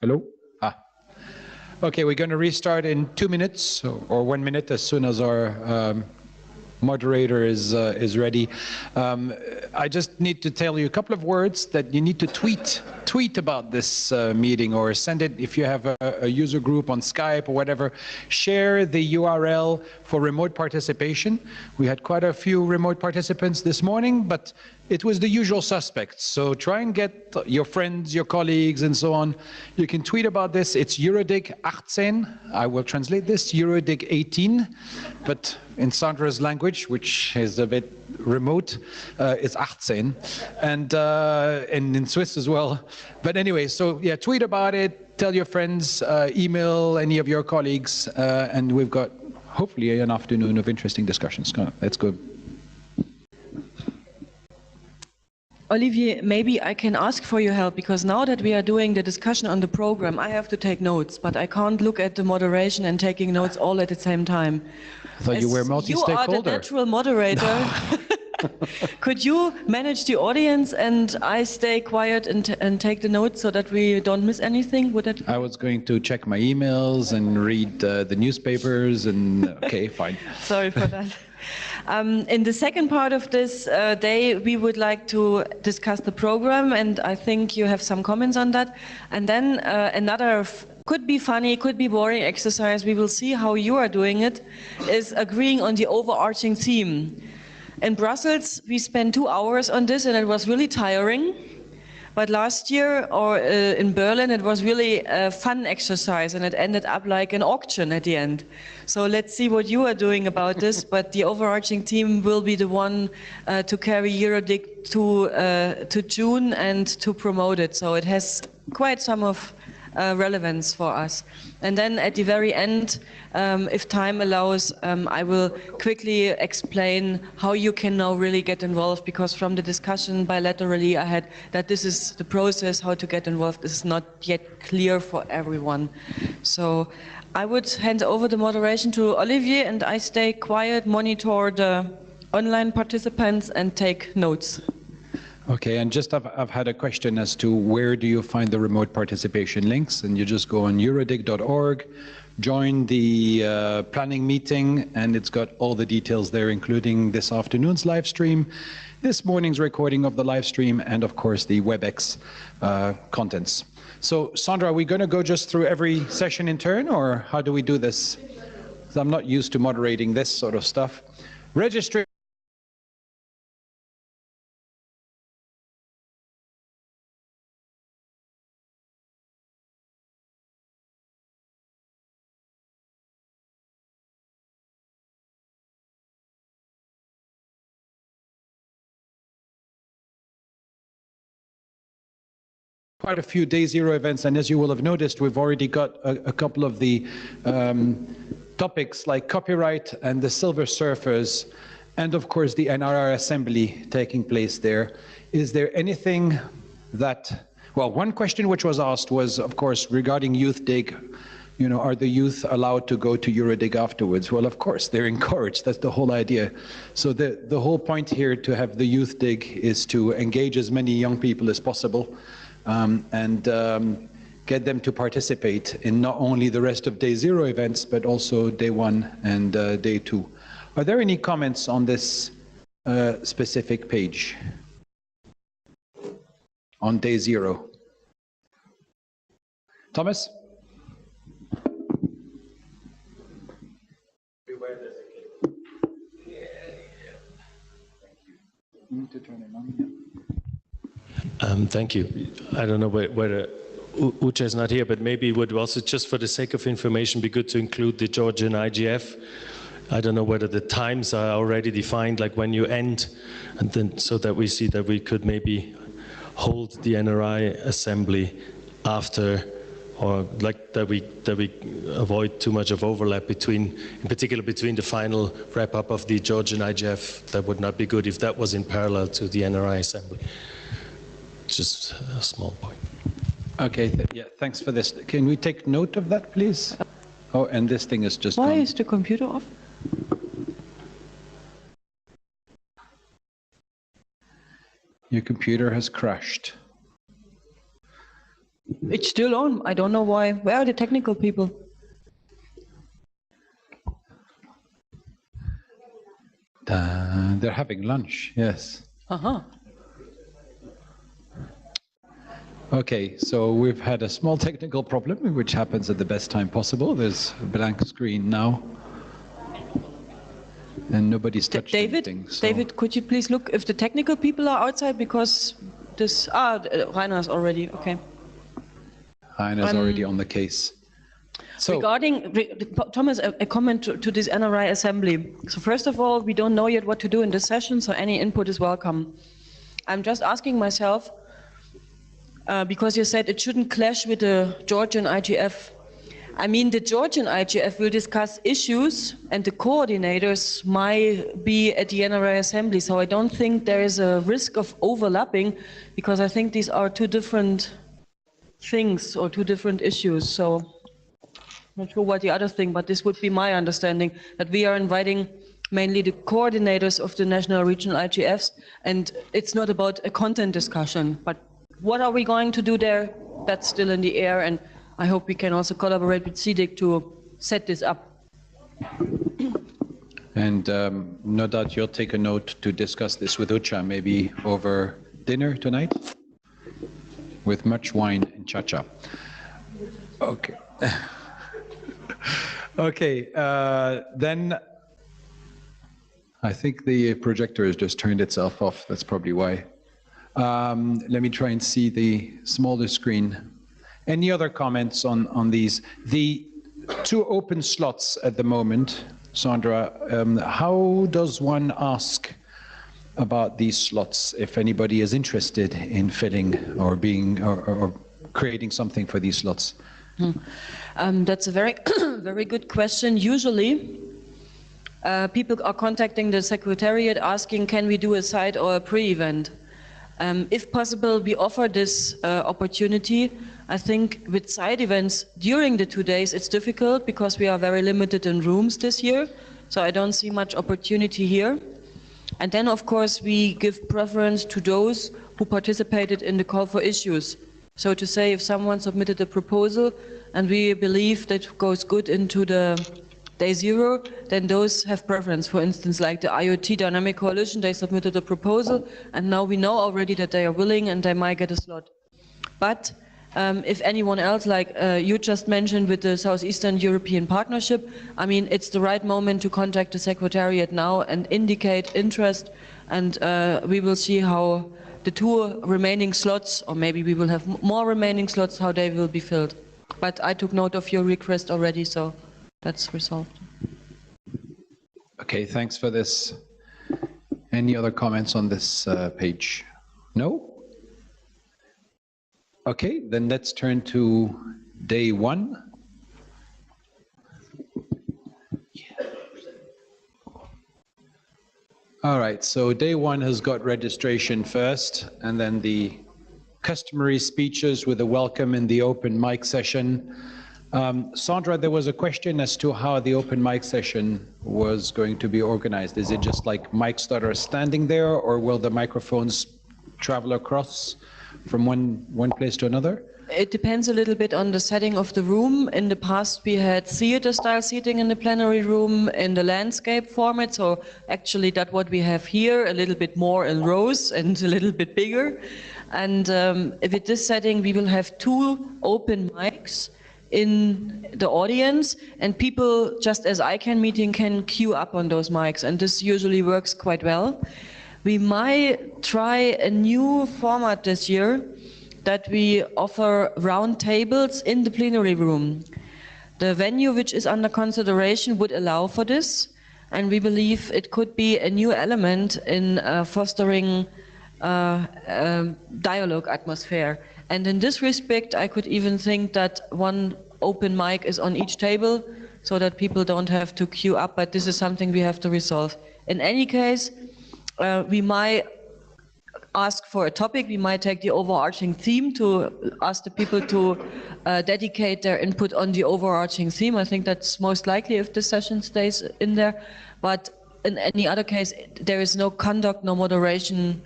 Hello? Okay, we're going to restart in 2 minutes or 1 minute as soon as our moderator is ready. I just need to tell you a couple of words that you need to tweet about this meeting, or send it if you have a user group on Skype or whatever. Share the URL for remote participation. We had quite a few remote participants this morning, but it was the usual suspects. So try and get your friends, your colleagues, and so on. You can tweet about this. It's EuroDIG 18. I will translate this, EuroDIG 18, but in Sandra's language, which is a bit remote, it's 18, and in Swiss as well. But anyway, so yeah, tweet about it, tell your friends, email any of your colleagues, and we've got hopefully an afternoon of interesting discussions. Let's go. Olivier, maybe I can ask for your help, because now that we are doing the discussion on the program, I have to take notes, but I can't look at the moderation and taking notes all at the same time. I thought you were multi-stakeholder. You are the natural moderator. Could you manage the audience and I stay quiet and take the notes so that we don't miss anything? Would that? I was going to check my emails and read the newspapers, and okay, fine. Sorry for that. In the second part of this day, we would like to discuss the program, and I think you have some comments on that. And then another could be funny, could be boring exercise, we will see how you are doing it, is agreeing on the overarching theme. In Brussels, we spent 2 hours on this, and it was really tiring. But last year, or in Berlin, it was really a fun exercise, and it ended up like an auction at the end. So let's see what you are doing about this, but the overarching team will be the one to carry EuroDIG to June and to promote it. So it has quite some of relevance for us. And then at the very end, if time allows, I will quickly explain how you can now really get involved, because from the discussion bilaterally I had that this is the process, how to get involved is not yet clear for everyone. So I would hand over the moderation to Olivier, and I stay quiet, monitor the online participants and take notes. Okay, and just I've had a question as to where do you find the remote participation links, and you just go on eurodig.org, join the planning meeting, and it's got all the details there, including this afternoon's live stream, this morning's recording of the live stream, and of course the WebEx contents. So Sandra, are we going to go just through every session in turn, or how do we do this? Because I'm not used to moderating this sort of stuff. Registration. Quite a few Day Zero events, and as you will have noticed, we've already got a couple of the topics like copyright and the Silver Surfers, and of course the NRR assembly taking place there. Is there anything that, well, one question which was asked was, of course, regarding EuroDIG, you know, are the youth allowed to go to EuroDIG afterwards? Well, of course, they're encouraged. That's the whole idea. So the whole point here to have the EuroDIG is to engage as many young people as possible, and get them to participate in not only the rest of Day Zero events, but also Day 1 and Day 2. Are there any comments on this specific page on Day Zero? Thomas? You need to turn it on, yeah. Thank you. I don't know whether Ucha is not here, but maybe it would also, just for the sake of information, be good to include the Georgian IGF. I don't know whether the times are already defined, like when you end, and then so that we see that we could maybe hold the NRI assembly after, or like that we avoid too much of overlap between, in particular between the final wrap up of the Georgian IGF. That would not be good if that was in parallel to the NRI assembly. Just a small point. Okay, yeah, thanks for this. Can we take note of that, please? Oh, and this thing is just Why gone. is the computer off? Your computer has crashed. It's still on. I don't know why. Where are the technical people? They're having lunch, yes. Uh-huh. Okay, so we've had a small technical problem, which happens at the best time possible. There's a blank screen now. And nobody's touched anything. So. David, could you please look if the technical people are outside, because this, Rainer's already, okay. Rainer's already on the case. So, regarding, Thomas, a comment to this NRI assembly. So first of all, we don't know yet what to do in this session, so any input is welcome. I'm just asking myself, because you said it shouldn't clash with the Georgian IGF. I mean, the Georgian IGF will discuss issues and the coordinators might be at the NRI assembly, so I don't think there is a risk of overlapping, because I think these are two different things or two different issues. So I'm not sure what the other thing, but this would be my understanding, that we are inviting mainly the coordinators of the national regional IGFs, and it's not about a content discussion, but what are we going to do there? That's still in the air, and I hope we can also collaborate with EuroDIG to set this up. And no doubt you'll take a note to discuss this with Ucha, maybe over dinner tonight, with much wine and cha-cha. Okay. Okay, then I think the projector has just turned itself off. That's probably why. Let me try and see the smaller screen. Any other comments on these? The two open slots at the moment, Sandra, how does one ask about these slots if anybody is interested in filling or being or creating something for these slots? That's a very, very good question. Usually, people are contacting the Secretariat asking, can we do a side or a pre-event? If possible, we offer this opportunity. I think with side events during the 2 days, it's difficult because we are very limited in rooms this year. So I don't see much opportunity here. And then, of course, we give preference to those who participated in the call for issues. So to say, if someone submitted a proposal and we believe that goes good into the day zero, then those have preference. For instance, like the IoT Dynamic Coalition, they submitted a proposal, and now we know already that they are willing and they might get a slot. But if anyone else, like you just mentioned with the Southeastern European Partnership, I mean, it's the right moment to contact the Secretariat now and indicate interest, and we will see how the two remaining slots, or maybe we will have more remaining slots, how they will be filled. But I took note of your request already, so that's resolved. Okay, thanks for this. Any other comments on this page? No? Okay, then let's turn to day one. All right, so day one has got registration first, and then the customary speeches with a welcome in the open mic session. Sandra, there was a question as to how the open mic session was going to be organized. Is it just like mics that are standing there, or will the microphones travel across from one place to another? It depends a little bit on the setting of the room. In the past, we had theater-style seating in the plenary room in the landscape format, so actually that's what we have here, a little bit more in rows and a little bit bigger. And with this setting, we will have two open mics in the audience, and people, just as ICANN meeting, can queue up on those mics, and this usually works quite well. We might try a new format this year, that we offer round tables in the plenary room. The venue which is under consideration would allow for this, and we believe it could be a new element in fostering dialogue atmosphere. And in this respect, I could even think that one open mic is on each table so that people don't have to queue up, but this is something we have to resolve. In any case, we might ask for a topic, we might take the overarching theme to ask the people to dedicate their input on the overarching theme. I think that's most likely if the session stays in there. But in any other case, there is no conduct, no moderation,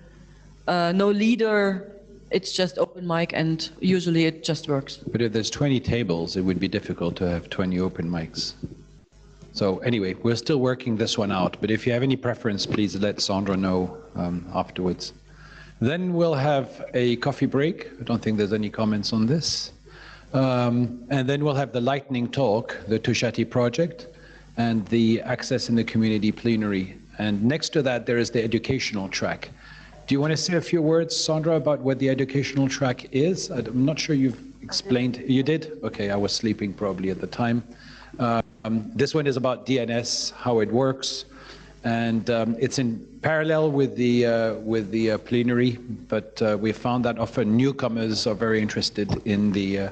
no leader it's just open mic, and usually it just works. But if there's 20 tables, it would be difficult to have 20 open mics. So anyway, we're still working this one out, but if you have any preference, please let Sandra know afterwards. Then we'll have a coffee break. I don't think there's any comments on this. And then we'll have the lightning talk, the Tushati project, and the access in the community plenary. And next to that, there is the educational track. Do you want to say a few words, Sandra, about what the educational track is? I'm not sure you've explained. You did? Okay, I was sleeping probably at the time. This one is about DNS, how it works, and it's in parallel with the plenary. But we found that often newcomers are very interested in the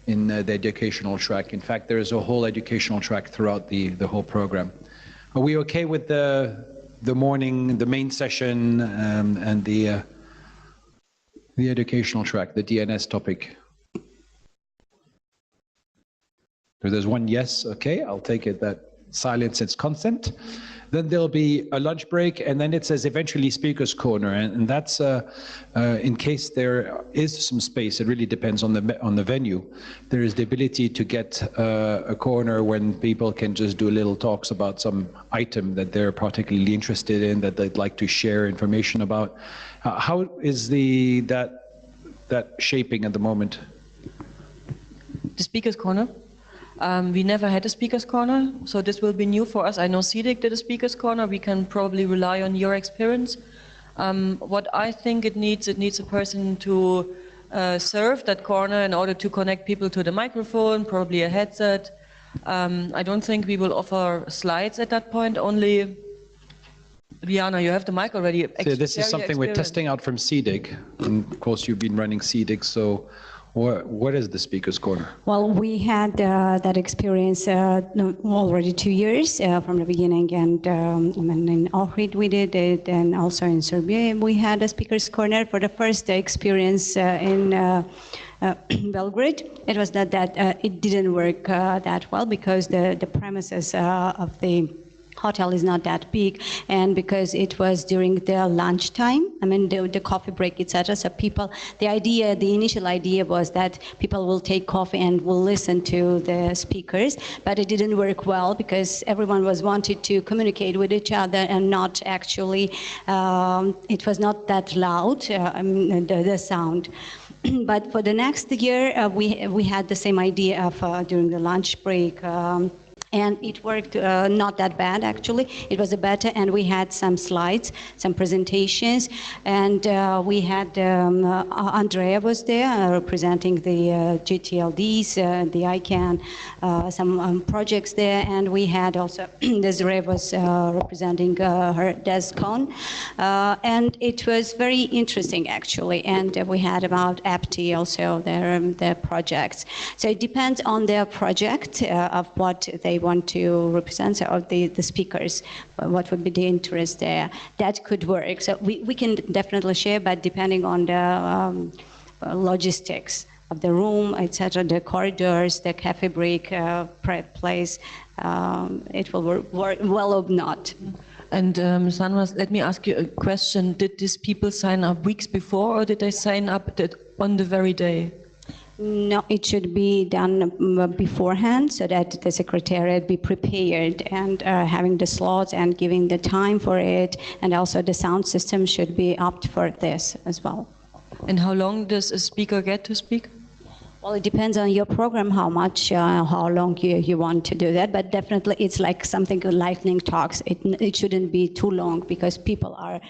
educational track. In fact, there is a whole educational track throughout the whole program. Are we okay with the morning, the main session, and the educational track, the DNS topic? So there's one yes, okay, I'll take it that silence is consent. Then there'll be a lunch break, and then it says eventually speaker's corner, and that's in case there is some space. It really depends on the venue. There is the ability to get a corner when people can just do little talks about some item that they're particularly interested in, that they'd like to share information about. How is that shaping at the moment? The speaker's corner. We never had a speaker's corner, so this will be new for us. I know EuroDIG did a speaker's corner. We can probably rely on your experience. What I think it needs a person to serve that corner in order to connect people to the microphone, probably a headset. I don't think we will offer slides at that point, only Liana, you have the mic already. So this is something we're testing out from EuroDIG, and of course you've been running EuroDIG, so what is the speaker's corner? Well, we had that experience already 2 years from the beginning, and in Ohrid we did it, and also in Serbia we had a speaker's corner for the first experience in Belgrade. It was that it didn't work that well because the premises of the hotel is not that big, and because it was during the lunchtime, the coffee break, etc. So the initial idea was that people will take coffee and will listen to the speakers, but it didn't work well because everyone was wanted to communicate with each other and not actually, it was not that loud, the sound. But for the next year, we had the same idea of during the lunch break. And it worked not that bad, actually. It was better, and we had some slides, some presentations, and we had Andrea was there representing the GTLDs, the ICANN, some projects there, and we had also Desiree was representing her DESCON, and it was very interesting, actually, and we had about APTI also, their projects. So it depends on their project of what they want to represent, or the speakers, what would be the interest there. That could work. So we can definitely share, but depending on the logistics of the room, etc., the corridors, the cafe break place, it will work well or not. And Sandra, let me ask you a question. Did these people sign up weeks before, or did they sign up on the very day? No, it should be done beforehand so that the secretariat be prepared and having the slots and giving the time for it, and also the sound system should be up for this as well. And how long does a speaker get to speak? Well, it depends on your program, how much, how long you want to do that, but definitely it's like something lightning talks. It shouldn't be too long because people are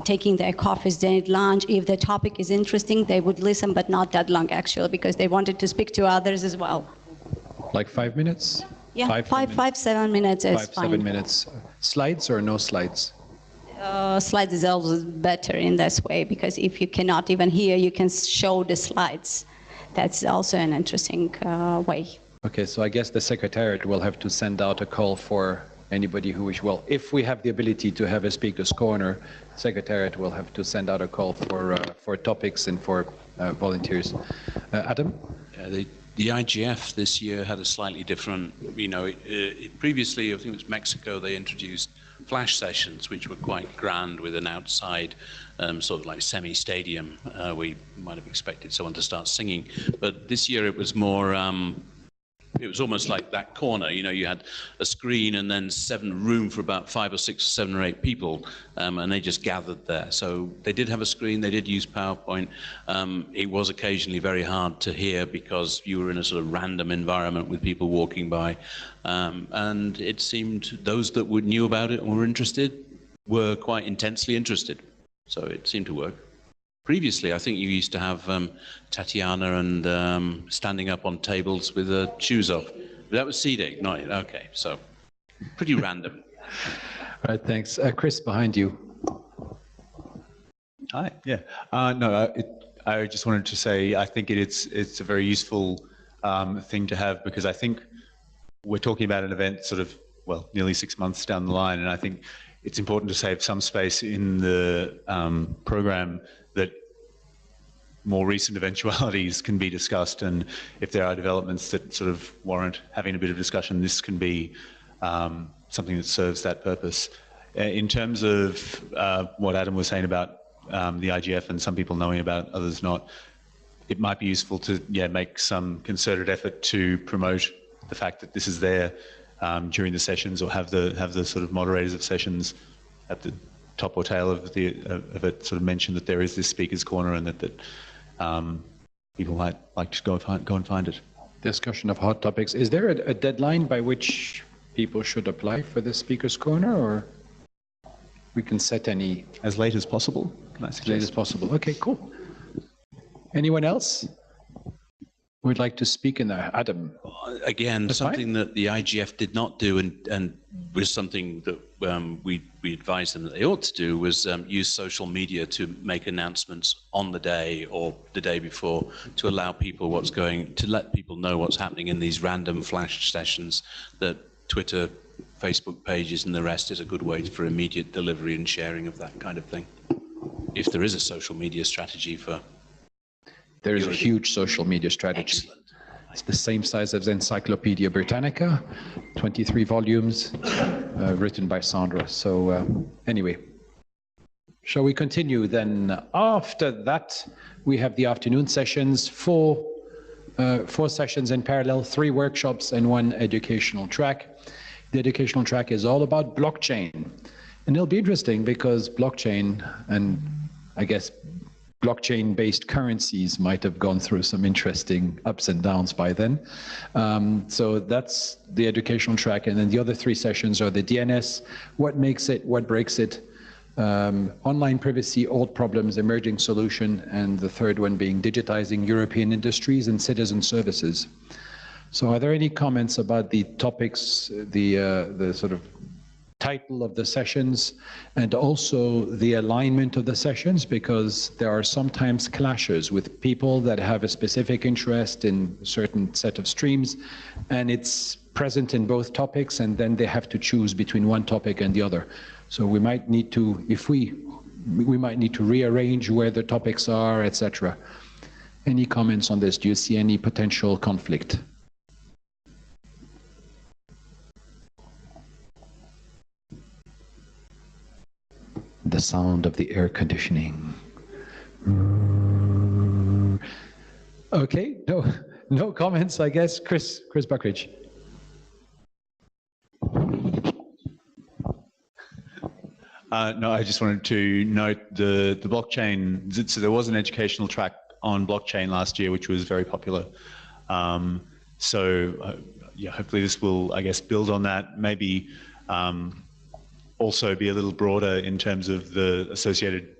taking their coffees, they need lunch. If the topic is interesting, they would listen, but not that long actually, because they wanted to speak to others as well. Like 5 minutes? Yeah, 7 minutes is fine. 7 minutes. Slides or no slides? Slides is always better in this way, because if you cannot even hear, you can show the slides. That's also an interesting way. Okay, so I guess the secretariat will have to send out a call for anybody who wish. Well, if we have the ability to have a speaker's corner, secretariat will have to send out a call for topics and for volunteers. Adam? The IGF this year had a slightly different, previously, I think it was Mexico, they introduced flash sessions, which were quite grand with an outside sort of like semi-stadium. We might have expected someone to start singing, but this year it was more. It was almost like that corner, you know, you had a screen and then room for about 5 or 6 or 7 or 8 people, and they just gathered there. So they did have a screen, they did use PowerPoint. It was occasionally very hard to hear because you were in a sort of random environment with people walking by. And it seemed those that knew about it and were interested were quite intensely interested. So it seemed to work. Previously, I think you used to have Tatiana and standing up on tables with shoes off. That was CDIG, not it. Okay, so pretty random. All right, thanks. Chris, behind you. Hi, yeah. No, I just wanted to say I think it's a very useful thing to have, because I think we're talking about an event sort of, well, nearly 6 months down the line, and I think it's important to save some space in the program that more recent eventualities can be discussed, and if there are developments that sort of warrant having a bit of discussion, this can be something that serves that purpose. In terms of what Adam was saying about the IGF and some people knowing about it, others not, it might be useful to make some concerted effort to promote the fact that this is there during the sessions, or have the sort of moderators of sessions at the top or tail of it sort of mention that there is this speaker's corner, and that people might like to go and find it. Discussion of hot topics. Is there a deadline by which people should apply for the speaker's corner, or we can set any? As late as possible, can I suggest? As late as possible. Okay, cool. Anyone else would like to speak in there? Adam? Again, That's something fine. that the IGF did not do, and was something that we advised them that they ought to do, was use social media to make announcements on the day or the day before, to allow people to let people know what's happening in these random flash sessions. That Twitter, Facebook pages and the rest is a good way for immediate delivery and sharing of that kind of thing. If there is a social media strategy for... There is a huge social media strategy. Excellent. It's the same size as Encyclopedia Britannica, 23 volumes, written by Sandra. So anyway, shall we continue then? After that, we have the afternoon sessions, four sessions in parallel, 3 workshops and 1 educational track. The educational track is all about blockchain. And it'll be interesting because blockchain, and I guess blockchain-based currencies might have gone through some interesting ups and downs by then. So that's the educational track. And then the other 3 sessions are the DNS, what makes it, what breaks it, online privacy, old problems, emerging solution, and the third one being digitizing European industries and citizen services. So are there any comments about the topics, the sort of title of the sessions, and also the alignment of the sessions, because there are sometimes clashes with people that have a specific interest in a certain set of streams, and it's present in both topics, and then they have to choose between one topic and the other. So we might need to, we might need to rearrange where the topics are, etc. Any comments on this? Do you see any potential conflict? The sound of the air conditioning. Okay, no comments, I guess. Chris Buckridge. No, I just wanted to note the blockchain. So there was an educational track on blockchain last year, which was very popular. Yeah, hopefully this will, I guess, build on that. Maybe also be a little broader in terms of the associated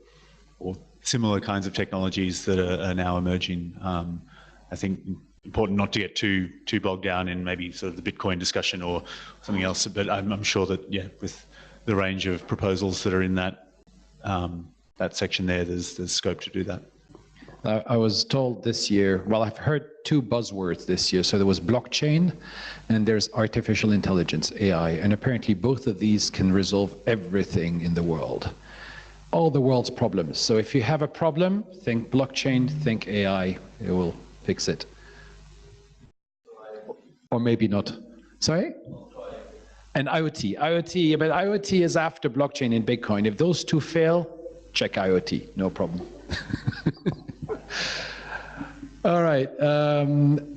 or similar kinds of technologies that are now emerging. I think important not to get too bogged down in maybe sort of the Bitcoin discussion or something else, but I'm sure that, yeah, with the range of proposals that are in that section there's scope to do that. I was told this year, well, I've heard 2 buzzwords this year. So there was blockchain and there's artificial intelligence, AI. And apparently both of these can resolve everything in the world, all the world's problems. So if you have a problem, think blockchain, think AI, it will fix it. Or maybe not. Sorry? And IoT. IoT, but IoT is after blockchain and Bitcoin. If those two fail, check IoT, no problem. All right.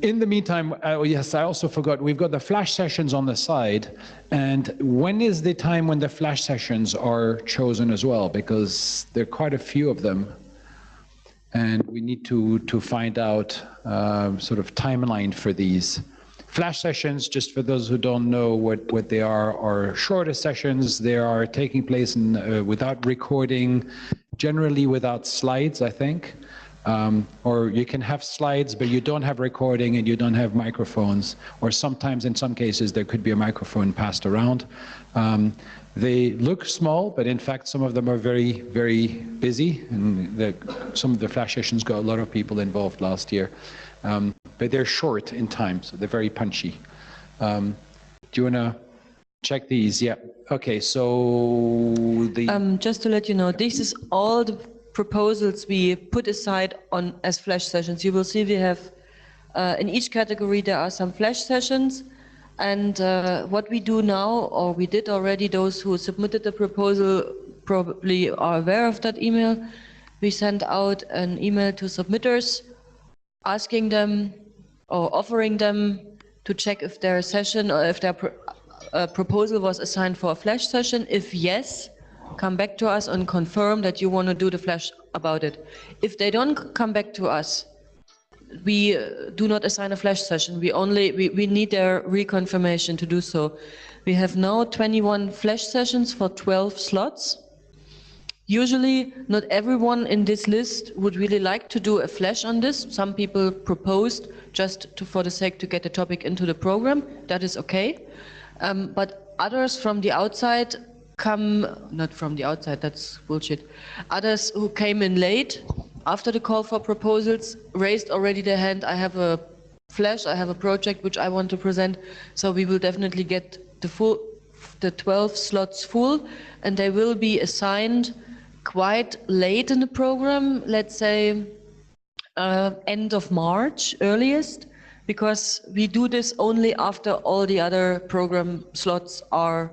In the meantime, yes, I also forgot, we've got the flash sessions on the side. And when is the time when the flash sessions are chosen as well? Because there are quite a few of them. And we need to find out sort of timeline for these. Flash sessions, just for those who don't know what they are shorter sessions. They are taking place without recording, generally without slides, I think. Or you can have slides, but you don't have recording and you don't have microphones. Or sometimes, in some cases, there could be a microphone passed around. They look small, but in fact, some of them are very, very busy. And some of the flash sessions got a lot of people involved last year. But they're short in time, so they're very punchy. Do you want to check these? Yeah. Okay, so just to let you know, this is all the proposals we put aside as flash sessions. You will see we have, in each category, there are some flash sessions. And what we do now, or we did already, those who submitted the proposal probably are aware of that email. We sent out an email to submitters asking them or offering them to check if their session or if their proposal was assigned for a flash session. If yes, come back to us and confirm that you want to do the flash about it. If they don't come back to us, we do not assign a flash session. We need their reconfirmation to do so. We have now 21 flash sessions for 12 slots. Usually, not everyone in this list would really like to do a flash on this. Some people proposed just for the sake to get the topic into the program. That is okay. But others from the outside not from the outside, that's bullshit. Others who came in late after the call for proposals raised already their hand. I have a flash, I have a project which I want to present. So we will definitely get the 12 slots full, and they will be assigned quite late in the program, let's say end of March earliest, because we do this only after all the other program slots are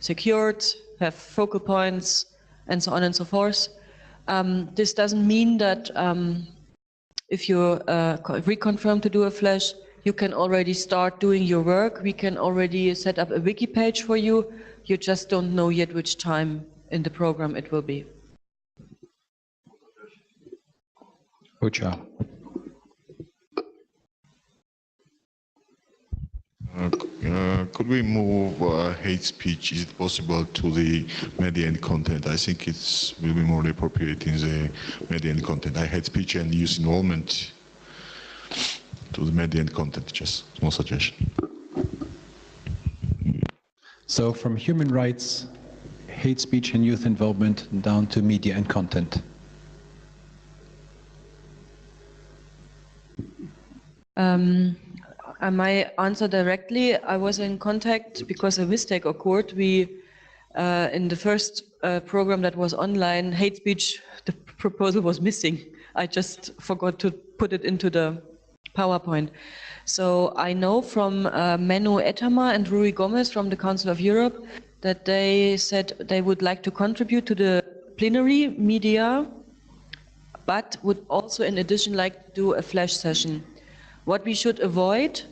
secured, have focal points, and so on and so forth. This doesn't mean that if you reconfirm to do a flash, you can already start doing your work. We can already set up a wiki page for you. You just don't know yet which time in the program it will be. Ucha. Could we move hate speech, is it possible, to the media and content? I think it will be more appropriate in the media and content. I hate speech and youth involvement to the media and content, just small suggestion. So from human rights, hate speech and youth involvement down to media and content. I might answer directly. I was in contact because a mistake occurred. We, in the first program that was online, hate speech, the proposal was missing. I just forgot to put it into the PowerPoint. So I know from Menno Etama and Rui Gomez from the Council of Europe that they said they would like to contribute to the plenary media, but would also in addition like to do a flash session. What we should avoid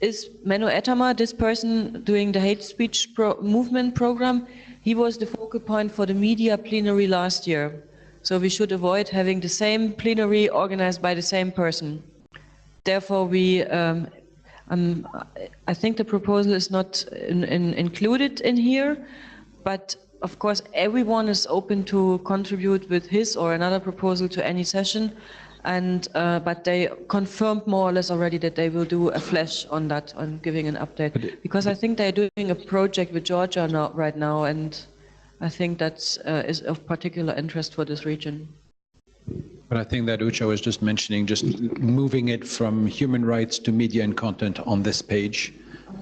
is Menno Etama, this person doing the hate speech movement program, he was the focal point for the media plenary last year. So we should avoid having the same plenary organized by the same person. Therefore, I think the proposal is not included in here, but of course everyone is open to contribute with his or another proposal to any session. And but they confirmed more or less already that they will do a flash on that, on giving an update, because I think they're doing a project with Georgia right now, and I think that's is of particular interest for this region. But I think that Ucha was just mentioning, just moving it from human rights to media and content on this page,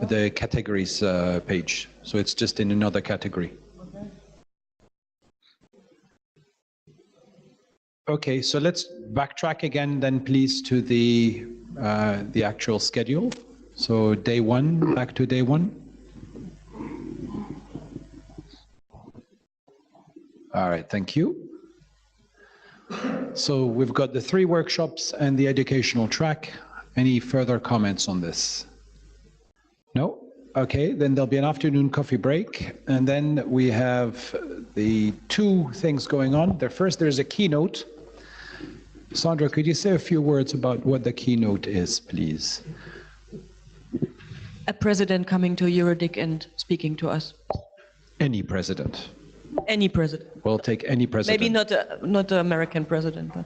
the categories page. So it's just in another category. Okay, so let's backtrack again then please to the actual schedule. So day one, back to day one. All right, thank you. So we've got the 3 workshops and the educational track. Any further comments on this? No? Okay, then there'll be an afternoon coffee break. And then we have the 2 things going on. First, there's a keynote. Sandra, could you say a few words about what the keynote is, please? A president coming to EuroDIG and speaking to us. Any president. Any president. We'll take any president. Maybe not the American president, but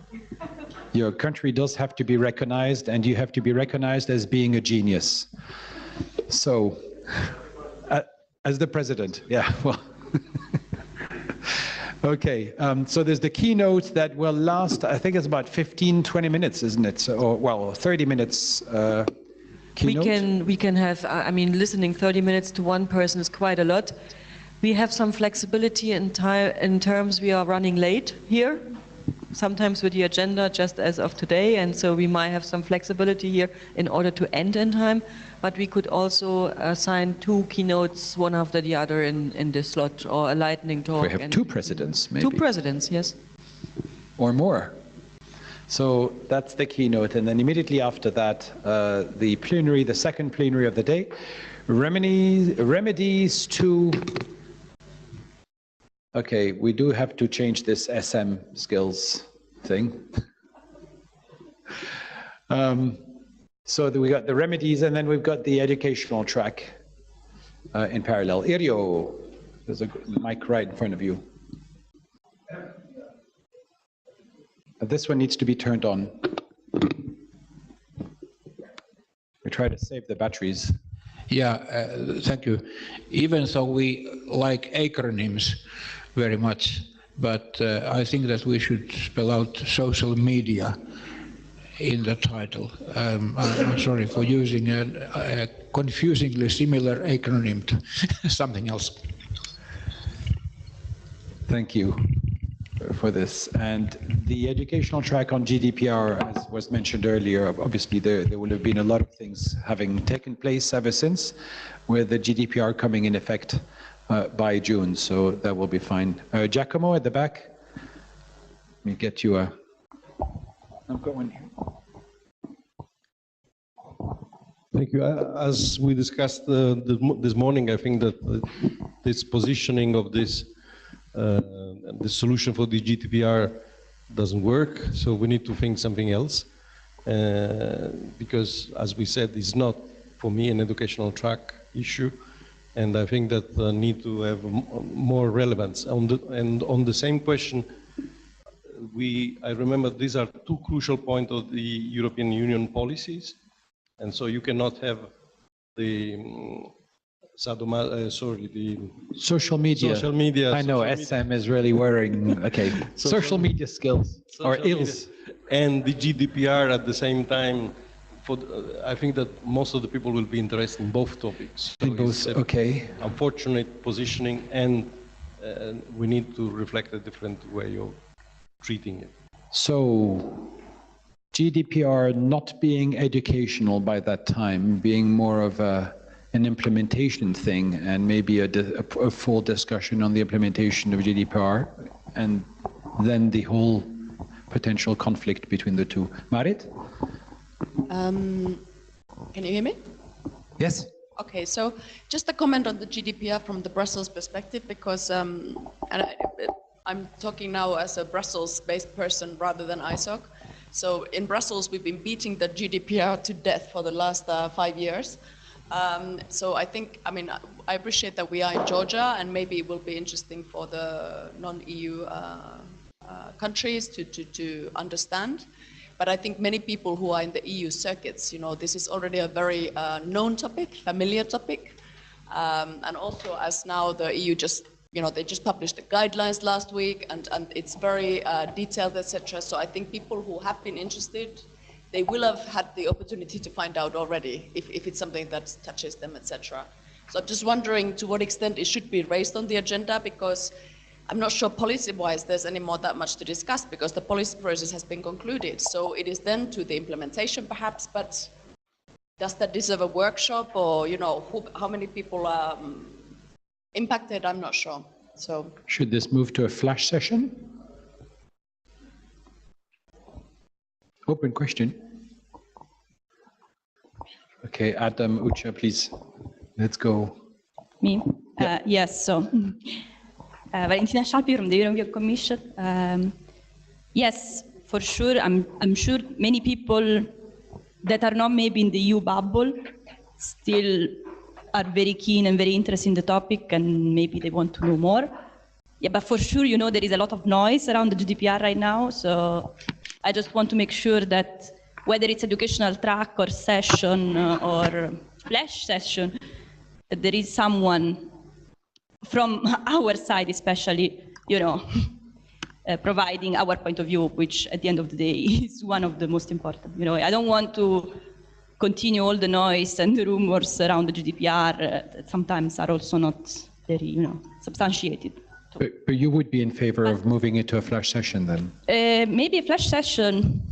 your country does have to be recognized, and you have to be recognized as being a genius. So, as the president, yeah, well. Okay, so there's the keynote that will last, I think it's about 15, 20 minutes, isn't it? So, or, well, 30 minutes keynote. We can have, I mean, listening 30 minutes to one person is quite a lot. We have some flexibility in terms we are running late here, sometimes with the agenda just as of today, and so we might have some flexibility here in order to end in time, but we could also assign 2 keynotes, one after the other in this slot, or a lightning talk. We have 2 presidents, maybe. 2 presidents, yes. Or more. So that's the keynote, and then immediately after that, the plenary, the second plenary of the day, remedies to... Okay, we do have to change this SM skills thing. So we got the remedies, and then we've got the educational track in parallel. Irio, there's a mic right in front of you. This one needs to be turned on. We try to save the batteries. Yeah, thank you. Even though we like acronyms very much, but I think that we should spell out social media in the title. I'm sorry for using a confusingly similar acronym to something else. Thank you for this. And the educational track on GDPR, as was mentioned earlier, obviously there will have been a lot of things having taken place ever since, with the GDPR coming in effect by June, so that will be fine. Giacomo at the back, let me get you a... I've got one here. Thank you. As we discussed this morning, I think that this positioning of this the solution for the GDPR doesn't work, so we need to think something else. Because, as we said, it's not, for me, an educational track issue, and I think that need to have more relevance. And on the same question, I remember these are 2 crucial points of the European Union policies, and so you cannot have the the social media. I know SM is really worrying. Okay, social media skills or ills, and the GDPR at the same time. I think that most of the people will be interested in both topics. So in both, okay. Unfortunate positioning, and we need to reflect a different way of treating it. So, GDPR not being educational by that time, being more of an implementation thing, and maybe a full discussion on the implementation of GDPR, and then the whole potential conflict between the 2. Marit? Can you hear me? Yes. Okay, so just a comment on the GDPR from the Brussels perspective, because I'm talking now as a Brussels-based person rather than ISOC. So in Brussels, we've been beating the GDPR to death for the last 5 years. So I think, I mean, I appreciate that we are in Georgia, and maybe it will be interesting for the non-EU countries to understand. But I think many people who are in the EU circuits, you know, this is already a very known topic, familiar topic. And also, as now the EU just, you know, they just published the guidelines last week, and it's very detailed, etc. So I think people who have been interested, they will have had the opportunity to find out already if it's something that touches them, etc. So I'm just wondering to what extent it should be raised on the agenda, because I'm not sure policy-wise there's any more that much to discuss, because the policy process has been concluded. So it is then to the implementation perhaps, but does that deserve a workshop, or, you know, how many people are impacted? I'm not sure. So Should this move to a flash session? Open question. Okay, Adam, Ucha, please, let's go. Me? Yes, so Valentina Scialpi from the European Commission. Yes, for sure, I'm sure many people that are not maybe in the EU bubble still are very keen and very interested in the topic, and maybe they want to know more. Yeah, but for sure, you know, there is a lot of noise around the GDPR right now, so I just want to make sure that whether it's educational track or session or flash session, that there is someone from our side especially, you know, providing our point of view, which at the end of the day is one of the most important. You know, I don't want to continue all the noise and the rumors around the GDPR that sometimes are also not very, you know, substantiated. But you would be in favor of moving it to a flash session then? Maybe a flash session,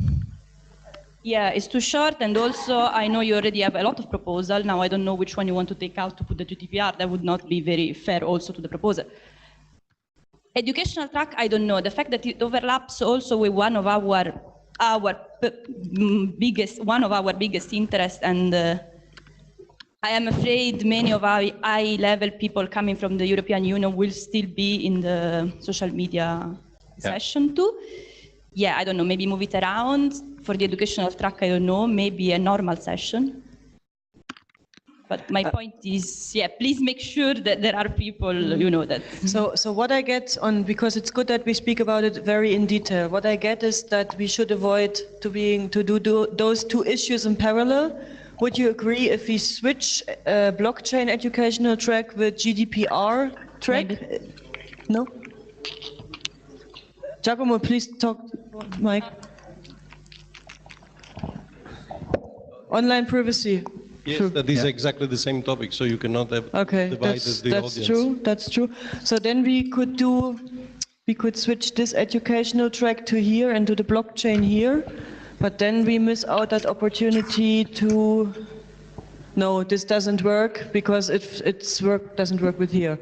yeah, it's too short, and also I know you already have a lot of proposal. Now I don't know which one you want to take out to put the GDPR. That would not be very fair also to the proposal. Educational track, I don't know. The fact that it overlaps also with one of our biggest interests, and I am afraid many of our high-level people coming from the European Union will still be in the social media session too. Yeah, I don't know, maybe move it around. For the educational track, I don't know, maybe a normal session. But my point is, yeah, please make sure that there are people, you know, that. So what I get on, because it's good that we speak about it very in detail, what I get is that we should avoid to do those two issues in parallel. Would you agree if we switch blockchain educational track with GDPR track? Maybe. No? Giacomo, please talk, Mike. Online privacy. Yes, True. that is exactly the same topic, so you cannot have divided the audience. True, that's true. So then we could switch this educational track to here and do the blockchain here, but then we miss out that opportunity to, no, this doesn't work because doesn't work with here.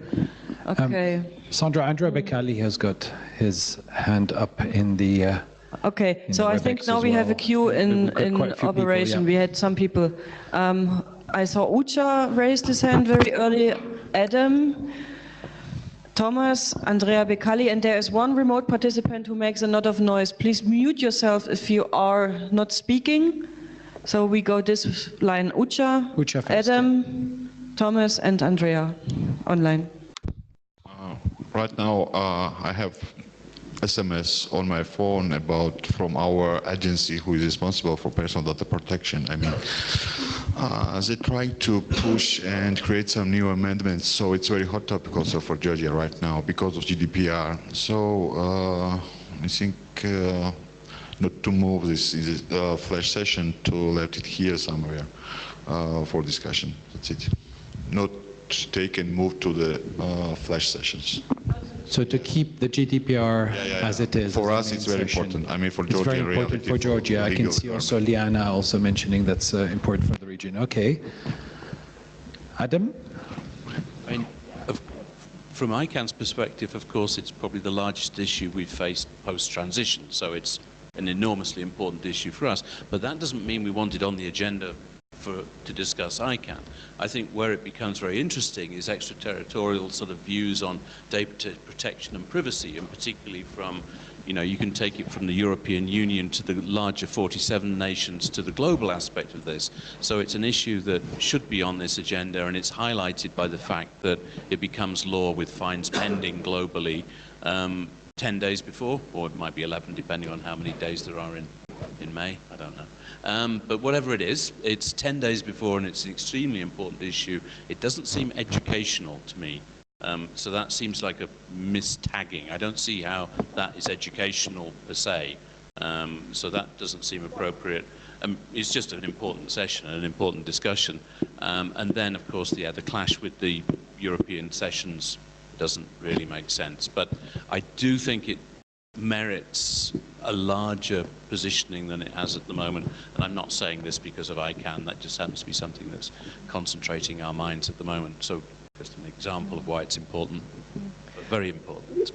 Okay. Sandra, Andrea Beccali has got his hand up in the... Okay, so I think WebEx now as we have a well. queue in We've got quite a few people, operation. yeah. We had some people. I saw Ucha raised his hand very early, Adam, Thomas, Andrea Beccali, and there is one remote participant who makes a lot of noise. Please mute yourself if you are not speaking. So we go this line, Ucha Ucha first, Adam, Thomas, and Andrea online. Right now, I have SMS on my phone from our agency who is responsible for personal data protection. I mean, they're trying to push and create some new amendments, so it's very hot topic also for Georgia right now because of GDPR. So I think not to move this flash session, to let it here somewhere for discussion. That's it. Not take and move to the flash sessions. So to keep the GDPR as it is. For as us, the it's main very session. important. I mean, for It's Georgia, very important for Georgia. I can see also Liana also mentioning that's important for the region. Okay. Adam? I mean, from ICANN's perspective, of course, it's probably the largest issue we've faced post-transition, so it's an enormously important issue for us. But that doesn't mean we want it on the agenda to discuss ICANN. I think where it becomes very interesting is extraterritorial sort of views on data protection and privacy, and particularly from, you know, you can take it from the European Union to the larger 47 nations to the global aspect of this. So it's an issue that should be on this agenda, and it's highlighted by the fact that it becomes law with fines pending globally 10 days before, or it might be 11 depending on how many days there are in May, I don't know. But whatever it is, it's 10 days before, and it's an extremely important issue. It doesn't seem educational to me. So that seems like a mistagging. I don't see how that is educational per se. So that doesn't seem appropriate. It's just an important session, an important discussion. And then, of course, the clash with the European sessions doesn't really make sense. But I do think it merits a larger positioning than it has at the moment. And I'm not saying this because of ICANN. That just happens to be something that's concentrating our minds at the moment. So just an example of why it's important. But very important.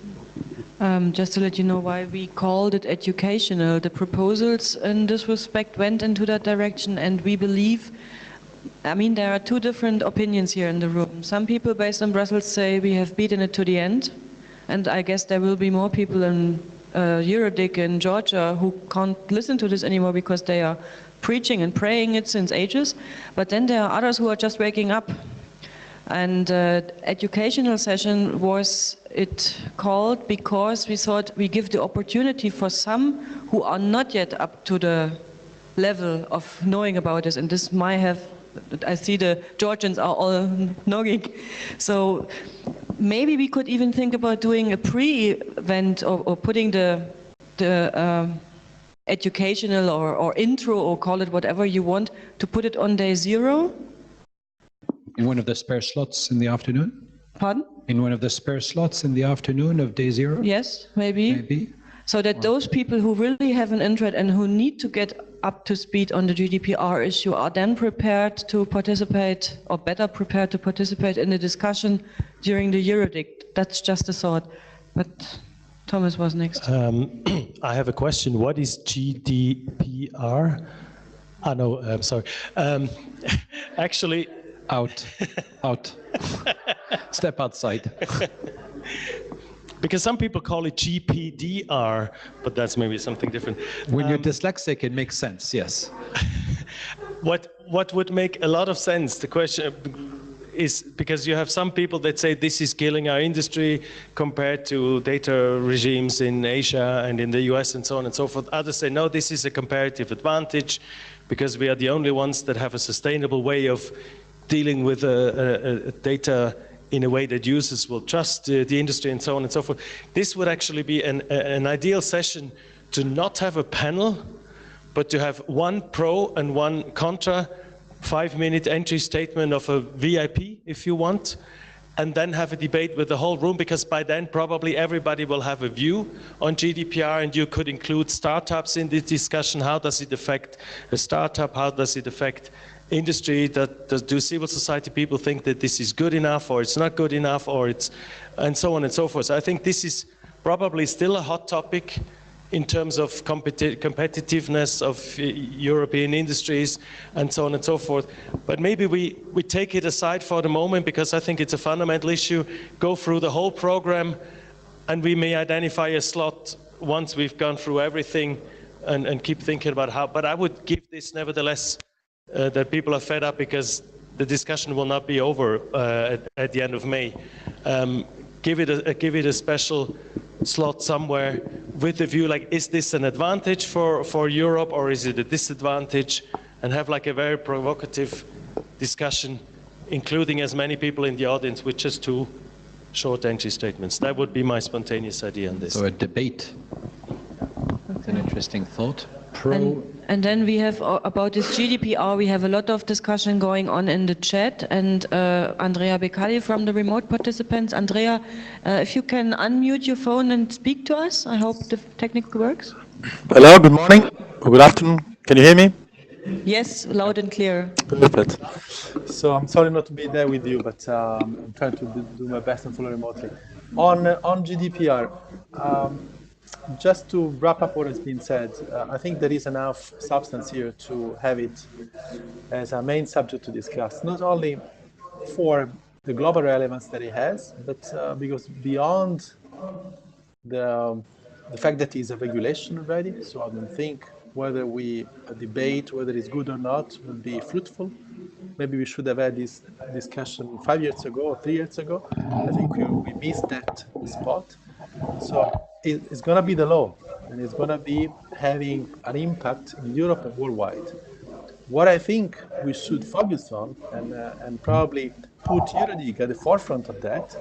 Just to let you know why we called it educational. The proposals in this respect went into that direction, and we believe, I mean, there are two different opinions here in the room. Some people based in Brussels say we have beaten it to the end, and I guess there will be more people in EuroDIG in Georgia who can't listen to this anymore because they are preaching and praying it since ages. But then there are others who are just waking up. And educational session was it called because we thought we give the opportunity for some who are not yet up to the level of knowing about this, and this might have, I see the Georgians are all nodding, so maybe we could even think about doing a pre-event or putting the educational or intro, or call it whatever you want, to put it on day 0. In one of the spare slots in the afternoon? Pardon? In one of the spare slots in the afternoon of day 0? Yes, maybe. Maybe. So that those people who really have an interest and who need to get up to speed on the GDPR issue are then prepared to participate, or better prepared to participate in the discussion during the EuroDIG. That's just a thought. But Thomas was next. I have a question. What is GDPR? Ah, no, I'm sorry. Actually, out. Step outside. Because some people call it GPDR, but that's maybe something different. When you're dyslexic, it makes sense, yes. What would make a lot of sense, the question is, because you have some people that say this is killing our industry compared to data regimes in Asia and in the US and so on and so forth. Others say, no, this is a comparative advantage because we are the only ones that have a sustainable way of dealing with data in a way that users will trust the industry and so on and so forth. This would actually be an ideal session to not have a panel, but to have one pro and one contra, 5-minute entry statement of a VIP, if you want, and then have a debate with the whole room, because by then probably everybody will have a view on GDPR, and you could include startups in this discussion. How does it affect a startup? How does it affect industry? Do civil society people think that this is good enough, or it's not good enough, or it's, and so on and so forth. So I think this is probably still a hot topic in terms of competitiveness of European industries and so on and so forth. But maybe we take it aside for the moment, because I think it's a fundamental issue, go through the whole program, and we may identify a slot once we've gone through everything, and keep thinking about how. But I would give this nevertheless that people are fed up, because the discussion will not be over at the end of May. Give it a special slot somewhere with the view, like, is this an advantage for Europe, or is it a disadvantage? And have like a very provocative discussion, including as many people in the audience, with just 2 short entry statements. That would be my spontaneous idea on this. So a debate. That's an interesting thought. And then we have, about this GDPR, we have a lot of discussion going on in the chat, and Andrea Beccali from the remote participants. Andrea, if you can unmute your phone and speak to us, I hope the technical works. Hello, good morning, or good afternoon. Can you hear me? Yes, loud and clear. Perfect. So I'm sorry not to be there with you, but I'm trying to do my best and follow remotely. On GDPR, just to wrap up what has been said, I think there is enough substance here to have it as a main subject to discuss, not only for the global relevance that it has, but because beyond the fact that it's a regulation already, so I don't think whether we debate whether it's good or not would be fruitful. Maybe we should have had this discussion 5 years ago or 3 years ago. I think we missed that spot. So it's going to be the law, and it's going to be having an impact in Europe and worldwide. What I think we should focus on, and probably put EuroDIG at the forefront of that,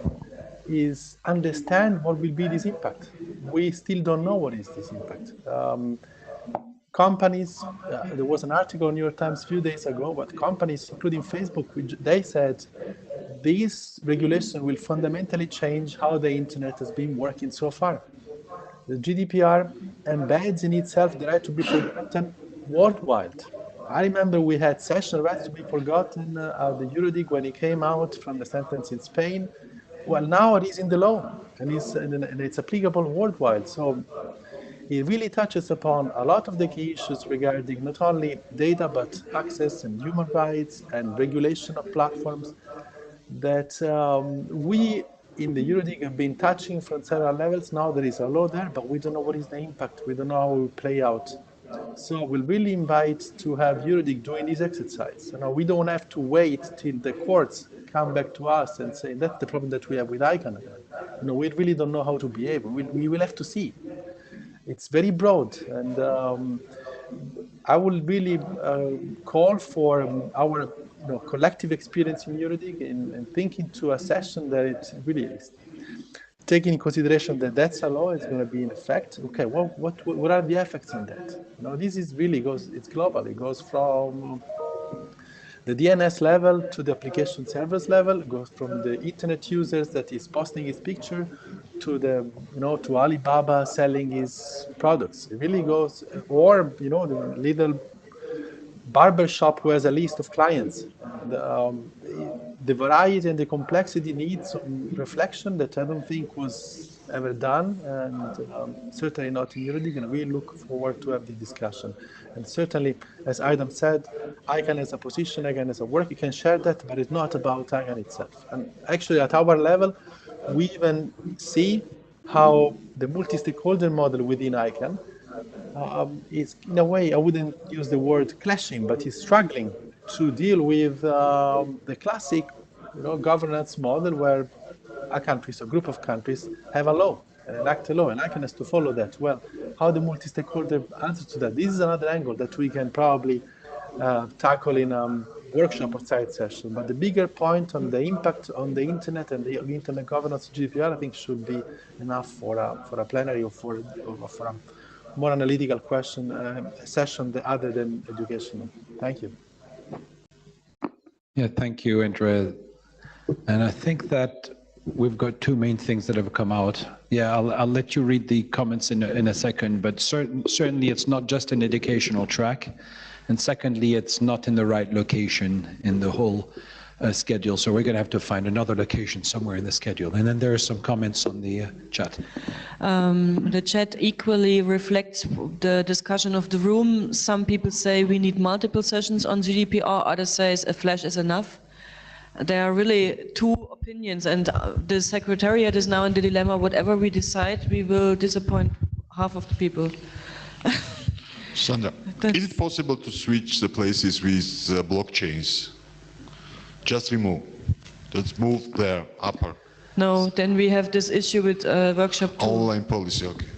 is understand what will be this impact. We still don't know what is this impact. Companies, there was an article in New York Times a few days ago, but companies, including Facebook, they said this regulation will fundamentally change how the internet has been working so far. The GDPR embeds in itself the right to be forgotten worldwide. I remember we had session rights to be forgotten the EuroDIG when it came out from the sentence in Spain. well, now it is in the law, and it's applicable worldwide. So it really touches upon a lot of the key issues regarding not only data, but access and human rights and regulation of platforms that we in the EuroDIG have been touching from several levels. Now there is a law there, but we don't know what is the impact. We don't know how it will play out. So we'll really invite to have EuroDIG doing this exercise. We don't have to wait till the courts come back to us and say, that's the problem that we have with ICANN. We really don't know how to behave. We will have to see. It's very broad, and I will really call for our collective experience in EuroDIG and thinking to a session that it really is. Taking in consideration that that's a law, it's going to be in effect. Okay, well, what are the effects on that? This is really it's global. It goes from the DNS level to the application servers level. It goes from the internet users that is posting his picture to the to Alibaba selling his products. It really goes, or the little barber shop who has a list of clients. The variety and the complexity needs some reflection that I don't think was ever done, and certainly not in EuroDIG, and we look forward to have the discussion. And certainly, as Adam said, ICANN has a position, ICANN has a work, you can share that, but it's not about ICANN itself. And actually, at our level, we even see how the multi-stakeholder model within ICANN is, in a way, I wouldn't use the word clashing, but is struggling to deal with the classic governance model where a country, so a group of countries, have a law, enact a law, and ICANN has to follow that. Well, how the multi-stakeholder answer to that? This is another angle that we can probably tackle in a workshop or side session. But the bigger point on the impact on the internet and the internet governance of GDPR, I think, should be enough for a plenary or for a more analytical session other than educational. Thank you. Yeah, thank you, Andrea. And I think that we've got two main things that have come out. Yeah, I'll let you read the comments in a second, but certainly it's not just an educational track. And secondly, it's not in the right location in the whole schedule. So we're going to have to find another location somewhere in the schedule. And then there are some comments on the chat. The chat equally reflects the discussion of the room. Some people say we need multiple sessions on GDPR. Others say a flash is enough. There are really two opinions, and the Secretariat is now in the dilemma. Whatever we decide, we will disappoint half of the people. Sandra, is it possible to switch the places with blockchains? Just remove. Just move there, upper. No, then we have this issue with workshop 2. Online policy, okay.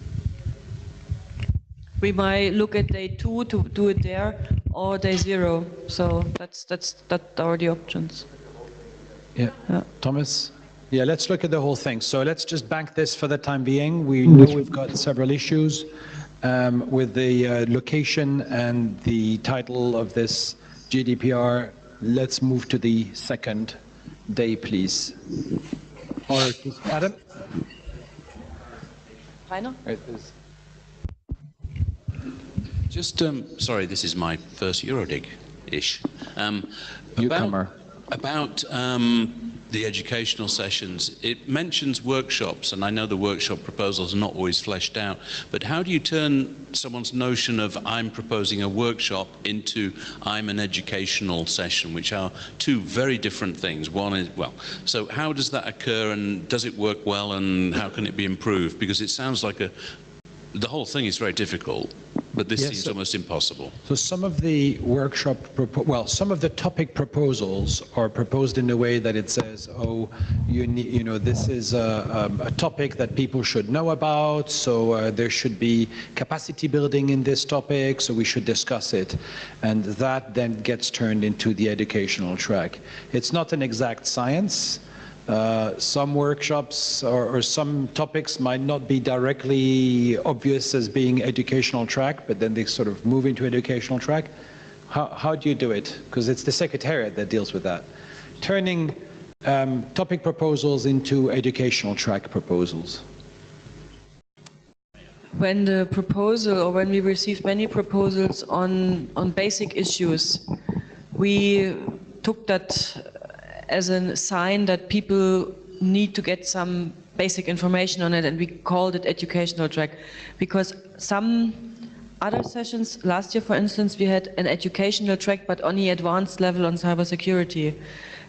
We might look at day 2 to do it there, or day 0. So that are the options. Yeah. Thomas? Yeah, let's look at the whole thing. So let's just bank this for the time being. We know we've got several issues with the location and the title of this GDPR. Let's move to the second day, please. Or Adam? Rainer? Just, sorry, this is my first EuroDIG-ish. Newcomer. About the educational sessions, it mentions workshops, and I know the workshop proposals are not always fleshed out, but how do you turn someone's notion of I'm proposing a workshop into I'm an educational session, which are two very different things? One is, well, so how does that occur, and does it work well, and how can it be improved? Because it sounds like the whole thing is very difficult, but this seems almost impossible. So some of the some of the topic proposals are proposed in a way that it says, oh, this is a topic that people should know about, so there should be capacity building in this topic, so we should discuss it. And that then gets turned into the educational track. It's not an exact science. Some workshops or some topics might not be directly obvious as being educational track, but then they sort of move into educational track. How do you do it? Because it's the Secretariat that deals with that. Turning topic proposals into educational track proposals. When the proposal, or when we received many proposals on basic issues, we took that as a sign that people need to get some basic information on it, and we called it educational track because some other sessions, last year for instance, we had an educational track but only advanced level on cybersecurity.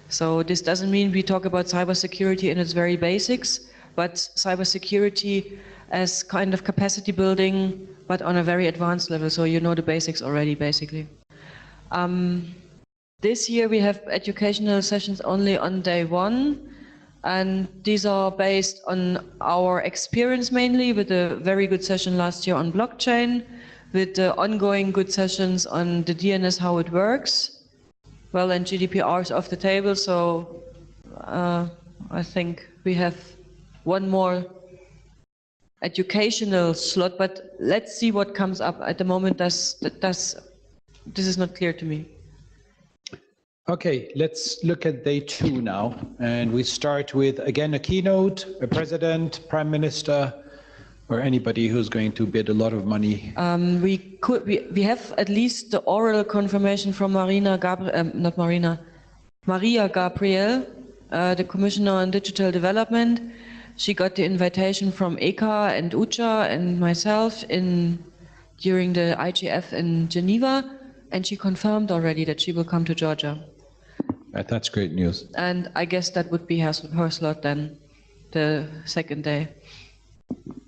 So this doesn't mean we talk about cybersecurity in its very basics, but cybersecurity as kind of capacity building but on a very advanced level, so you know the basics already basically. This year we have educational sessions only on day one, and these are based on our experience mainly, with a very good session last year on blockchain, with the ongoing good sessions on the DNS, how it works. Well, and GDPR is off the table, so I think we have one more educational slot, but let's see what comes up. At the moment, this is not clear to me. Okay, let's look at day 2 now. And we start with, again, a keynote, a president, prime minister, or anybody who's going to bid a lot of money. We have at least the oral confirmation from Maria Gabriel, the Commissioner on Digital Development. She got the invitation from Eka and Ucha and myself during the IGF in Geneva, and she confirmed already that she will come to Georgia. That's great news. And I guess that would be her slot then, the second day.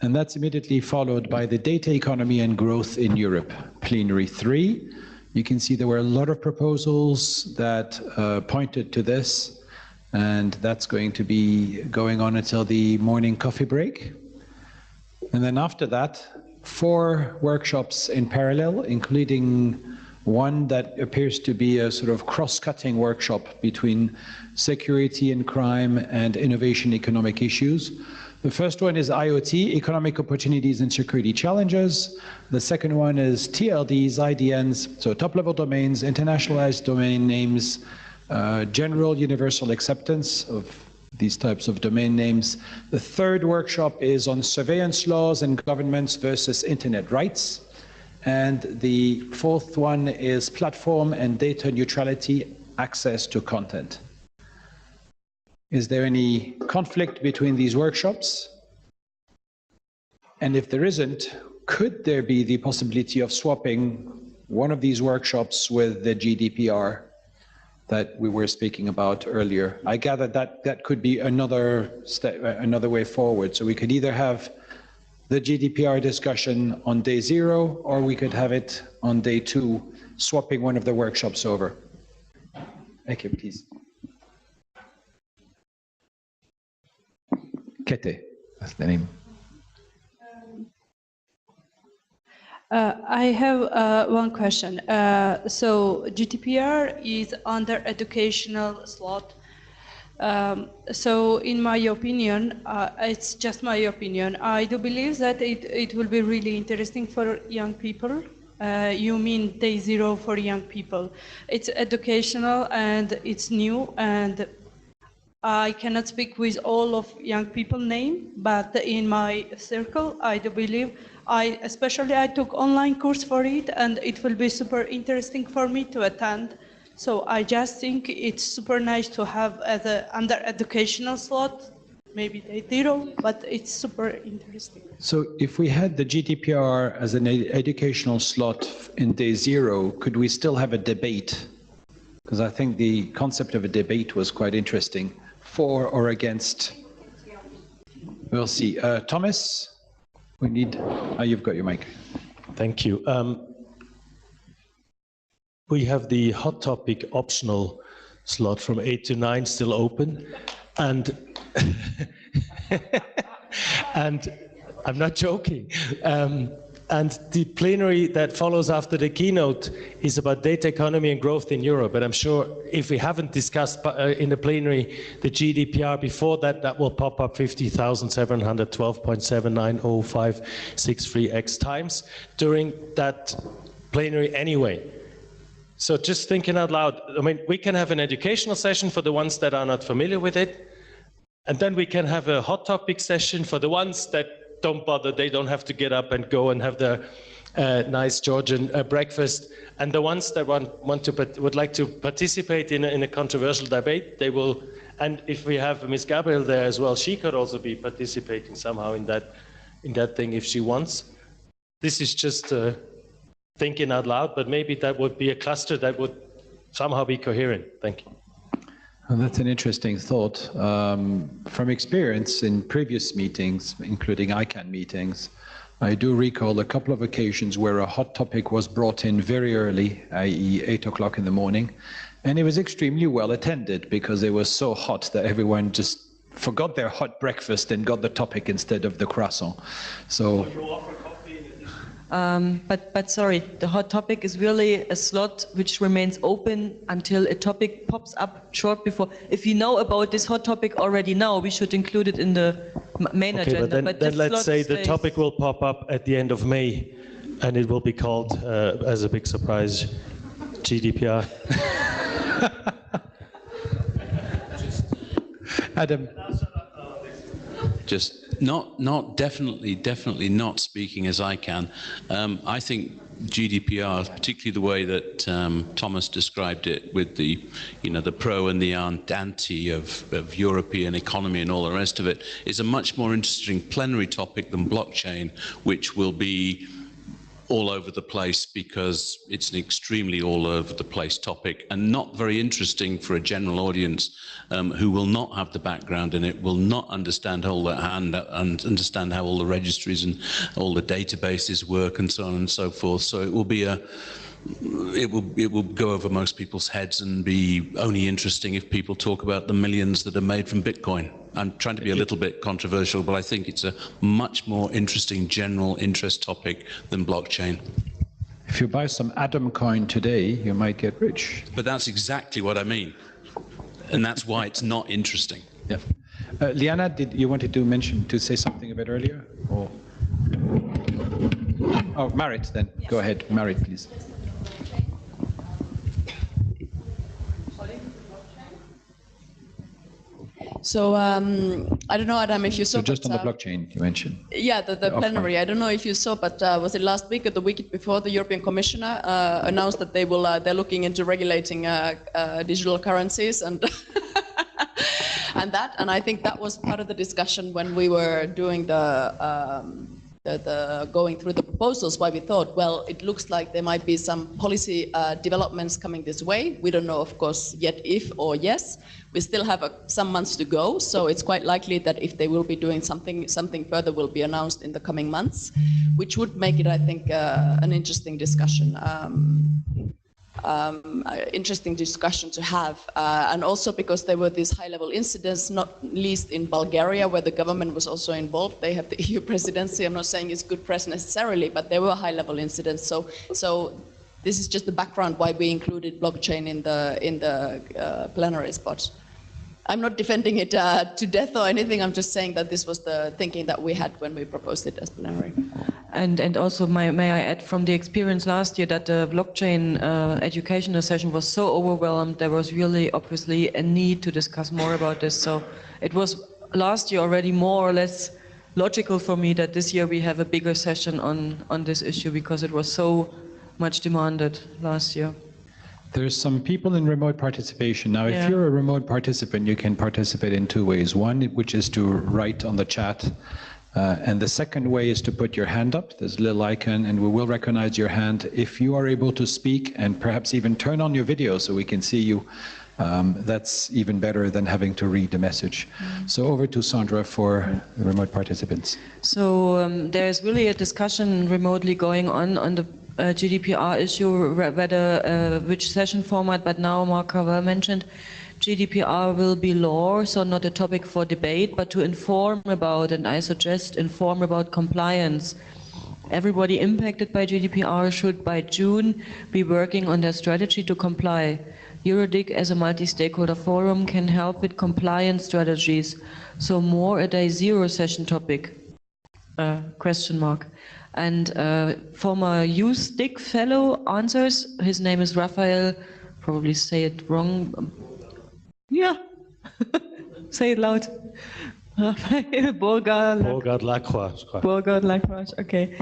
And that's immediately followed by the data economy and growth in Europe, plenary 3. You can see there were a lot of proposals that pointed to this, and that's going to be going on until the morning coffee break. And then after that, 4 workshops in parallel, including one that appears to be a sort of cross-cutting workshop between security and crime and innovation economic issues. The first one is IoT, economic opportunities and security challenges. The second one is TLDs, IDNs, so top-level domains, internationalized domain names, general universal acceptance of these types of domain names. The third workshop is on surveillance laws and governments versus internet rights. And the fourth one is platform and data neutrality, access to content. Is there any conflict between these workshops? And if there isn't, could there be the possibility of swapping one of these workshops with the GDPR that we were speaking about earlier? I gather that that could be another step, another way forward. So we could either have the GDPR discussion on day 0, or we could have it on day 2, swapping one of the workshops over. Thank you, please. Kete, that's the name. I have one question. So GDPR is under educational slot. So in my opinion, it's just my opinion, I do believe that it will be really interesting for young people. You mean day 0 for young people. It's educational and it's new, and I cannot speak with all of young people name, but in my circle, I do believe, especially I took online course for it, and it will be super interesting for me to attend. So I just think it's super nice to have as under educational slot, maybe day 0, but it's super interesting. So if we had the GDPR as an educational slot in day 0, could we still have a debate? Because I think the concept of a debate was quite interesting, for or against. We'll see. Thomas, we need, you've got your mic. Thank you. We have the hot topic optional slot from 8 to 9 still open, and and I'm not joking. And the plenary that follows after the keynote is about data economy and growth in Europe. And I'm sure if we haven't discussed in the plenary the GDPR before that, that will pop up 50,712.790563x times during that plenary anyway. So just thinking out loud, I mean, we can have an educational session for the ones that are not familiar with it. And then we can have a hot topic session for the ones that don't bother, they don't have to get up and go and have their nice Georgian breakfast. And the ones that would like to participate in a controversial debate, they will And if we have Ms. Gabriel there as well, she could also be participating somehow in that thing if she wants. This is just thinking out loud, but maybe that would be a cluster that would somehow be coherent. Thank you. Well, that's an interesting thought. From experience in previous meetings, including ICANN meetings, I do recall a couple of occasions where a hot topic was brought in very early, i.e. 8 o'clock in the morning, and it was extremely well attended because it was so hot that everyone just forgot their hot breakfast and got the topic instead of the croissant. So but sorry, the hot topic is really a slot which remains open until a topic pops up short before. If you know about this hot topic already now, we should include it in the main agenda. But then let's say the topic will pop up at the end of May, and it will be called, as a big surprise, GDPR. Adam. Just definitely not speaking as I can. I think GDPR, particularly the way that Thomas described it, with the pro and the anti of European economy and all the rest of it, is a much more interesting plenary topic than blockchain, which will be all over the place because it's an extremely all over the place topic and not very interesting for a general audience who will not have the background in it, will not understand all that and understand how all the registries and all the databases work and so on and so forth. So it will be it will go over most people's heads and be only interesting if people talk about the millions that are made from Bitcoin. I'm trying to be a little bit controversial, but I think it's a much more interesting general interest topic than blockchain. If you buy some Atom coin today, you might get rich. But that's exactly what I mean. And that's why it's not interesting. Yeah. Liana, did you wanted to say something a bit earlier? Or? Oh, Marit, then. Yes. Go ahead. Marit, please. So I don't know, Adam, if you saw. So just on the blockchain you mentioned. Yeah, the plenary. I don't know if you saw, but was it last week or the week before? The European Commissioner announced that they will. They're looking into regulating digital currencies and and I think that was part of the discussion when we were doing going through the proposals, why we thought, well, it looks like there might be some policy developments coming this way. We don't know, of course, yet if or yes. We still have some months to go, so it's quite likely that if they will be doing something further will be announced in the coming months, which would make it, I think, an interesting discussion. Interesting discussion to have, and also because there were these high-level incidents, not least in Bulgaria, where the government was also involved. They have the EU presidency. I'm not saying it's good press necessarily, but there were high-level incidents. So this is just the background why we included blockchain in the plenary spot. I'm not defending it to death or anything. I'm just saying that this was the thinking that we had when we proposed it as plenary. And also, may I add from the experience last year that the blockchain educational session was so overwhelmed, there was really obviously a need to discuss more about this. So it was last year already more or less logical for me that this year we have a bigger session on this issue because it was so much demanded last year. There's some people in remote participation. Now, if you're a remote participant, you can participate in two ways. One, which is to write on the chat. And the second way is to put your hand up. There's a little icon, and we will recognize your hand. If you are able to speak and perhaps even turn on your video so we can see you, that's even better than having to read the message. So over to Sandra for the remote participants. So there's really a discussion remotely going on the GDPR issue, whether which session format, but now Mark Carvel mentioned GDPR will be law, so not a topic for debate, but to inform about, and I suggest inform about compliance. Everybody impacted by GDPR should by June be working on their strategy to comply. EuroDIG as a multi-stakeholder forum can help with compliance strategies, so more a day zero session topic, question mark. And former EuroDIG fellow answers, his name is Raphael, probably say it wrong. Yeah, say it loud. Borgard Lacroix, okay.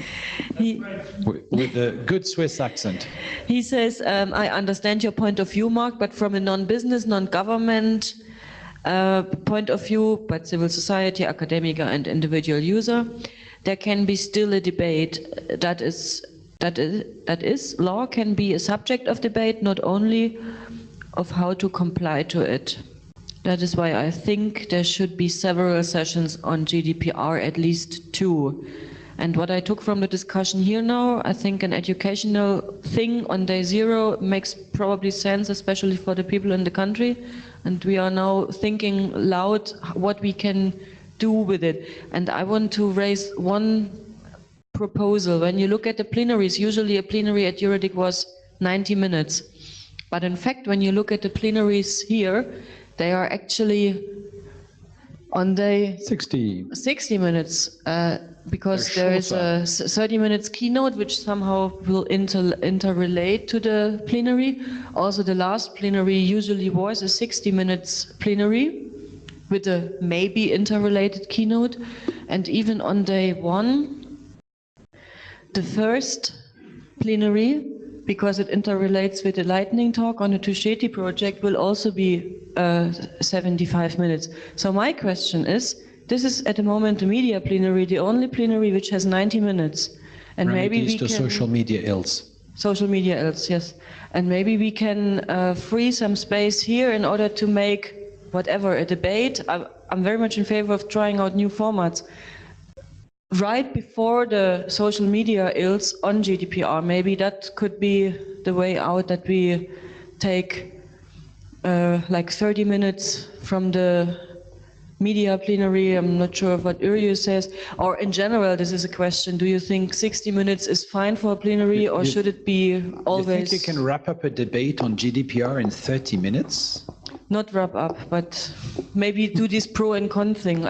With a good Swiss accent. He says, I understand your point of view, Mark, but from a non-business, non-government point of view, but civil society, academia, and individual user, there can be still a debate. That is, law can be a subject of debate, not only of how to comply to it. That is why I think there should be several sessions on GDPR, at least 2. And what I took from the discussion here now, I think an educational thing on day 0 makes probably sense, especially for the people in the country. And we are now thinking loud what we can do with it. And I want to raise one proposal. When you look at the plenaries, usually a plenary at EuroDIG was 90 minutes. But in fact, when you look at the plenaries here, they are actually on day 60 minutes, because there is a 30 minutes keynote which somehow will interrelate to the plenary. Also, the last plenary usually was a 60 minutes plenary with a maybe interrelated keynote. And even on day 1, the first plenary, because it interrelates with the lightning talk on the Tusheti project, will also be 75 minutes. So my question is, this is at the moment the media plenary, the only plenary which has 90 minutes. And maybe we can... social media else. Social media else, yes. And maybe we can free some space here in order to make whatever, a debate. I'm very much in favor of trying out new formats. Right before the social media ills on GDPR, maybe that could be the way out, that we take like 30 minutes from the media plenary. I'm not sure what Uriu says, or in general, this is a question. Do you think 60 minutes is fine for a plenary, or should it be always? You think you can wrap up a debate on GDPR in 30 minutes? Not wrap up, but maybe do this pro and con thing.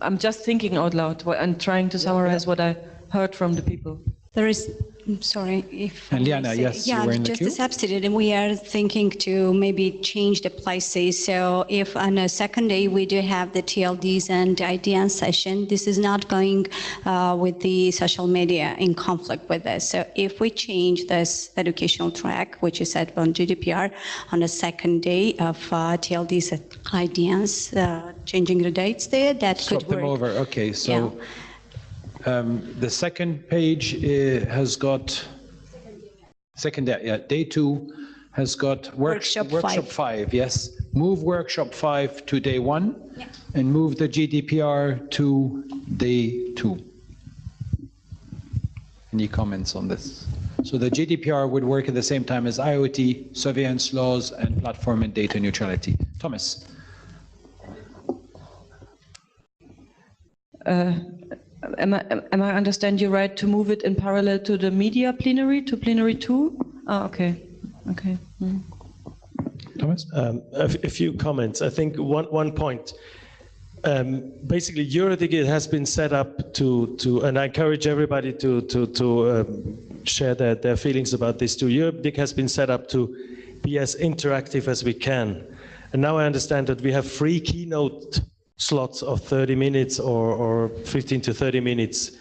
I'm just thinking out loud and trying to summarize what I heard from the people. There is, sorry if. And Liana, yes, you were in the queue. Just a substitute, and we are thinking to maybe change the places. So if on a second day we do have the TLDs and IDN session, this is not going with the social media in conflict with this. So if we change this educational track, which is set on GDPR, on the second day of TLDs and IDNs, changing the dates there, that Swap could work. them over, okay, so. Yeah. The second page has got, day 2 has got workshop 5, yes. Move workshop 5 to day 1, yeah. And move the GDPR to day 2. Any comments on this? So the GDPR would work at the same time as IoT, surveillance laws, and platform and data neutrality. Thomas. Am I understand you right to move it in parallel to the media plenary, to plenary 2? Ah, okay. Okay. Mm. Thomas? A few comments. I think one point. Basically, EuroDIG has been set up to, and I encourage everybody to share their feelings about this too. EuroDIG has been set up to be as interactive as we can. And now I understand that we have free keynote slots of 30 minutes or 15 to 30 minutes.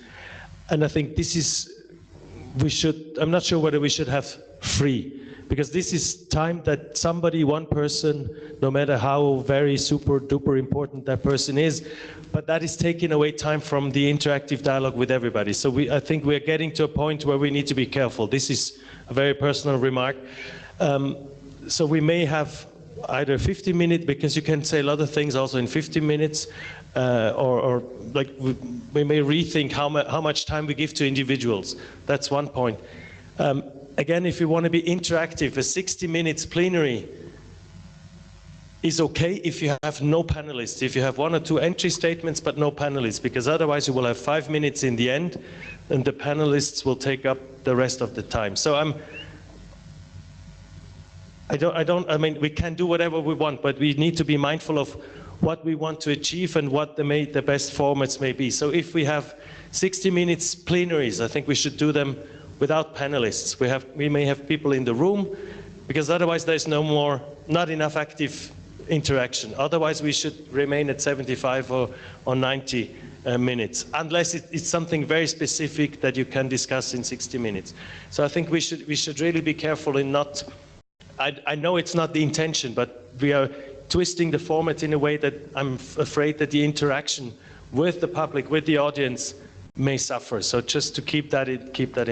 And I think this is, I'm not sure whether we should have free, because this is time that somebody, one person, no matter how very super duper important that person is, but that is taking away time from the interactive dialogue with everybody. So I think we're getting to a point where we need to be careful. This is a very personal remark. So we may have either 50 minutes, because you can say a lot of things also in 50 minutes, or like we may rethink how much time we give to individuals. That's one point. Again, if you want to be interactive, a 60 minutes plenary is okay if you have no panelists, if you have 1 or 2 entry statements but no panelists, because otherwise you will have 5 minutes in the end and the panelists will take up the rest of the time. So I mean, we can do whatever we want, but we need to be mindful of what we want to achieve and what the best formats may be. So if we have 60 minutes plenaries, I think we should do them without panelists. We may have people in the room, because otherwise there's not enough active interaction. Otherwise we should remain at 75 or 90 minutes, unless it's something very specific that you can discuss in 60 minutes. So I think we should really be careful in not, I know it's not the intention, but we are twisting the format in a way that I'm afraid that the interaction with the public, with the audience, may suffer. So just to keep that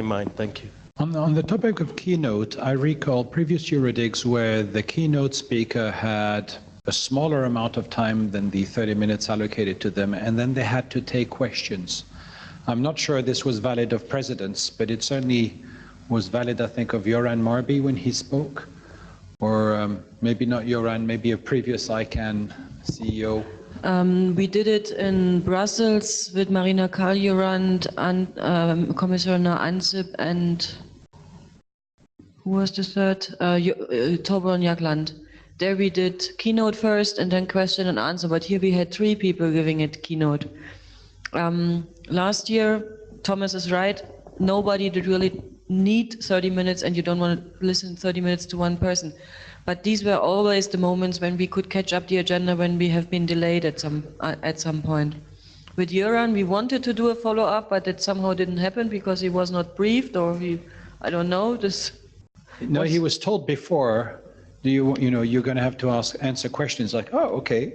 in mind. Thank you. On the topic of keynote, I recall previous EuroDIGs where the keynote speaker had a smaller amount of time than the 30 minutes allocated to them, and then they had to take questions. I'm not sure this was valid of presidents, but it certainly was valid, I think, of Joran Marby when he spoke, or maybe not Joran, maybe a previous ICANN CEO. We did it in Brussels with Marina Kaljurand and Commissioner Ansip and who was the third? Torbjörn Jagland. There we did keynote first and then question and answer, but here we had 3 people giving it keynote. Last year, Thomas is right, nobody did really need 30 minutes and you don't want to listen 30 minutes to one person. But these were always the moments when we could catch up the agenda when we have been delayed at some point. With Joran, we wanted to do a follow-up, but it somehow didn't happen because he was not briefed, or I don't know. No, he was told before, you're going to have to answer questions like, oh, okay.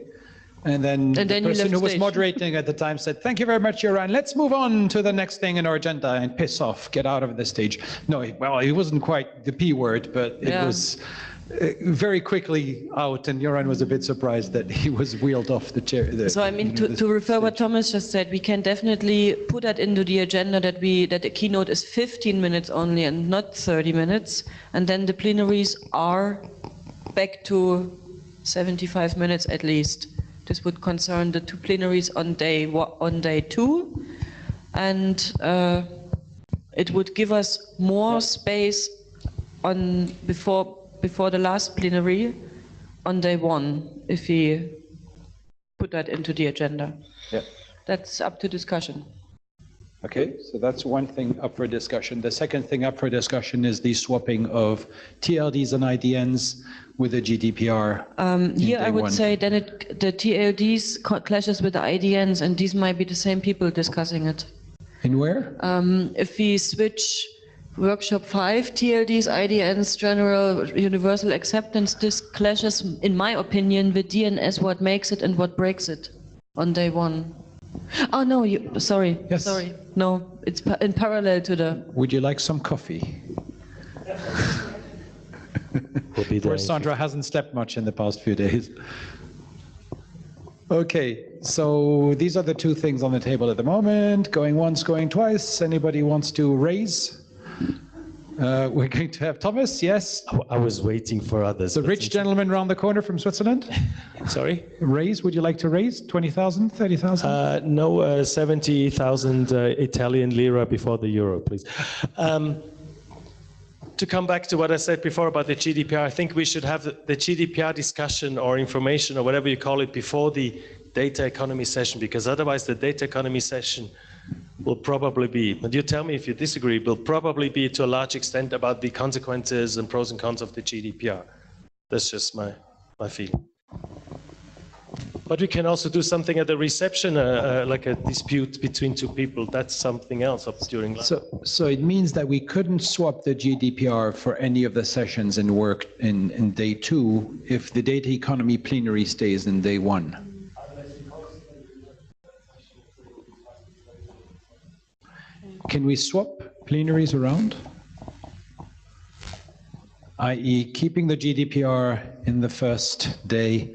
And then the person who was moderating at the time said, thank you very much, Joran. Let's move on to the next thing in our agenda and piss off, get out of the stage. No, well, he wasn't quite the P word, but it was very quickly out, and Joran was a bit surprised that he was wheeled off the chair. So I mean, to refer what Thomas just said, we can definitely put that into the agenda that the keynote is 15 minutes only and not 30 minutes, and then the plenaries are back to 75 minutes at least. This would concern the 2 plenaries on day 2, and it would give us more space on before the last plenary on day 1, if we put that into the agenda. Yeah. That's up to discussion. Okay, so that's one thing up for discussion. The second thing up for discussion is the swapping of TLDs and IDNs with the GDPR. Here I would say then the TLDs clashes with the IDNs, and these might be the same people discussing it. In where? If we switch workshop 5, TLDs, IDNs, general universal acceptance, this clashes, in my opinion, with DNS, what makes it and what breaks it on day 1. Oh no, sorry. Yes. Sorry. No, it's in parallel to the... Would you like some coffee? Where Sandra hasn't slept much in the past few days. Okay, so these are the 2 things on the table at the moment. Going once, going twice. Anybody wants to raise? We're going to have Thomas, yes? I was waiting for others. The rich gentleman around the corner from Switzerland. Sorry? Raise, would you like to raise? 20,000, 30,000? No, 70,000 Italian lira before the euro, please. To come back to what I said before about the GDPR, I think we should have the GDPR discussion or information or whatever you call it before the data economy session, because otherwise the data economy session will probably be, but you tell me if you disagree, will probably be to a large extent about the consequences and pros and cons of the GDPR. That's just my feeling. But we can also do something at the reception, like a dispute between 2 people. That's something else up during lunch. So it means that we couldn't swap the GDPR for any of the sessions in work in day 2 if the data economy plenary stays in day 1. Can we swap plenaries around? I.e. keeping the GDPR in the first day,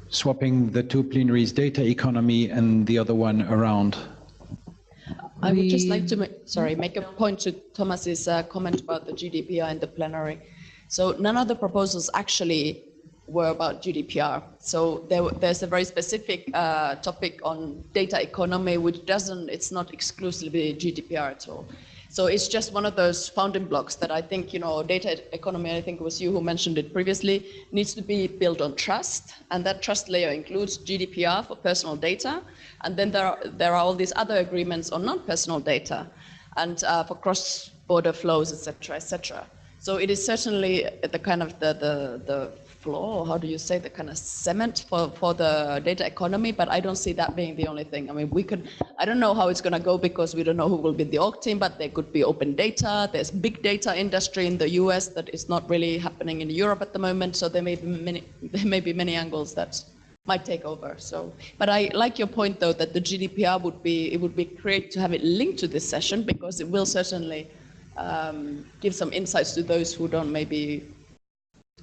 swapping the 2 plenaries, data economy and the other one around? I would just like to make a point to Thomas's comment about the GDPR and the plenary. So none of the proposals actually were about GDPR. So there's a very specific topic on data economy, which it's not exclusively GDPR at all. So it's just one of those founding blocks that I think, data economy, I think it was you who mentioned it previously, needs to be built on trust. And that trust layer includes GDPR for personal data. And then there are all these other agreements on non-personal data and for cross-border flows, et cetera, et cetera. So it is certainly the kind of the floor, or how do you say, the kind of cement for the data economy, but I don't see that being the only thing. I mean, I don't know how it's going to go because we don't know who will be the org team, but there could be open data. There's big data industry in the US that is not really happening in Europe at the moment, so there may be many angles that might take over. So, but I like your point though that the GDPR would be great to have it linked to this session, because it will certainly give some insights to those who don't maybe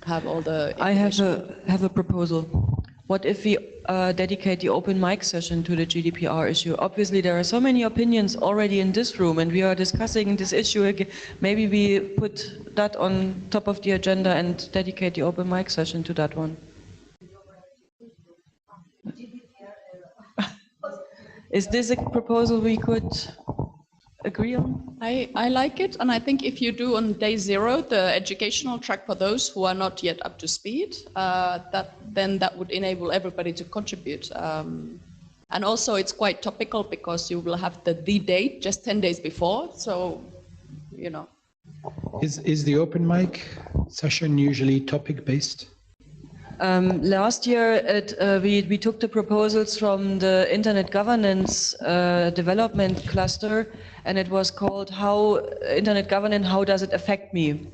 have all the information. I have a proposal. What if we dedicate the open mic session to the GDPR issue? Obviously, there are so many opinions already in this room, and we are discussing this issue again. Maybe we put that on top of the agenda and dedicate the open mic session to that one. Is this a proposal we could agree on? I like it, and I think if you do on day 0 the educational track for those who are not yet up to speed, then that would enable everybody to contribute. And also it's quite topical because you will have the date just 10 days before, so you know. Is the open mic session usually topic based? Last year, we took the proposals from the Internet Governance Development Cluster, and it was called Internet Governance, How Does It Affect Me?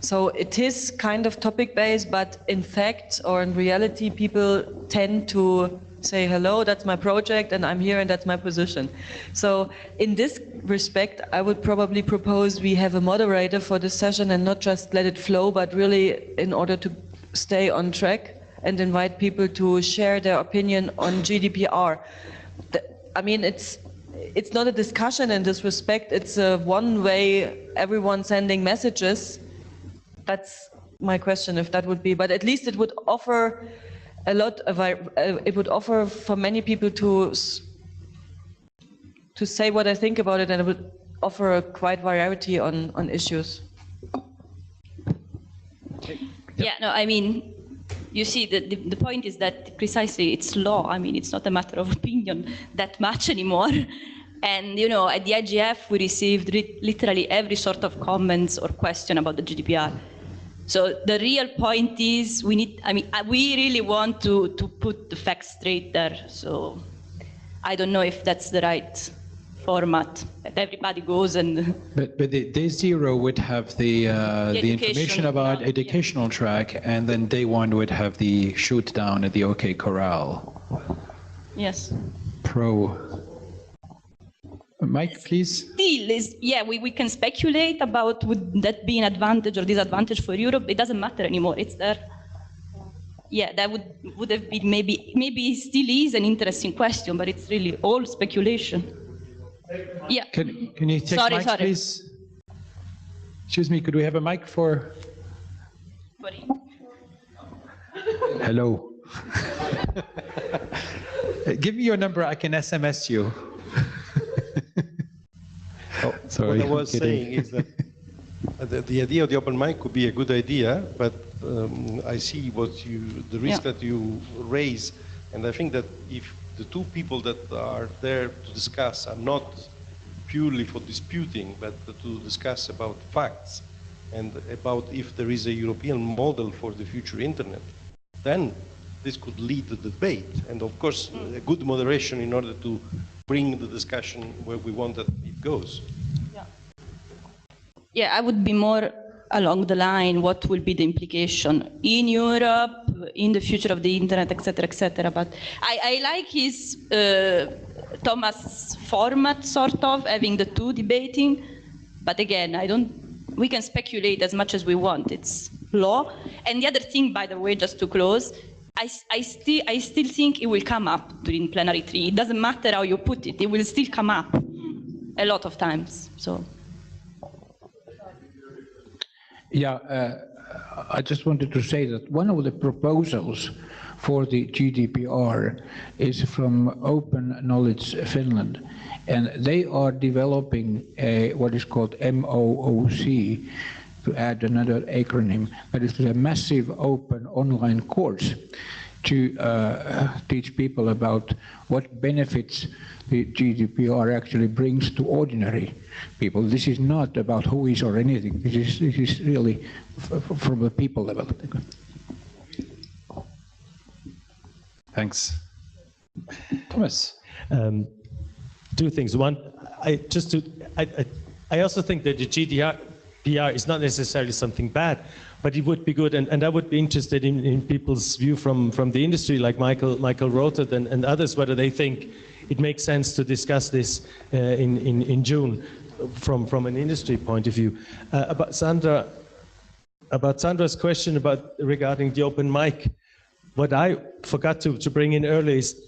So it is kind of topic-based, but in fact, or in reality, people tend to say, hello, that's my project, and I'm here, and that's my position. So in this respect, I would probably propose we have a moderator for this session and not just let it flow, but really in order to stay on track and invite people to share their opinion on GDPR. I mean, it's not a discussion in this respect. It's a one-way, everyone sending messages. That's my question, if that would be. But at least it would offer a lot of. It would offer for many people to say what I think about it, and it would offer a quite variety on issues. Yeah, no, I mean, you see, the point is that precisely it's law. I mean, it's not a matter of opinion that much anymore. And, you know, at the IGF, we received literally every sort of comments or question about the GDPR. So the real point is we really want to put the facts straight there. So I don't know if that's the right format that everybody goes and. But the day 0 would have the information about educational track, and then day 1 would have the shoot down at the OK Corral. Yes. Pro. Mike, please. Still, we can speculate about would that be an advantage or disadvantage for Europe. It doesn't matter anymore. It's there. Yeah, that would have been maybe still is an interesting question, but it's really all speculation. Yeah. Can you take mic, please? Excuse me, could we have a mic for? Sorry. Hello. Give me your number, I can SMS you. Sorry. What I was saying is that the idea of the open mic could be a good idea, but I see the risk that you raise, and I think that if the two people that are there to discuss are not purely for disputing, but to discuss about facts and about if there is a European model for the future internet, then this could lead to debate. And of course, a good moderation in order to bring the discussion where we want that it goes. Yeah, I would be more along the line, what will be the implication in Europe, in the future of the internet, etc., etc. But I like his Thomas format, sort of, having the two debating. But again, we can speculate as much as we want. It's law. And the other thing, by the way, just to close, I still think it will come up during plenary 3. It doesn't matter how you put it. It will still come up a lot of times. So. Yeah, I just wanted to say that one of the proposals for the GDPR is from Open Knowledge Finland, and they are developing what is called MOOC, to add another acronym, that is a massive open online course to teach people about what benefits the GDPR actually brings to ordinary people. This is not about who is or anything. This is really from the people level. Thanks. Thomas. Two things. One, I also think that the GDPR is not necessarily something bad, but it would be good, and I would be interested in people's view from the industry, like Michael wrote it, and others, whether they think it makes sense to discuss this in June from an industry point of view. About Sandra's question regarding the open mic, what I forgot to bring in earlier is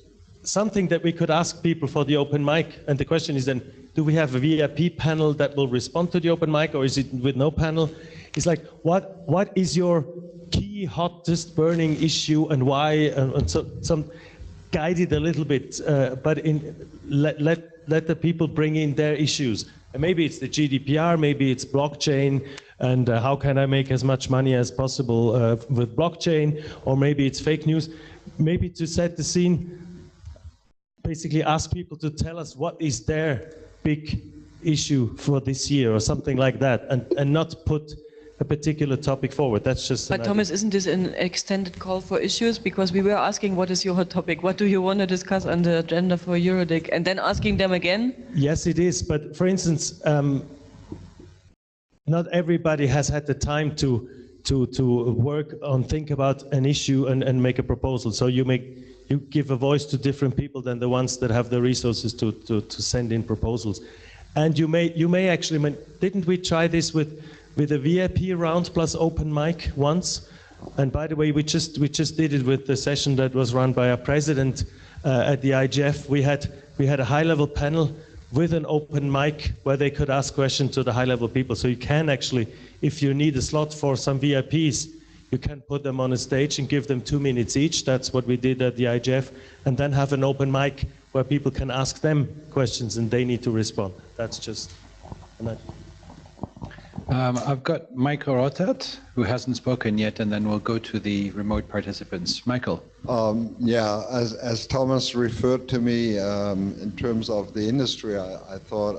something that we could ask people for the open mic, and the question is then, do we have a VIP panel that will respond to the open mic, or is it with no panel? It's like, what is your key, hottest, burning issue, and why? And so some guide it a little bit, but let the people bring in their issues. And maybe it's the GDPR, maybe it's blockchain, and how can I make as much money as possible with blockchain, or maybe it's fake news. Maybe to set the scene, basically ask people to tell us what is their big issue for this year or something like that, and not put a particular topic forward. That's just. But Thomas, isn't this an extended call for issues? Because we were asking, what is your hot topic? What do you want to discuss on the agenda for EuroDIG? And then asking them again? Yes, it is. But for instance, not everybody has had the time to work on, think about an issue and make a proposal. So you give a voice to different people than the ones that have the resources to send in proposals. And you may actually, didn't we try this with a VIP round plus open mic once? And by the way, we just did it with the session that was run by our president at the IGF. We had a high-level panel with an open mic where they could ask questions to the high-level people. So you can actually, if you need a slot for some VIPs, you can put them on a stage and give them 2 minutes each. That's what we did at the IGF. And then have an open mic where people can ask them questions and they need to respond. That's just an idea. I've got Michael Rotat, who hasn't spoken yet, and then we'll go to the remote participants. Michael. Yeah, as Thomas referred to me in terms of the industry, I thought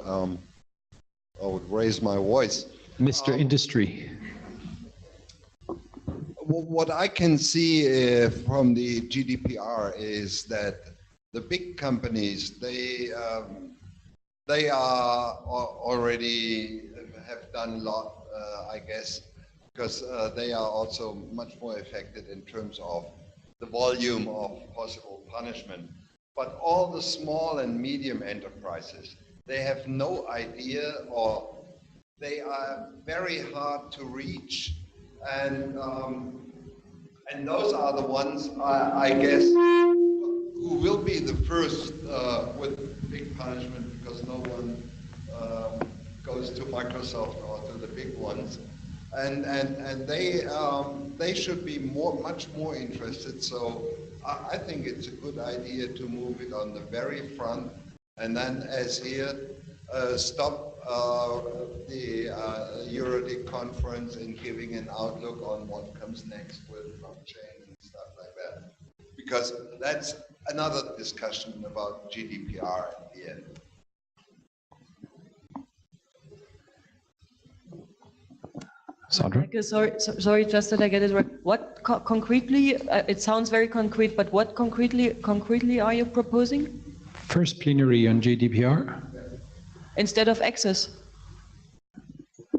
I would raise my voice. Mr. Industry. What I can see from the GDPR is that the big companies, they are already have done a lot, I guess, because they are also much more affected in terms of the volume of possible punishment. But all the small and medium enterprises, they have no idea, or they are very hard to reach, and those are the ones, I guess, who will be the first with big punishment, because no one goes to Microsoft or to the big ones, and they should be much more interested. So I think it's a good idea to move it on the very front, and then as here stop the EuroDIG conference in giving an outlook on what comes next with blockchain and stuff like that, because that's another discussion about GDPR at the end. Sandra? Sorry, just that I get it right. What concretely, it sounds very concrete, but what concretely are you proposing? First plenary on GDPR. Instead of access?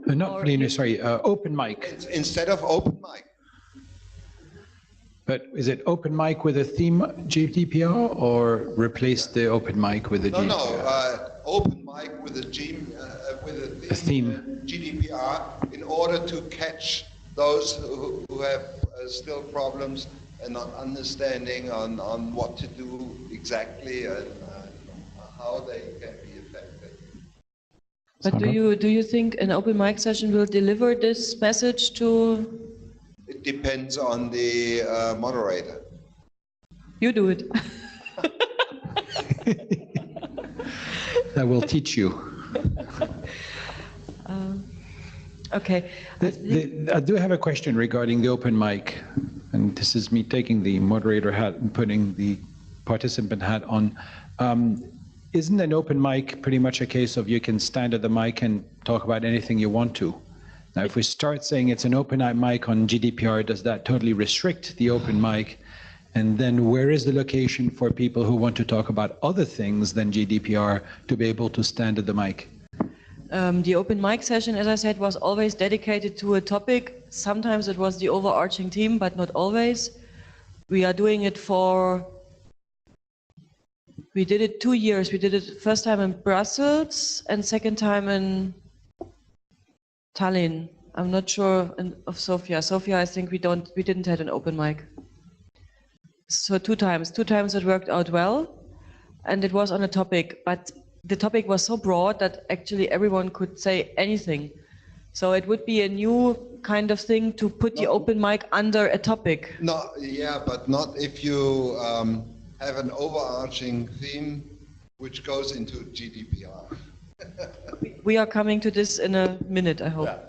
Not plenary, sorry, open mic. Instead of open mic. But is it open mic with a theme GDPR, or replace the open mic with a GDPR? No, open mic with a theme GDPR, in order to catch those who have still problems and not understanding on what to do exactly and how they can be affected. But do you think an open mic session will deliver this message to? It depends on the moderator. You do it. I will teach you. Okay. I do have a question regarding the open mic, and this is me taking the moderator hat and putting the participant hat on. Isn't an open mic pretty much a case of you can stand at the mic and talk about anything you want to? Now, if we start saying it's an open mic on GDPR, does that totally restrict the open mic? And then where is the location for people who want to talk about other things than GDPR to be able to stand at the mic? The open mic session, as I said, was always dedicated to a topic. Sometimes it was the overarching theme, but not always. We are doing it we did it 2 years. We did it first time in Brussels and second time in Tallinn. I'm not sure of Sofia. Sofia, I think we didn't have an open mic. So 2 times. 2 times it worked out well, and it was on a topic, but the topic was so broad that actually everyone could say anything. So it would be a new kind of thing to put the open mic under a topic. No, yeah, but not if you have an overarching theme which goes into GDPR. We are coming to this in a minute, I hope. Yeah.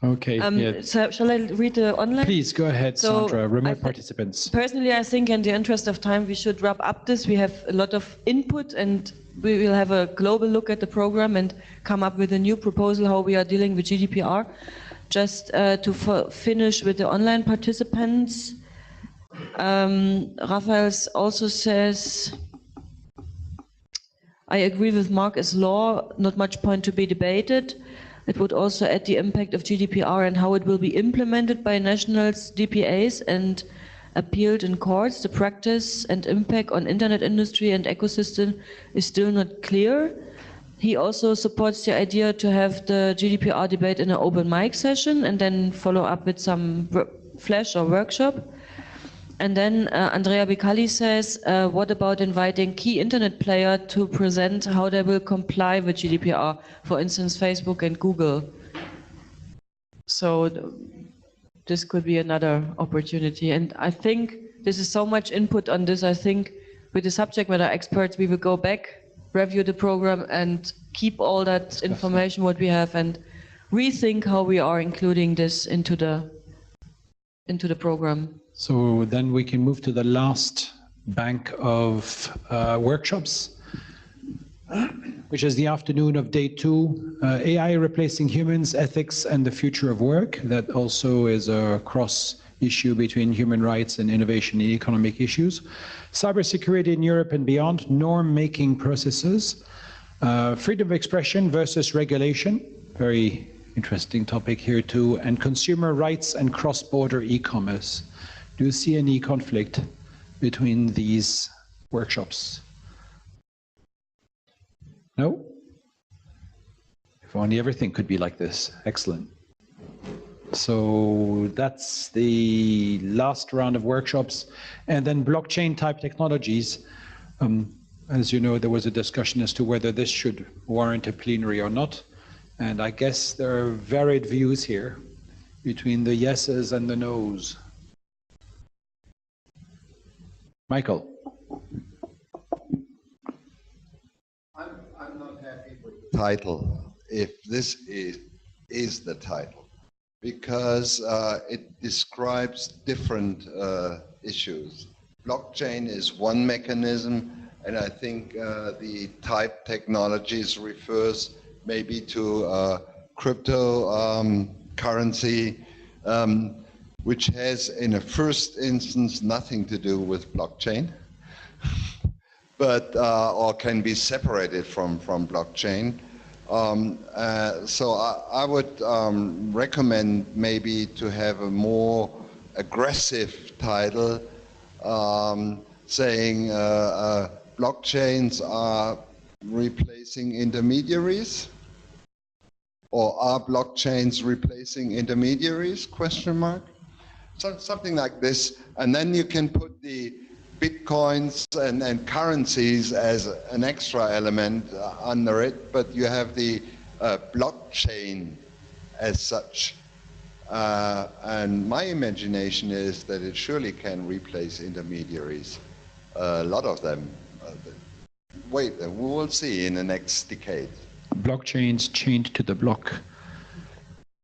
Okay. So shall I read the online? Please go ahead, So Sandra. Remote participants. Personally, I think in the interest of time, we should wrap up this. We have a lot of input, and we will have a global look at the program and come up with a new proposal how we are dealing with GDPR. Just to finish with the online participants, Raphael also says, I agree with Mark as law, not much point to be debated. It would also add the impact of GDPR and how it will be implemented by nationals, DPAs, and appealed in courts. The practice and impact on internet industry and ecosystem is still not clear. He also supports the idea to have the GDPR debate in an open mic session and then follow up with some flash or workshop. And then Andrea Bicali says, what about inviting key internet player to present how they will comply with GDPR, for instance, Facebook and Google? So this could be another opportunity. And I think this is so much input on this. I think with the subject matter experts, we will go back, review the program and keep all that information what we have and rethink how we are including this into the program. So then we can move to the last bank of workshops, which is the afternoon of day 2, AI replacing humans, ethics and the future of work. That also is a cross issue between human rights and innovation and economic issues. Cybersecurity in Europe and beyond, norm-making processes, freedom of expression versus regulation, very interesting topic here too, and consumer rights and cross-border e-commerce. Do you see any conflict between these workshops? No? If only everything could be like this. Excellent. So that's the last round of workshops. And then blockchain type technologies. As you know, there was a discussion as to whether this should warrant a plenary or not. And I guess there are varied views here between the yeses and the nos. Michael. I'm not happy with the title, if this is the title, because it describes different issues. Blockchain is one mechanism, and I think the type technologies refers maybe to cryptocurrency, which has in a first instance nothing to do with blockchain, but or can be separated from blockchain. So I would recommend maybe to have a more aggressive title saying blockchains are replacing intermediaries, or are blockchains replacing intermediaries, question mark? So, something like this, and then you can put the bitcoins and currencies as an extra element under it, but you have the blockchain as such. And my imagination is that it surely can replace intermediaries, a lot of them. Wait, we will see in the next decade. Blockchains chained to the block.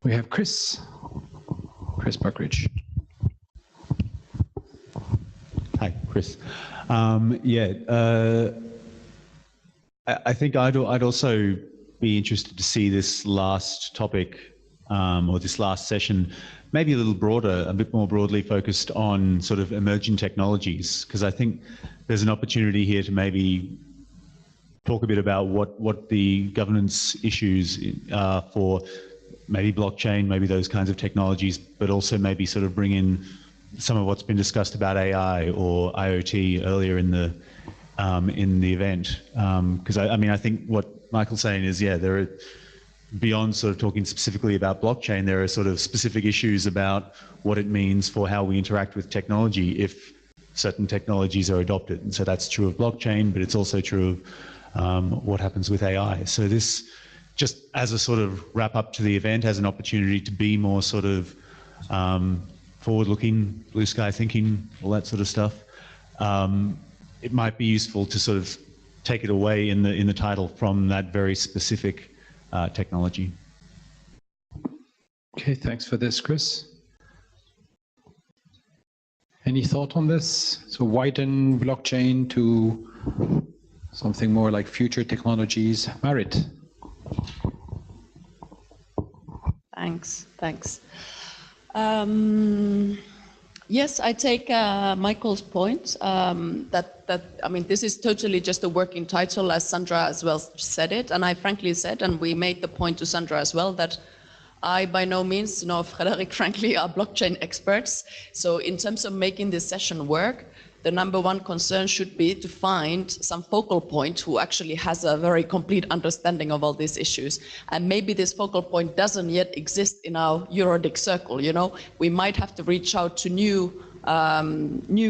We have Chris Buckridge. Hi, Chris. I think I'd also be interested to see this last topic or this last session, maybe a little broader, a bit more broadly focused on sort of emerging technologies, because I think there's an opportunity here to maybe talk a bit about what the governance issues are for maybe blockchain, maybe those kinds of technologies, but also maybe sort of bring in some of what's been discussed about AI or IoT earlier in the event. Because I mean, I think what Michael's saying is, yeah, there are, beyond sort of talking specifically about blockchain, there are sort of specific issues about what it means for how we interact with technology if certain technologies are adopted. And so that's true of blockchain, but it's also true of what happens with AI. So this, just as a sort of wrap up to the event, as an opportunity to be more sort of forward-looking, blue sky thinking, all that sort of stuff. It might be useful to sort of take it away in the title from that very specific technology. Okay, thanks for this, Chris. Any thought on this? So widen blockchain to something more like future technologies. Marit. Thanks. Yes, I take Michael's point that I mean, this is totally just a working title, as Sandra as well said it, and I frankly said, and we made the point to Sandra as well, that I by no means, nor Frederick, frankly, are blockchain experts. So in terms of making this session work, the number one concern should be to find some focal point who actually has a very complete understanding of all these issues. And maybe this focal point doesn't yet exist in our EuroDIG circle, you know. We might have to reach out to new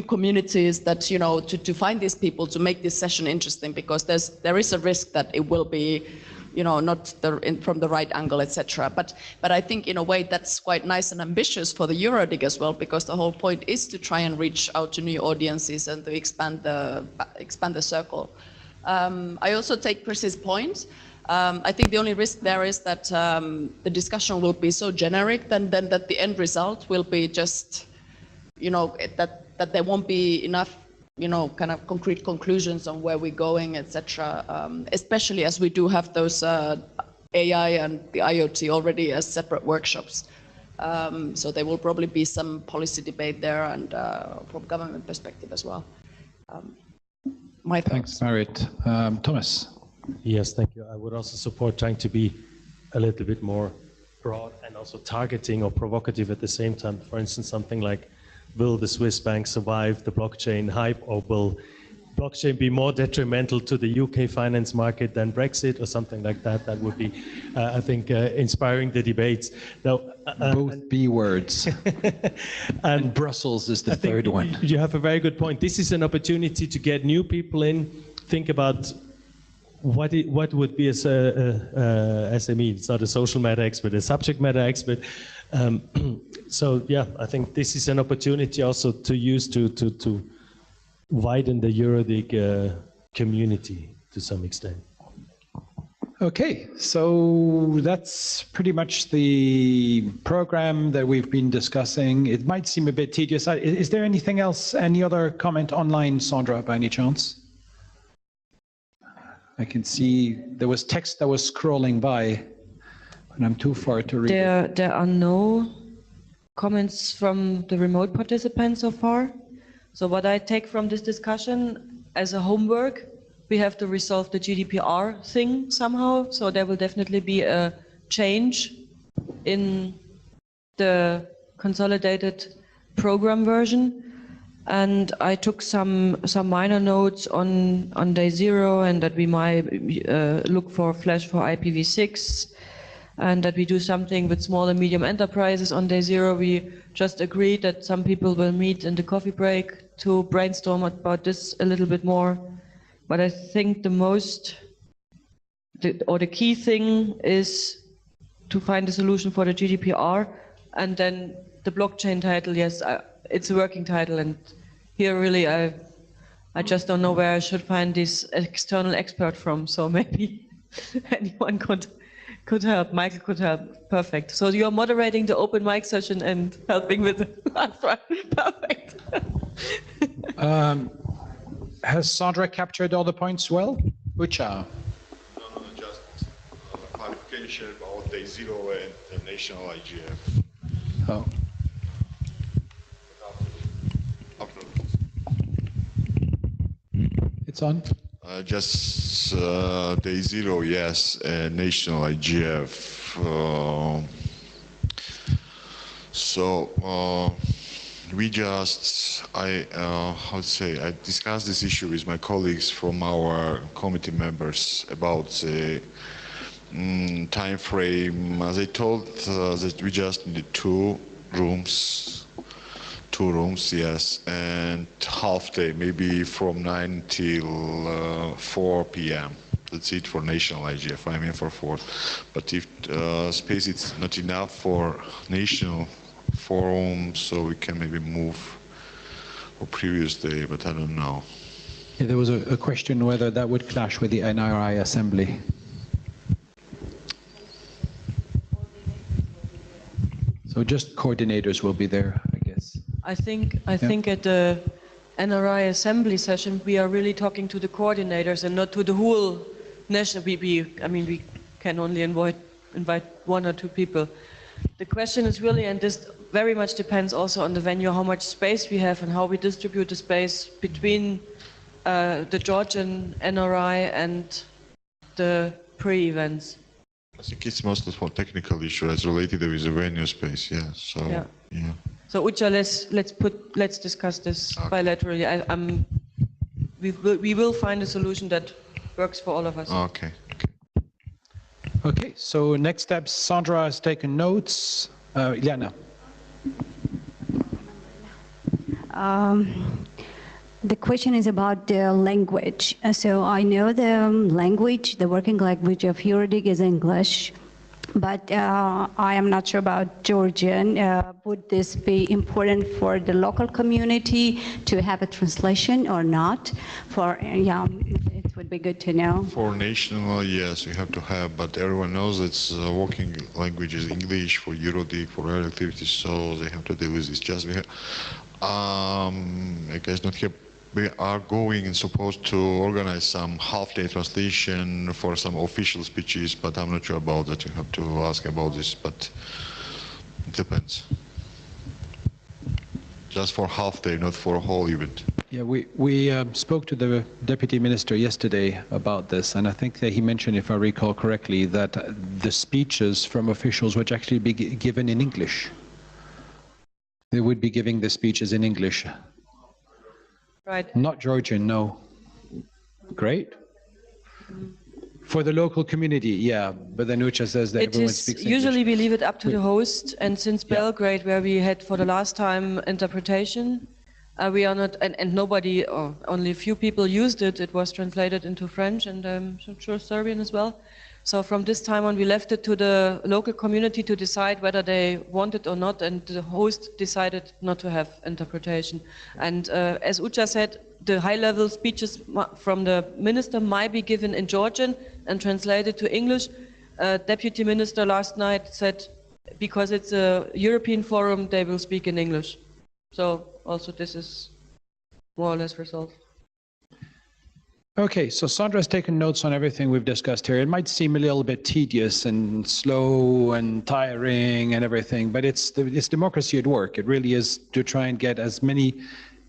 communities that, you know, to find these people to make this session interesting, because there is a risk that it will be, you know, not from the right angle, etc. But I think in a way that's quite nice and ambitious for the EuroDIG as well, because the whole point is to try and reach out to new audiences and to expand the circle. I also take Chris's point. I think the only risk there is that the discussion will be so generic then that the end result will be just, you know, that there won't be enough, you know, kind of concrete conclusions on where we're going, etc. Especially as we do have those AI and the IoT already as separate workshops. So there will probably be some policy debate there, and from government perspective as well. My thanks, Marit. Thomas. Yes, thank you. I would also support trying to be a little bit more broad and also targeting or provocative at the same time. For instance, something like, will the Swiss bank survive the blockchain hype, or will blockchain be more detrimental to the UK finance market than Brexit, or something like that? That would be, I think, inspiring the debates. Now, both B words. and Brussels is the third one. You have a very good point. This is an opportunity to get new people in, think about what would be as a SME. It's not a social matter expert, a subject matter expert. So yeah, I think this is an opportunity also to use to widen the EuroDIG community to some extent. Okay, so that's pretty much the program that we've been discussing. It might seem a bit tedious. Is there anything else, any other comment online, Sandra, by any chance? I can see there was text that was scrolling by, and I'm too far to read it. There are no comments from the remote participants so far. So what I take from this discussion as a homework, we have to resolve the GDPR thing somehow. So there will definitely be a change in the consolidated program version. And I took some minor notes on day 0, and that we might look for Flash for IPv6, and that we do something with small and medium enterprises on day 0. We just agreed that some people will meet in the coffee break to brainstorm about this a little bit more. But I think the key thing is to find a solution for the GDPR, and then the blockchain title. Yes, it's a working title, and here really I just don't know where I should find this external expert from. So maybe anyone could help. Michael could help. Perfect. So you're moderating the open mic session and helping with perfect. Has Sandra captured all the points well? Ucha. No, just clarification about day 0 and the national IGF. Oh. It's on? Just day 0, yes, national IGF. We just, how to say, I discussed this issue with my colleagues from our committee members about the time frame. As I told that we just need 2 rooms, yes, and half day, maybe from 9 till 4 p.m. That's it for national IGF, I mean for 4. But if space is not enough for national forum, so we can maybe move for previous day, but I don't know. Yeah, there was a question whether that would clash with the NRI assembly. So just coordinators will be there, I guess. I think at the NRI assembly session, we are really talking to the coordinators and not to the whole national. I mean, we can only invite 1 or 2 people. The question is really, and this very much depends also on the venue, how much space we have and how we distribute the space between the Georgian NRI and the pre-events. I think it's mostly for technical issue as related with the venue space, yeah. So yeah. So Ucha, let's discuss this bilaterally. We will find a solution that works for all of us. Okay. Okay, so next steps, Sandra has taken notes. Ileana. The question is about the language. So I know the language, the working language of EuroDIG is English, but I am not sure about Georgian. Would this be important for the local community to have a translation or not? It would be good to know. For national, yes, we have to have, but everyone knows it's working language is English for EuroDIG, for air activities, so they have to deal with this. Just I guess not here. We are going and supposed to organize some half-day translation for some official speeches, but I'm not sure about that. You have to ask about this, but it depends. Just for half-day, not for a whole event. Yeah, we spoke to the Deputy Minister yesterday about this, and I think that he mentioned, if I recall correctly, that the speeches from officials would actually be given in English. They would be giving the speeches in English. Right. Not Georgian, no. Great. For the local community, yeah, but then Ucha says that everyone speaks English. Usually we leave it up to the host, and since Belgrade, where we had for the last time interpretation, we are not, and nobody, or only a few people used it. It was translated into French and I'm sure Serbian as well. So from this time on, we left it to the local community to decide whether they want it or not, and the host decided not to have interpretation. And as Ucha said, the high-level speeches from the minister might be given in Georgian and translated to English. Deputy Minister last night said, because it's a European forum, they will speak in English. So also this is more or less resolved. Okay, so Sandra has taken notes on everything we've discussed here. It might seem a little bit tedious and slow and tiring and everything, but it's democracy at work. It really is to try and get as many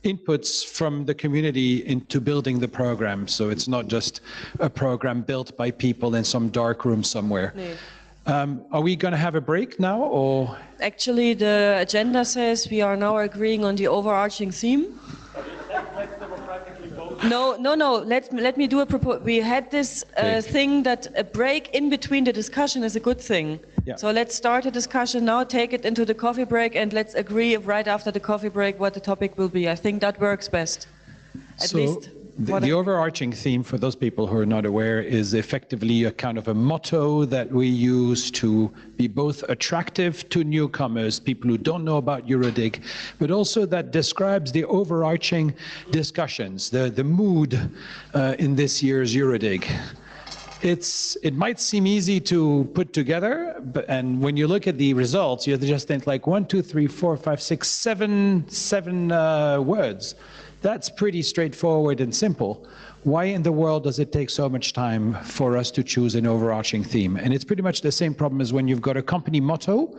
inputs from the community into building the program. So it's not just a program built by people in some dark room somewhere. No. Are we going to have a break now, or? Actually, the agenda says we are now agreeing on the overarching theme. No. Let me do a proposal. We had this thing that a break in between the discussion is a good thing. Yeah. So let's start a discussion now, take it into the coffee break, and let's agree right after the coffee break what the topic will be. I think that works best. At least. The overarching theme, for those people who are not aware, is effectively a kind of a motto that we use to be both attractive to newcomers, people who don't know about EuroDIG, but also that describes the overarching discussions, the mood in this year's EuroDIG. It might seem easy to put together, and when you look at the results, you just think like 1, 2, 3, 4, 5, 6, 7 words. That's pretty straightforward and simple. Why in the world does it take so much time for us to choose an overarching theme? And it's pretty much the same problem as when you've got a company motto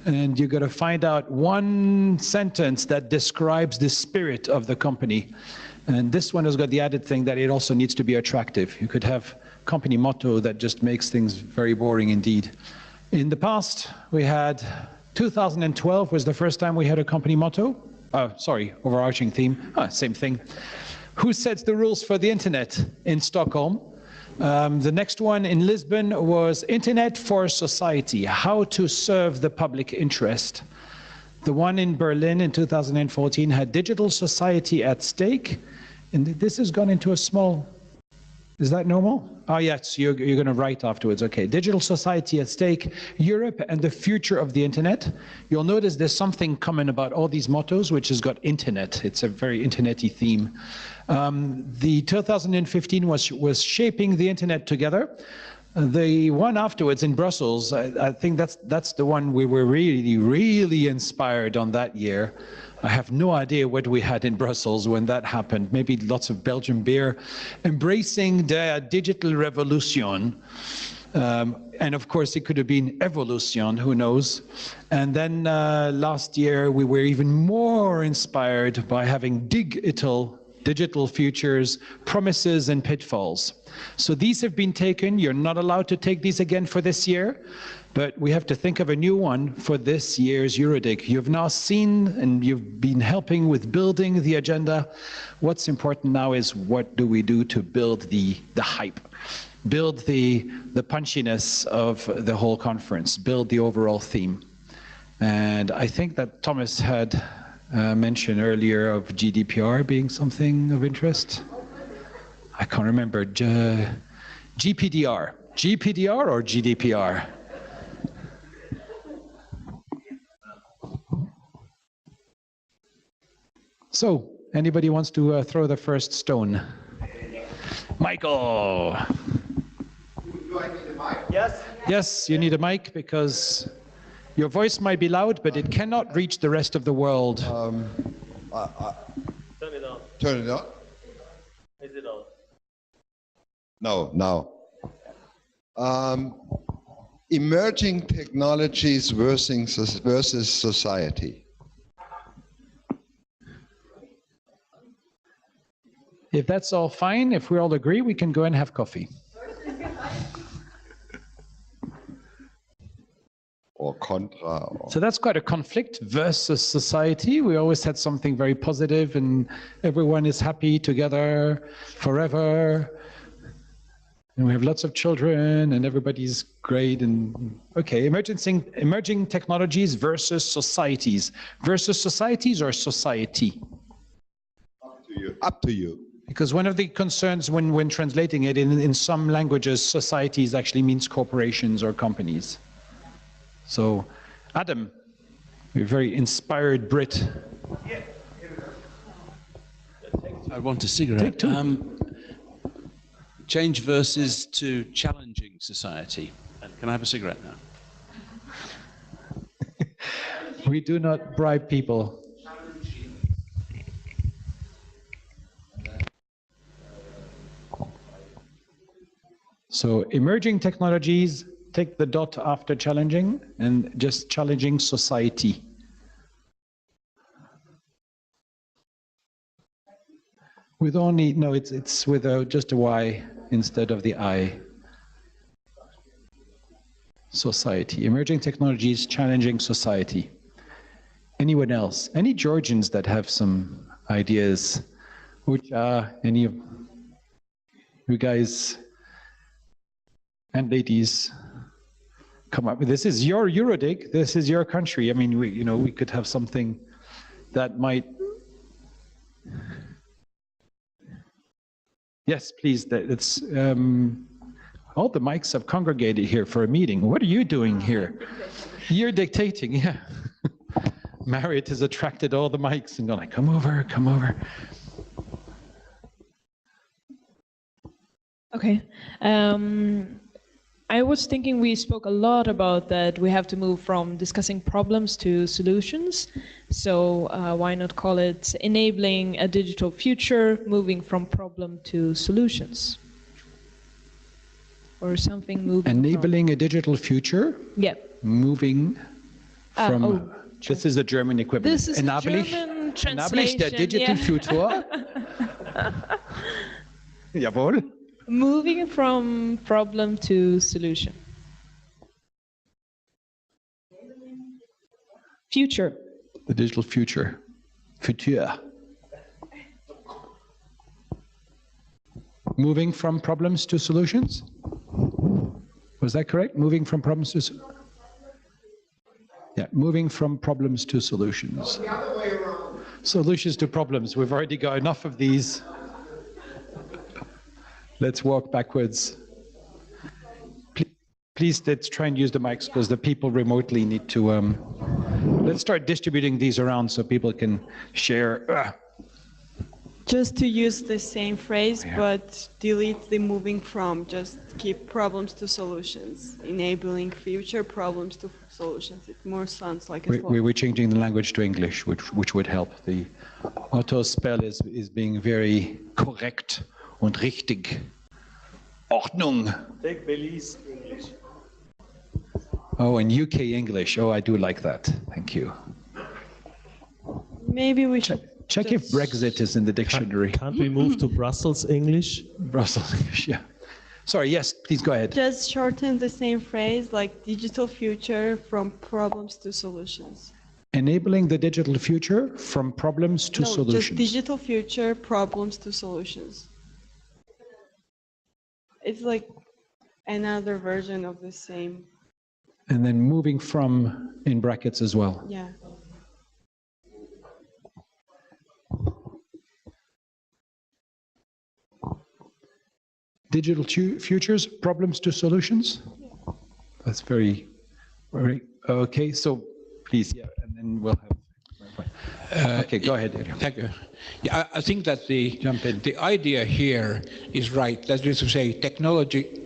and you've got to find out one sentence that describes the spirit of the company. And this one has got the added thing that it also needs to be attractive. You could have company motto that just makes things very boring indeed. In the past, we had 2012 was the first time we had a company motto. Overarching theme, same thing. Who sets the rules for the internet in Stockholm? The next one in Lisbon was Internet for Society, how to serve the public interest. The one in Berlin in 2014 had digital society at stake. And this has gone into a small, is that normal? Oh, yes, you're going to write afterwards. Okay, digital society at stake, Europe and the future of the internet. You'll notice there's something common about all these mottos, which has got internet. It's a very internet-y theme. The 2015 was shaping the internet together. The one afterwards in Brussels, I think that's the one we were really, really inspired on that year. I have no idea what we had in Brussels when that happened. Maybe lots of Belgian beer. Embracing the digital revolution. And of course, it could have been evolution, who knows. And then last year, we were even more inspired by having digital futures, promises and pitfalls. So these have been taken. You're not allowed to take these again for this year, but we have to think of a new one for this year's EuroDIG. You've now seen and you've been helping with building the agenda. What's important now is what do we do to build the hype, build the punchiness of the whole conference, build the overall theme. And I think that Thomas had mentioned earlier of GDPR being something of interest. I can't remember. GPDR. GPDR or GDPR? So, anybody wants to throw the first stone? Michael! Do I need a mic? Yes. Yes, you need a mic because your voice might be loud, but it cannot reach the rest of the world. Turn it on. Turn it on? Is it on? No, now. Emerging technologies versus society. If that's all fine, if we all agree, we can go and have coffee. Or contra. So that's quite a conflict versus society. We always had something very positive and everyone is happy together forever. And we have lots of children and everybody's great. And okay, emerging technologies versus societies. Versus societies or society? Up to you. Up to you. Because one of the concerns when translating it in some languages, societies actually means corporations or companies. So, Adam, you're a very inspired Brit. I want a cigarette. Take two. Change versus to challenging society. Can I have a cigarette now? We do not bribe people. So emerging technologies, take the dot after challenging and just challenging society. With only, no, it's with just a Y instead of the I. Society, emerging technologies, challenging society. Anyone else? Any Georgians that have some ideas? Which any of you guys and ladies come up with? This is your EuroDIG. This is your country. I mean, we could have something that might. Yes, please. It's all the mics have congregated here for a meeting. What are you doing here? You're dictating, yeah. Marriott has attracted all the mics and gone like, come over, come over. Okay. I was thinking we spoke a lot about that we have to move from discussing problems to solutions. So why not call it enabling a digital future, moving from problem to solutions? Or something moving Enabling a digital future? Yeah. Moving from... this is the German equivalent. This is German translation, der digital future. Jawohl. Moving from problem to solution. Future. The digital future. Futur. Moving from problems to solutions? Was that correct? Moving from problems to... Yeah, moving from problems to solutions. The other way around. Solutions to problems. We've already got enough of these. Let's walk backwards. Please, let's try and use the mics because the people remotely need to... let's start distributing these around so people can share. Just to use the same phrase, but delete the moving from, just keep problems to solutions, enabling future problems to solutions. It more sounds like a flow. We're changing the language to English, which would help. The auto spell is being very correct und richtig. Ordnung. Take Belize English. Oh, and UK English. Oh, I do like that. Thank you. Maybe we should check if Brexit is in the dictionary. Can't we move to Brussels English? Brussels English, yeah. Sorry, yes, please go ahead. Just shorten the same phrase, like digital future from problems to solutions. Enabling the digital future from problems to solutions. Just digital future, problems to solutions. It's like another version of the same. And then moving from in brackets as well. Yeah. Digital futures, problems to solutions. That's very, okay. So please, yeah, and then we'll have. Okay, go ahead. Thank you. Yeah, I think that the idea here is right. That is to say, technology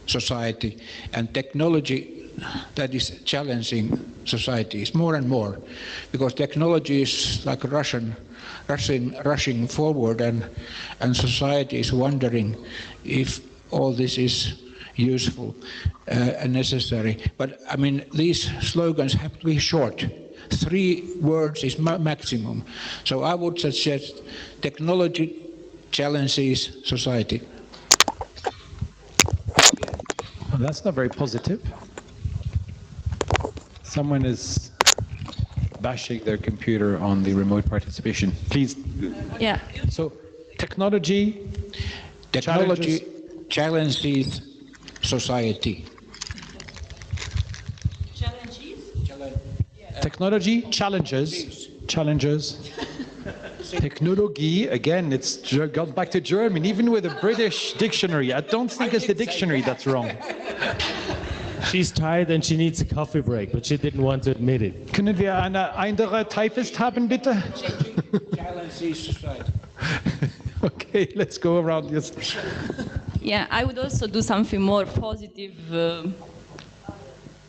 society and technology that is challenging societies more and more, because technology is like rushing forward, and society is wondering if all this is useful and necessary. But I mean, these slogans have to be short. 3 words is maximum. So I would suggest technology challenges society. Well, that's not very positive. Someone is bashing their computer on the remote participation. Please. Yeah. So technology challenges society. Technology challenges. Technologie, again, it's got back to German, even with a British dictionary. I don't think it's the dictionary that's wrong. She's tired and she needs a coffee break, but she didn't want to admit it. Können wir eine andere Typist haben, bitte? Challenges society. Okay, let's go around this. Yeah, I would also do something more positive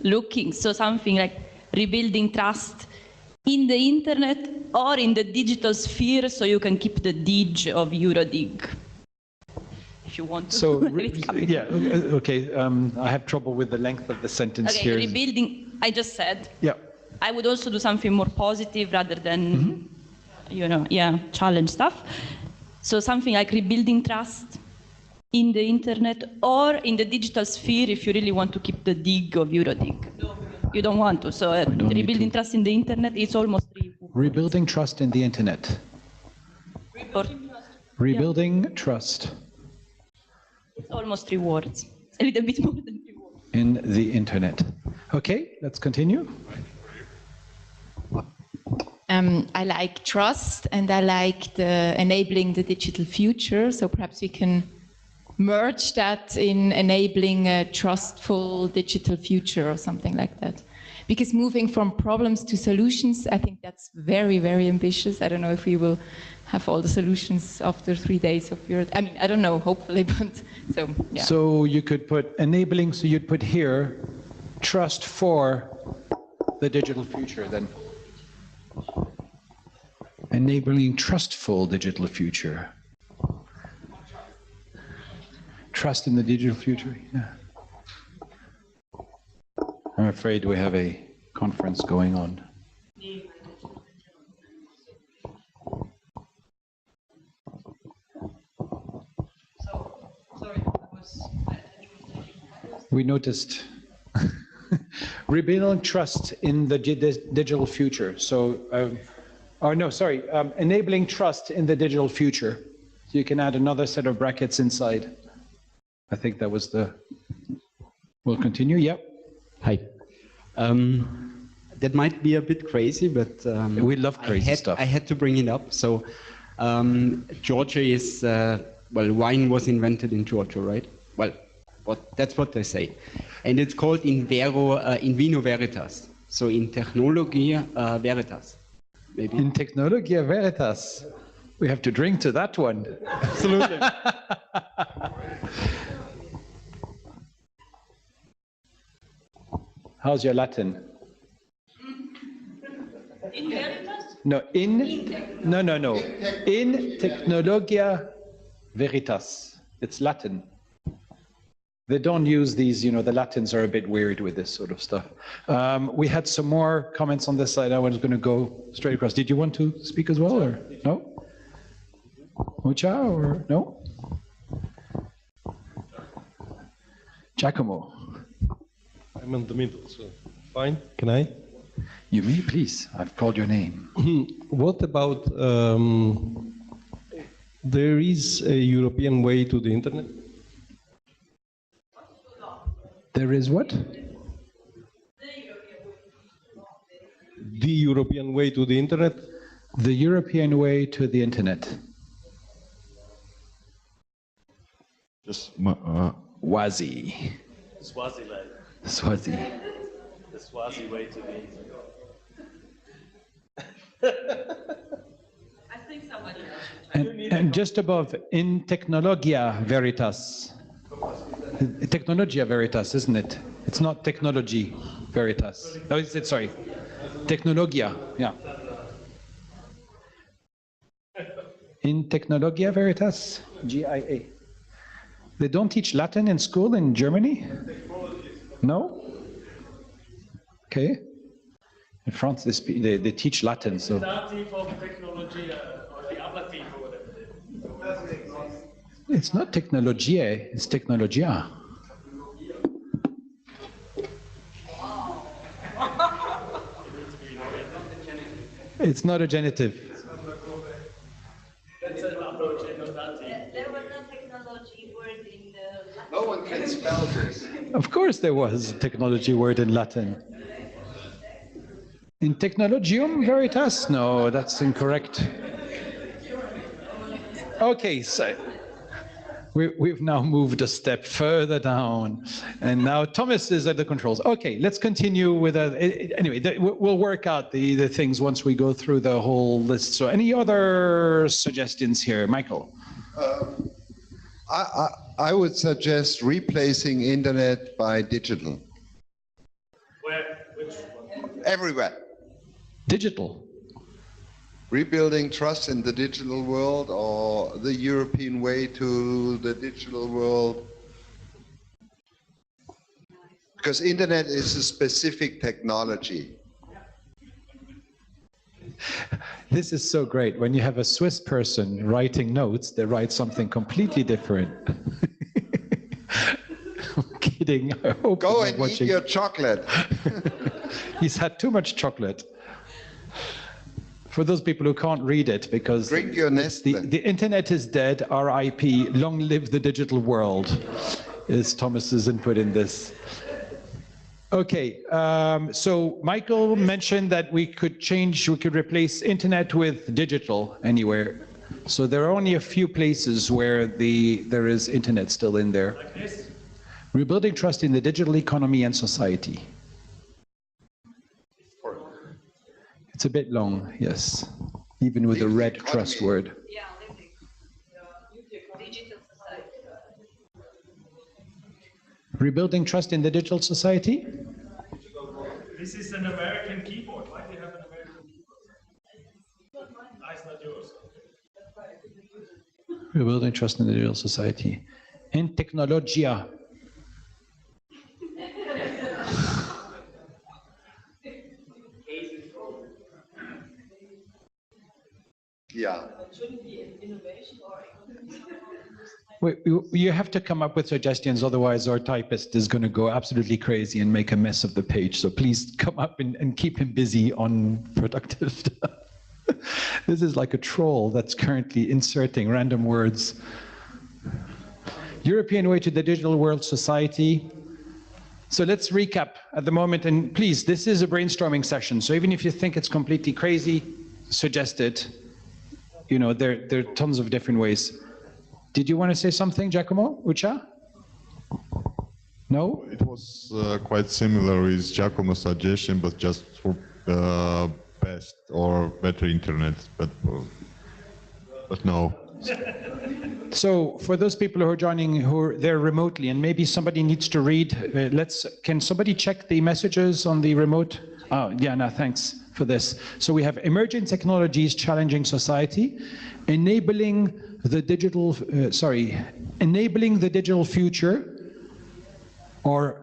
looking, so something like rebuilding trust in the internet or in the digital sphere, so you can keep the DIG of EuroDIG. If you want to. So, yeah, okay, I have trouble with the length of the sentence okay, here. Rebuilding, I just said. Yeah. I would also do something more positive rather than, challenge stuff. So something like rebuilding trust in the internet or in the digital sphere if you really want to keep the dig of EuroDIG. You don't want to, so rebuilding trust in the internet is almost 3 words. Rebuilding trust in the internet. Rebuilding trust. It's almost 3 words. A little bit more than 3 words. In the internet. Okay, let's continue. I like trust and I like enabling the digital future. So perhaps we can merge that in enabling a trustful digital future or something like that. Because moving from problems to solutions, I think that's very, very ambitious. I don't know if we will have all the solutions after 3 days of your, I mean, I don't know, hopefully, but so, yeah. So you could put enabling, so you'd put here, trust for the digital future then. Enabling trustful digital future. Trust in the digital future, yeah. I'm afraid we have a conference going on. We noticed rebuilding trust in the digital future. So, enabling trust in the digital future. So you can add another set of brackets inside. I think that was the, we'll continue, yep. Hi. That might be a bit crazy, but we love crazy stuff. I had to bring it up. So Georgia is, well, wine was invented in Georgia, right? Well, that's what they say. And it's called in vino veritas. So in technologia veritas. Maybe. In technologia veritas. We have to drink to that one. Absolutely. How's your Latin? In veritas? No, no. In technologia veritas. It's Latin. They don't use these, you know, the Latins are a bit weird with this sort of stuff. We had some more comments on this side. I was going to go straight across. Did you want to speak as well, or no? Mucha, or no? Giacomo. I'm in the middle, so fine. Can I? You may, please. I've called your name. What about, there is a European way to the internet? There is what? The European way to the internet? The European way to the internet. Just Wazi. Swaziland. Swazi. The Swazi way to the internet. I think somebody else. And just above, in technologia veritas. Technologia veritas, isn't it? It's not technology veritas. No, is it? Sorry. Technologia, yeah. In technologia veritas, GIA. They don't teach Latin in school in Germany? No? Okay. In France, they teach Latin, so. It's not technologie, it's technologia. It's not a genitive. There was no technology word in the Latin. No one can spell this. Of course there was a technology word in Latin. In technologium veritas? No, that's incorrect. Okay, so we've now moved a step further down, and now Thomas is at the controls. Okay, let's continue with anyway, we'll work out the things once we go through the whole list. So any other suggestions here? Michael? I would suggest replacing internet by digital. Where? Which one? Everywhere. Digital. Rebuilding trust in the digital world, or the European way to the digital world. Because internet is a specific technology. This is so great. When you have a Swiss person writing notes, they write something completely different. I'm kidding. I hope Go and eat your chocolate. He's had too much chocolate. For those people who can't read it, because drink your Nestle. The internet is dead, RIP, long live the digital world, is Thomas's input in this. Okay, so Michael mentioned that we could replace internet with digital anywhere. So there are only a few places where there is internet still in there. Like this? Rebuilding trust in the digital economy and society. It's a bit long, yes, even with a red trust word. Rebuilding trust in the digital society? This is an American keyboard. Why do you have an American keyboard? No, it's not yours. Rebuilding trust in the digital society. In technologia. Yeah. Wait, you have to come up with suggestions, otherwise our typist is going to go absolutely crazy and make a mess of the page. So please come up and keep him busy on productive stuff. This is like a troll that's currently inserting random words. European way to the digital world society. So let's recap at the moment, and please, this is a brainstorming session. So even if you think it's completely crazy, suggest it. You know, there are tons of different ways. Did you want to say something, Giacomo? Ucha? No? It was quite similar with Giacomo's suggestion, but just for best or better internet, but no. So for those people who are joining, who are there remotely, and maybe somebody needs to read, can somebody check the messages on the remote? Oh, yeah, no, thanks for this. So we have emerging technologies challenging society, enabling the digital future, or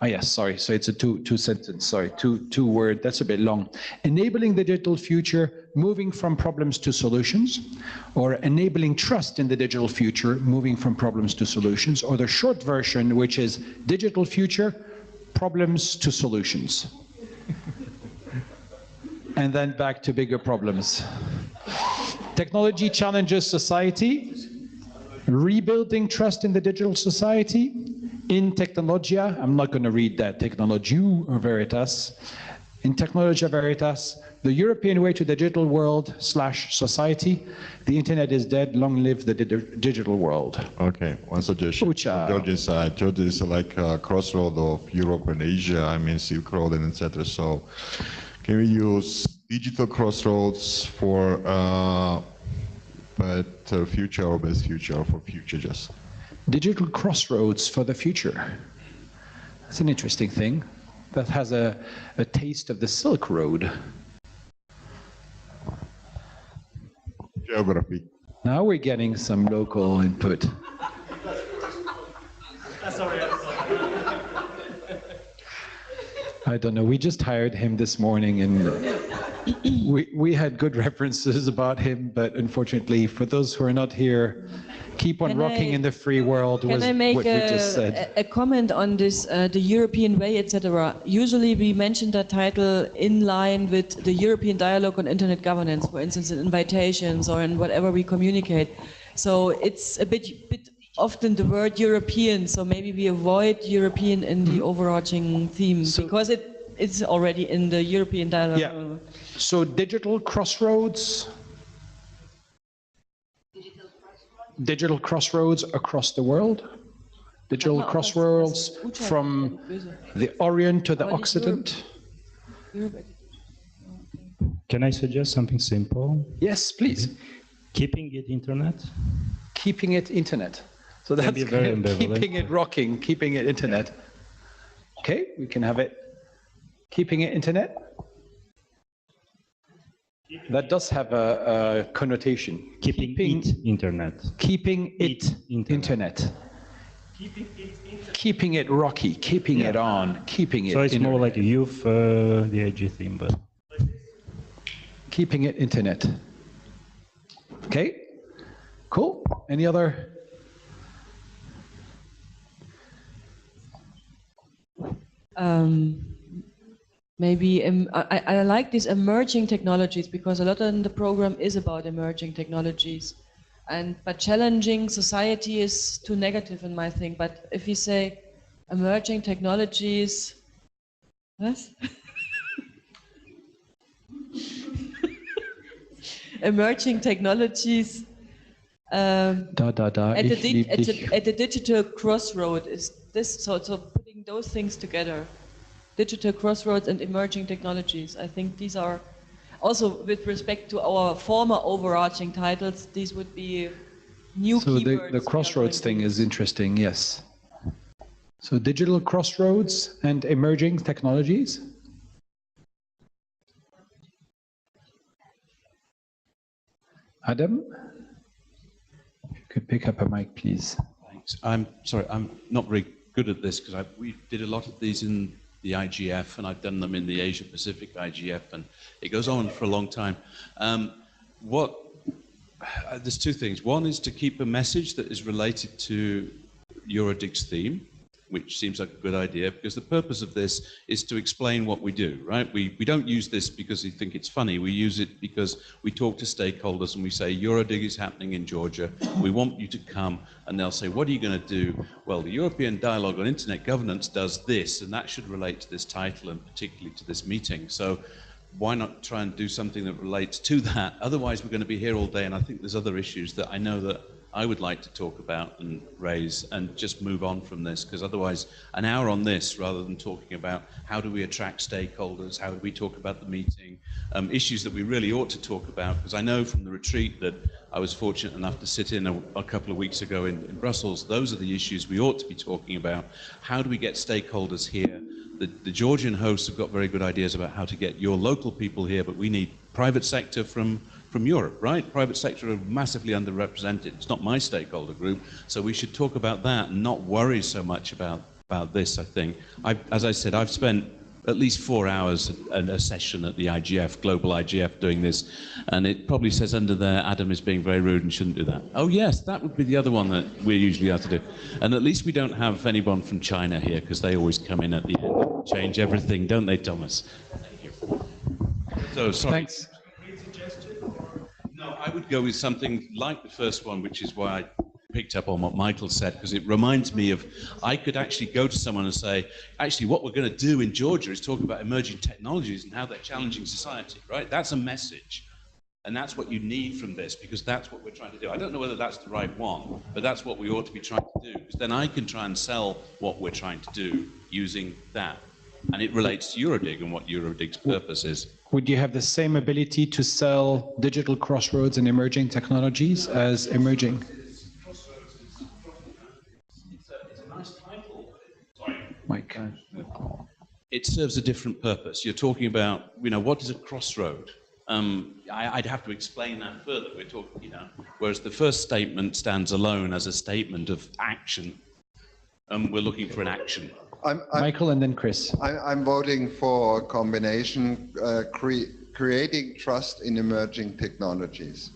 yes, sorry, so it's a two sentence, sorry, two word, that's a bit long. Enabling the digital future, moving from problems to solutions, or enabling trust in the digital future, moving from problems to solutions, or the short version, which is digital future, problems to solutions. And then back to bigger problems. Technology challenges society, rebuilding trust in the digital society, in Technologia, I'm not going to read that, Technologiu Veritas, in Technologia Veritas, the European way to the digital world / society, the internet is dead, long live the digital world. Okay, one suggestion. Georgian side. Georgia is like a crossroad of Europe and Asia, I mean Silk Road and etc. So can we use digital crossroads for better future or best future, or for future just? Digital crossroads for the future. That's an interesting thing. That has a taste of the Silk Road. Geography. Now we're getting some local input. I don't know, we just hired him this morning and we had good references about him, but unfortunately for those who are not here, keep on rocking in the free world was what we just said. A comment on this, the European way, etc. Usually we mention that title in line with the European dialogue on internet governance, for instance, in invitations or in whatever we communicate. So it's a bit often the word European, so maybe we avoid European in the overarching theme, because it's already in the European dialogue. Yeah. So digital crossroads. Digital crossroads across the world. Digital crossroads from the Orient to the Occident. Can I suggest something simple? Yes, please. Keeping it internet. Keeping it internet. So that's keeping it rocking, keeping it internet. Okay, we can have it. Keeping it internet. That does have a connotation. Keeping it internet. Keeping it internet. Keeping it rocky, keeping it on, keeping it. So it's more like a youth, the AG theme, but. Keeping it internet. Okay, cool. Any other? Maybe I like these emerging technologies, because a lot in the program is about emerging technologies, but challenging society is too negative in my thing. But if you say emerging technologies, what? Emerging technologies at the digital crossroad is this, so putting those things together. digital crossroads and emerging technologies. I think these are also, with respect to our former overarching titles, these would be new keywords. So the crossroads thing is interesting, yes. So digital crossroads and emerging technologies. Adam, if you could pick up a mic, please. Thanks. I'm sorry, I'm not very good at this because we did a lot of these in the IGF, and I've done them in the Asia Pacific IGF, and it goes on for a long time. There's two things. One is to keep a message that is related to EuroDIG's theme, which seems like a good idea, because the purpose of this is to explain what we do, right? We don't use this because we think it's funny. We use it because we talk to stakeholders and we say, EuroDIG is happening in Georgia. We want you to come. And they'll say, what are you going to do? Well, the European Dialogue on Internet Governance does this, and that should relate to this title and particularly to this meeting. So why not try and do something that relates to that? Otherwise, we're going to be here all day, and I think there's other issues that I know that I would like to talk about and raise and just move on from this, because otherwise an hour on this rather than talking about how do we attract stakeholders, how do we talk about the meeting, issues that we really ought to talk about, because I know from the retreat that I was fortunate enough to sit in a couple of weeks ago in Brussels, those are the issues we ought to be talking about. How do we get stakeholders here? The Georgian hosts have got very good ideas about how to get your local people here, but we need private sector from Europe, right? Private sector are massively underrepresented. It's not my stakeholder group, so we should talk about that and not worry so much about this, I think. As I said, I've spent at least 4 hours at a session at the IGF, Global IGF, doing this, and it probably says under there, Adam is being very rude and shouldn't do that. Oh yes, that would be the other one that we usually have to do. And at least we don't have anyone from China here, because they always come in at the end and change everything, don't they, Thomas? Thank you. So, sorry. Thanks. No, I would go with something like the first one, which is why I picked up on what Michael said, because it reminds me of, I could actually go to someone and say, actually what we're going to do in Georgia is talk about emerging technologies and how they're challenging society, right? That's a message. And that's what you need from this, because that's what we're trying to do. I don't know whether that's the right one, but that's what we ought to be trying to do, because then I can try and sell what we're trying to do using that. And it relates to EuroDIG and what EuroDIG's purpose is. Would you have the same ability to sell digital crossroads and emerging technologies as emerging? Mike. It serves a different purpose. You're talking about, what is a crossroad? I'd have to explain that further. We're talking, whereas the first statement stands alone as a statement of action. We're looking for an action. Michael and then Chris. I'm voting for a combination, creating trust in emerging technologies.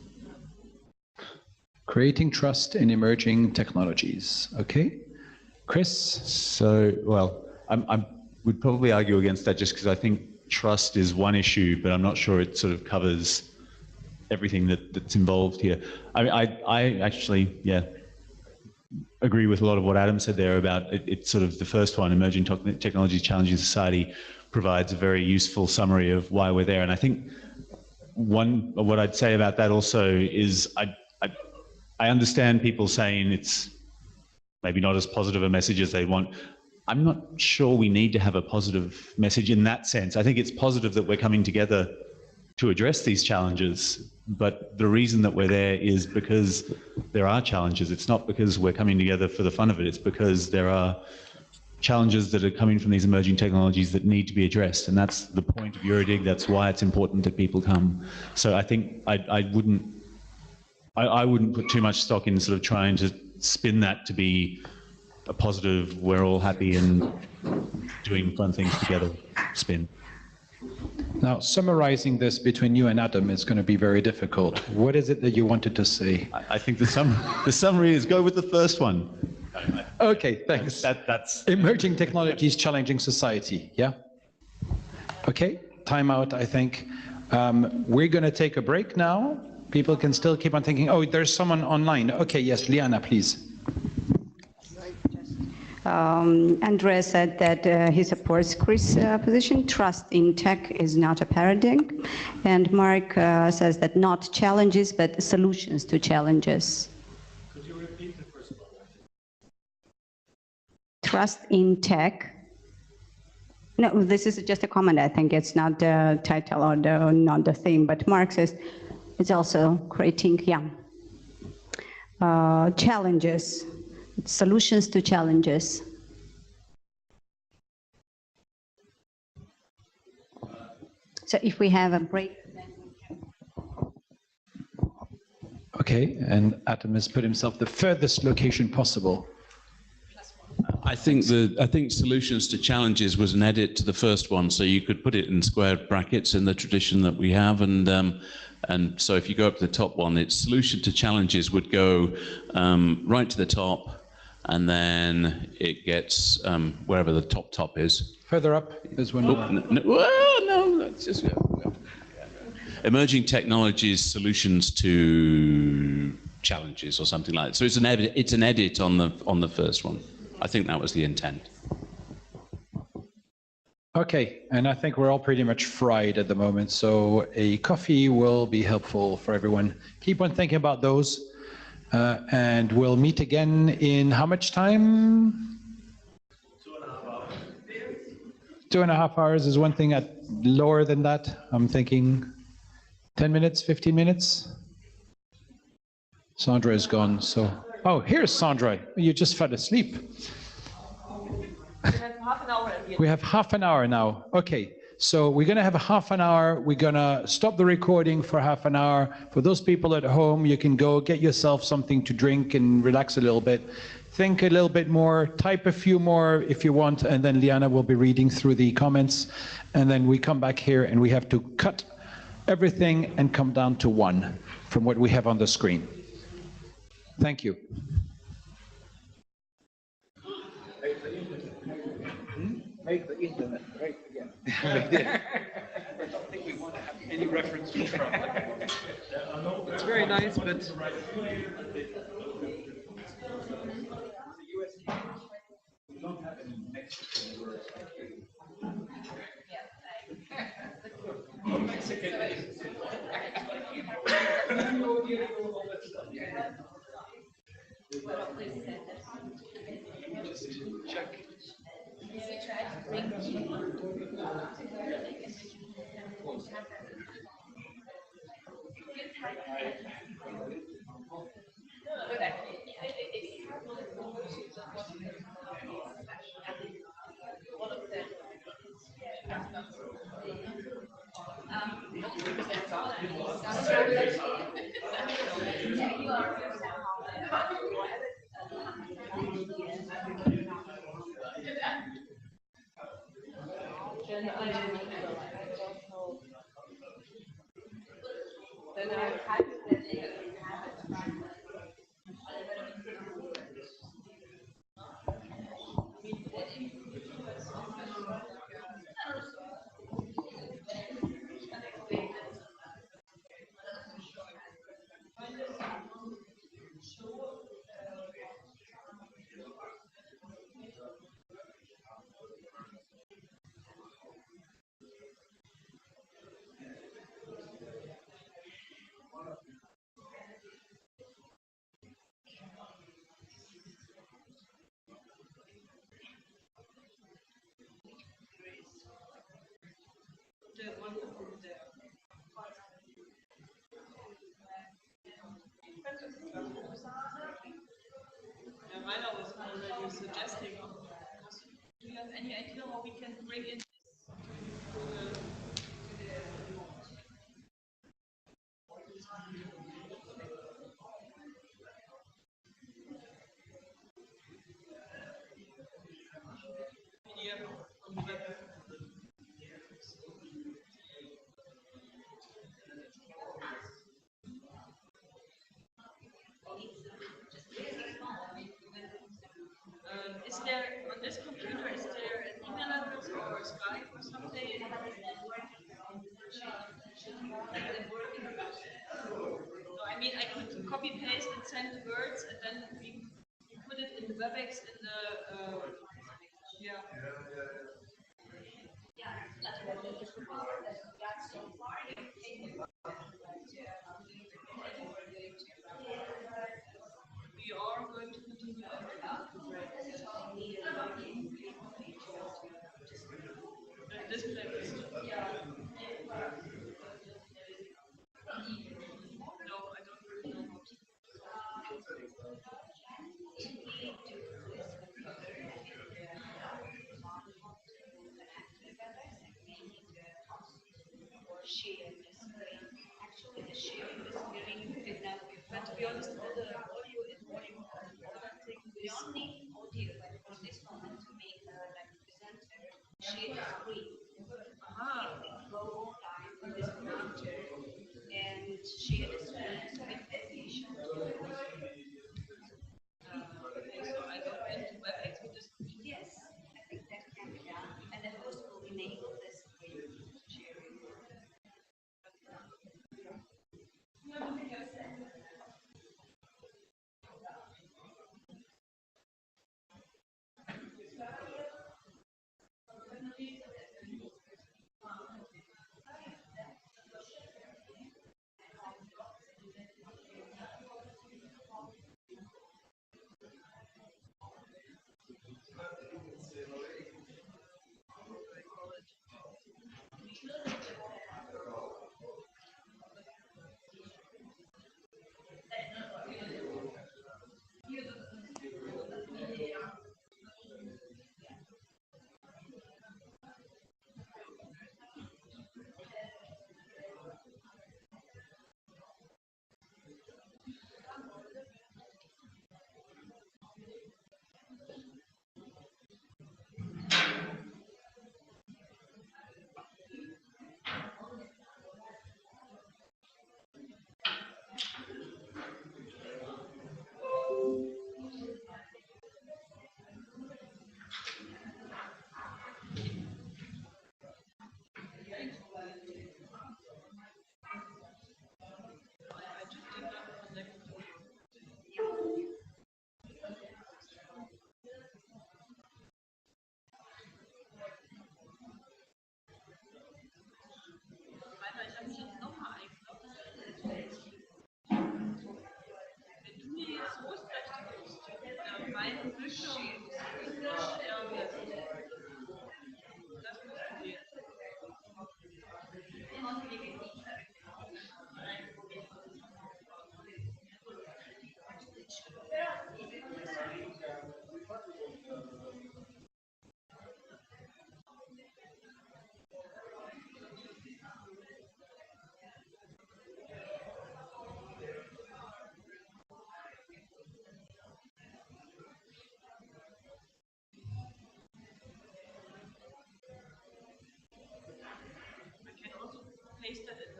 Creating trust in emerging technologies. Okay. Chris? So, well, I would probably argue against that just because I think trust is one issue, but I'm not sure it sort of covers everything that's involved here. I actually, agree with a lot of what Adam said there about it's sort of the first one, emerging technologies challenging society, provides a very useful summary of why we're there. And I think what I'd say about that also is I understand people saying it's maybe not as positive a message as they want. I'm not sure we need to have a positive message in that sense. I think it's positive that we're coming together to address these challenges, but the reason that we're there is because there are challenges. It's not because we're coming together for the fun of it. It's because there are challenges that are coming from these emerging technologies that need to be addressed, and that's the point of EuroDIG. That's why it's important that people come. So I think I wouldn't put too much stock in sort of trying to spin that to be a positive, we're all happy and doing fun things together spin. Now, summarizing this between you and Adam is going to be very difficult. What is it that you wanted to say? I think the summary is go with the first one. Okay, thanks. That's emerging technologies challenging society. Yeah. Okay. Time out, I think. We're going to take a break now. People can still keep on thinking. Oh, there's someone online. Okay. Yes, Liana, please. Andrea said that he supports Chris' position. Trust in tech is not a paradigm. And Mark says that not challenges, but solutions to challenges. Could you repeat the first one? Trust in tech No, this is just a comment. I think it's not the title or not the theme, but Marxist is also creating, challenges, solutions to challenges. So if we have a break. Okay, and Adam has put himself the furthest location possible. I think solutions to challenges was an edit to the first one, so you could put it in square brackets in the tradition that we have, and so if you go up to the top one, it's solution to challenges would go right to the top, and then it gets wherever the top is. Further up, there's one more. No, that's just emerging technologies, solutions to challenges, or something like that. So it's an edit on the first one. I think that was the intent. Okay, and I think we're all pretty much fried at the moment, so a coffee will be helpful for everyone. Keep on thinking about those, and we'll meet again in how much time? 2.5 hours. 2.5 hours is one thing. Lower than that, I'm thinking 10 minutes, 15 minutes. Sandra is gone, so... Oh, here's Sandra. You just fell asleep. We have half an hour. We have half an hour now. Okay, so we're going to have a half an hour. We're going to stop the recording for half an hour. For those people at home, you can go get yourself something to drink and relax a little bit. Think a little bit more, type a few more if you want, and then Liana will be reading through the comments. And then we come back here and we have to cut everything and come down to one from what we have on the screen. Thank you. Make the internet great again. I don't think we want to have any reference to Trump. It's very nice, but... We don't have any Mexican words. Just check. Rainer was already suggesting. Do you have any idea how we can bring in this? Is there, on this computer, is there an email address or Skype or something? No, I mean, I could copy paste and send words, and then we put it in the WebEx in the, yeah. We are going to continue after that.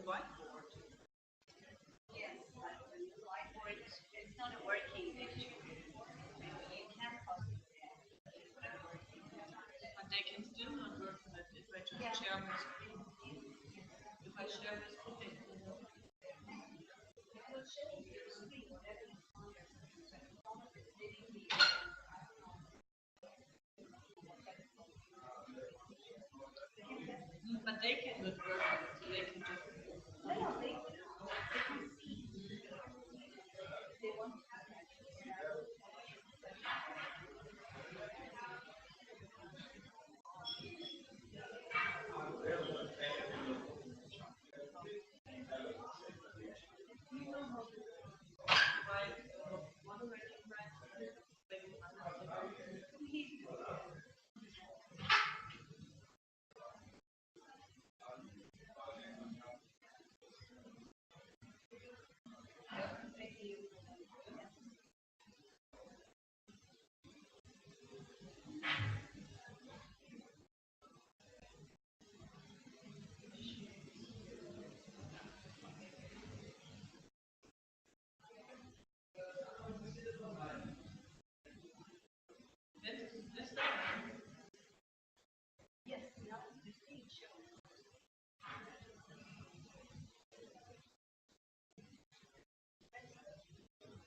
whiteboard. Yes, but the whiteboard it's not a working issue. You can't possibly. But they can still not work on it if I just share my screen. If I share my screen, they can not. But they can not work on it, so they can just.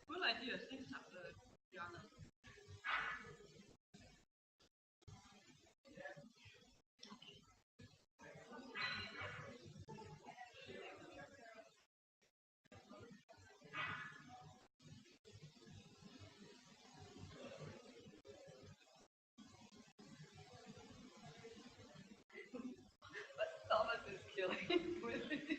Cool idea. Thanks, Jana. But Thomas is killing with it.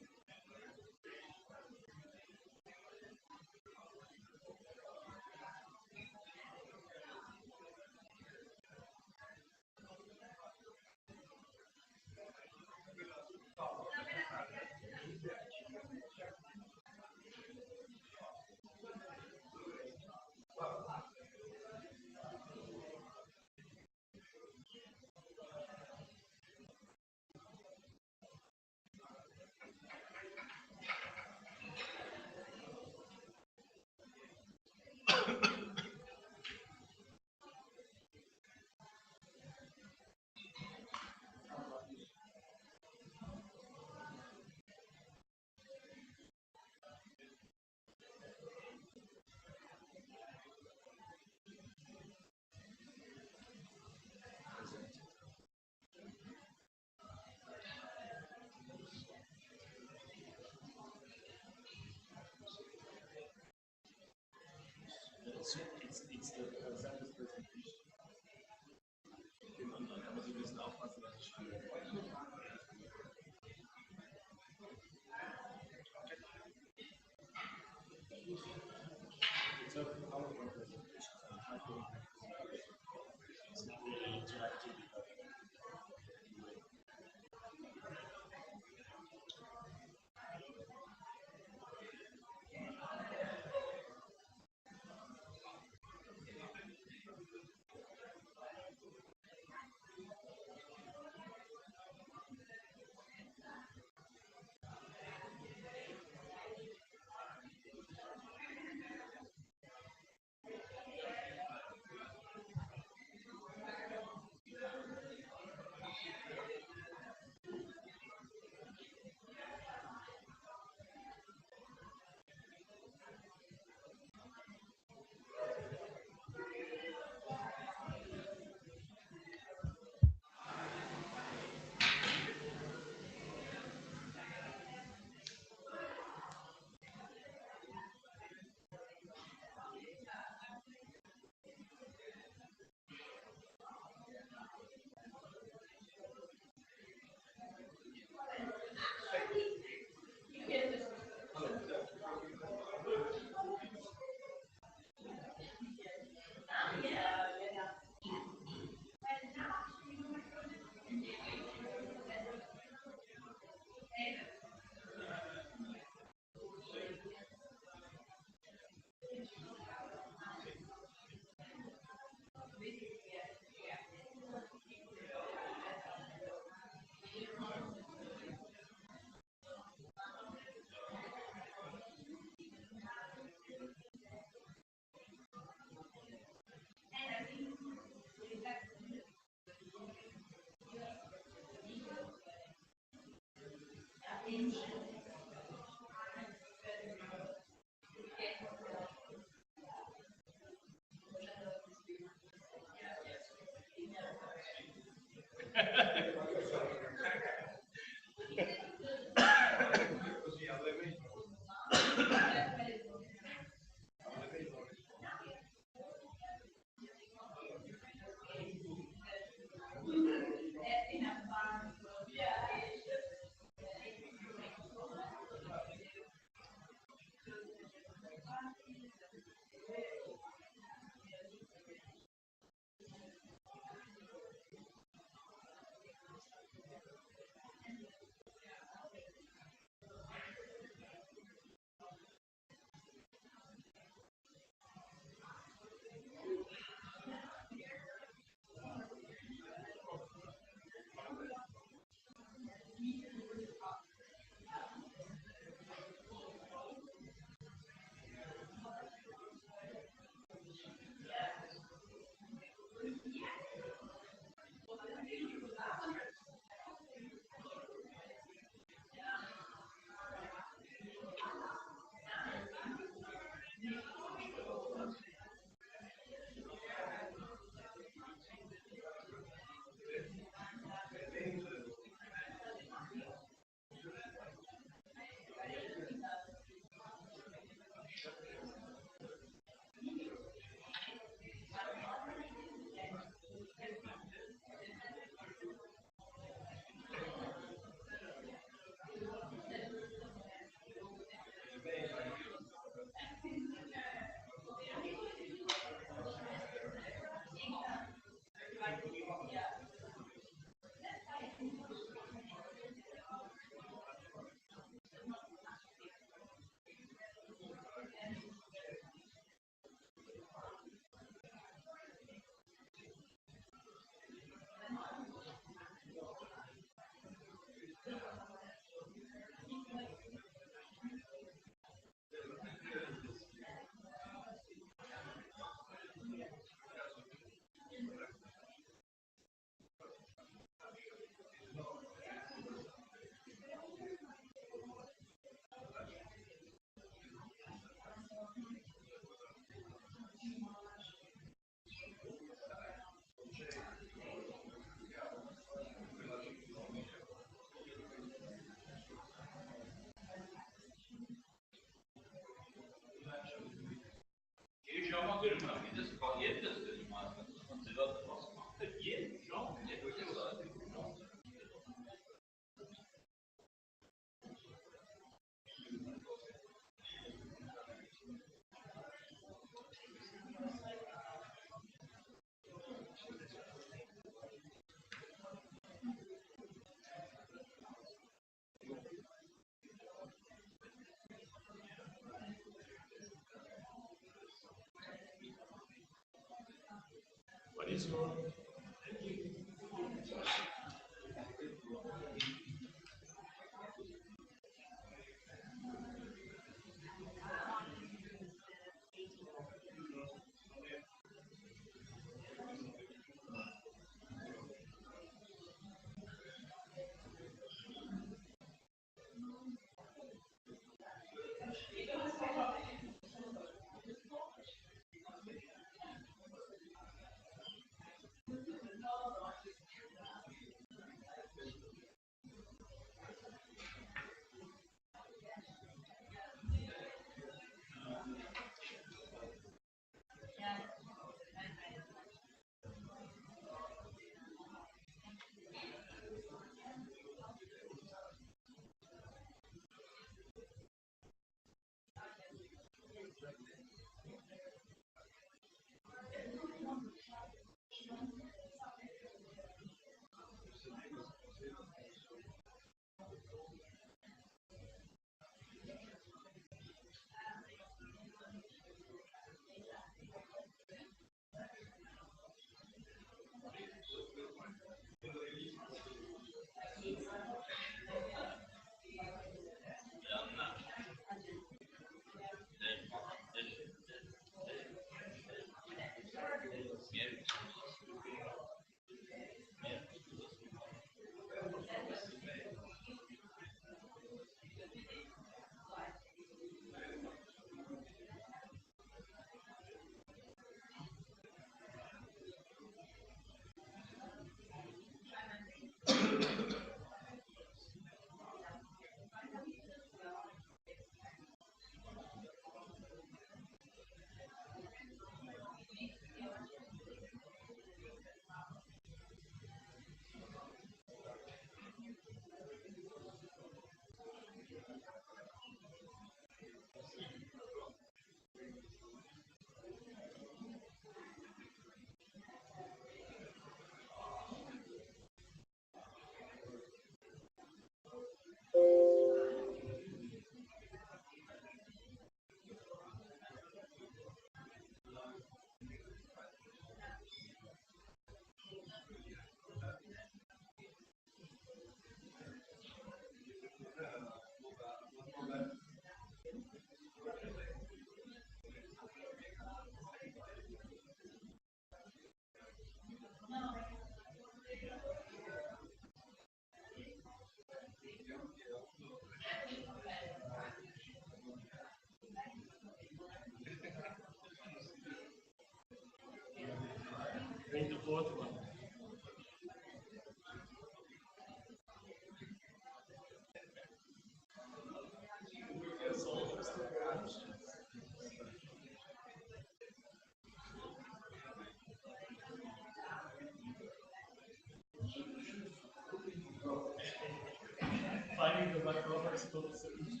Finding the back cover is not the solution.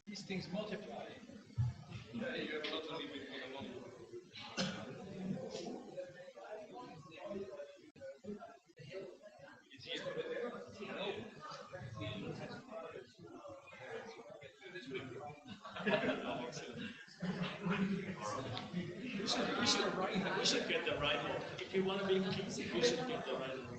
These things multiply. Yeah, you have a lot to leave it for the moment. We should get the right one. If you want to be inclusive, we should get the right one.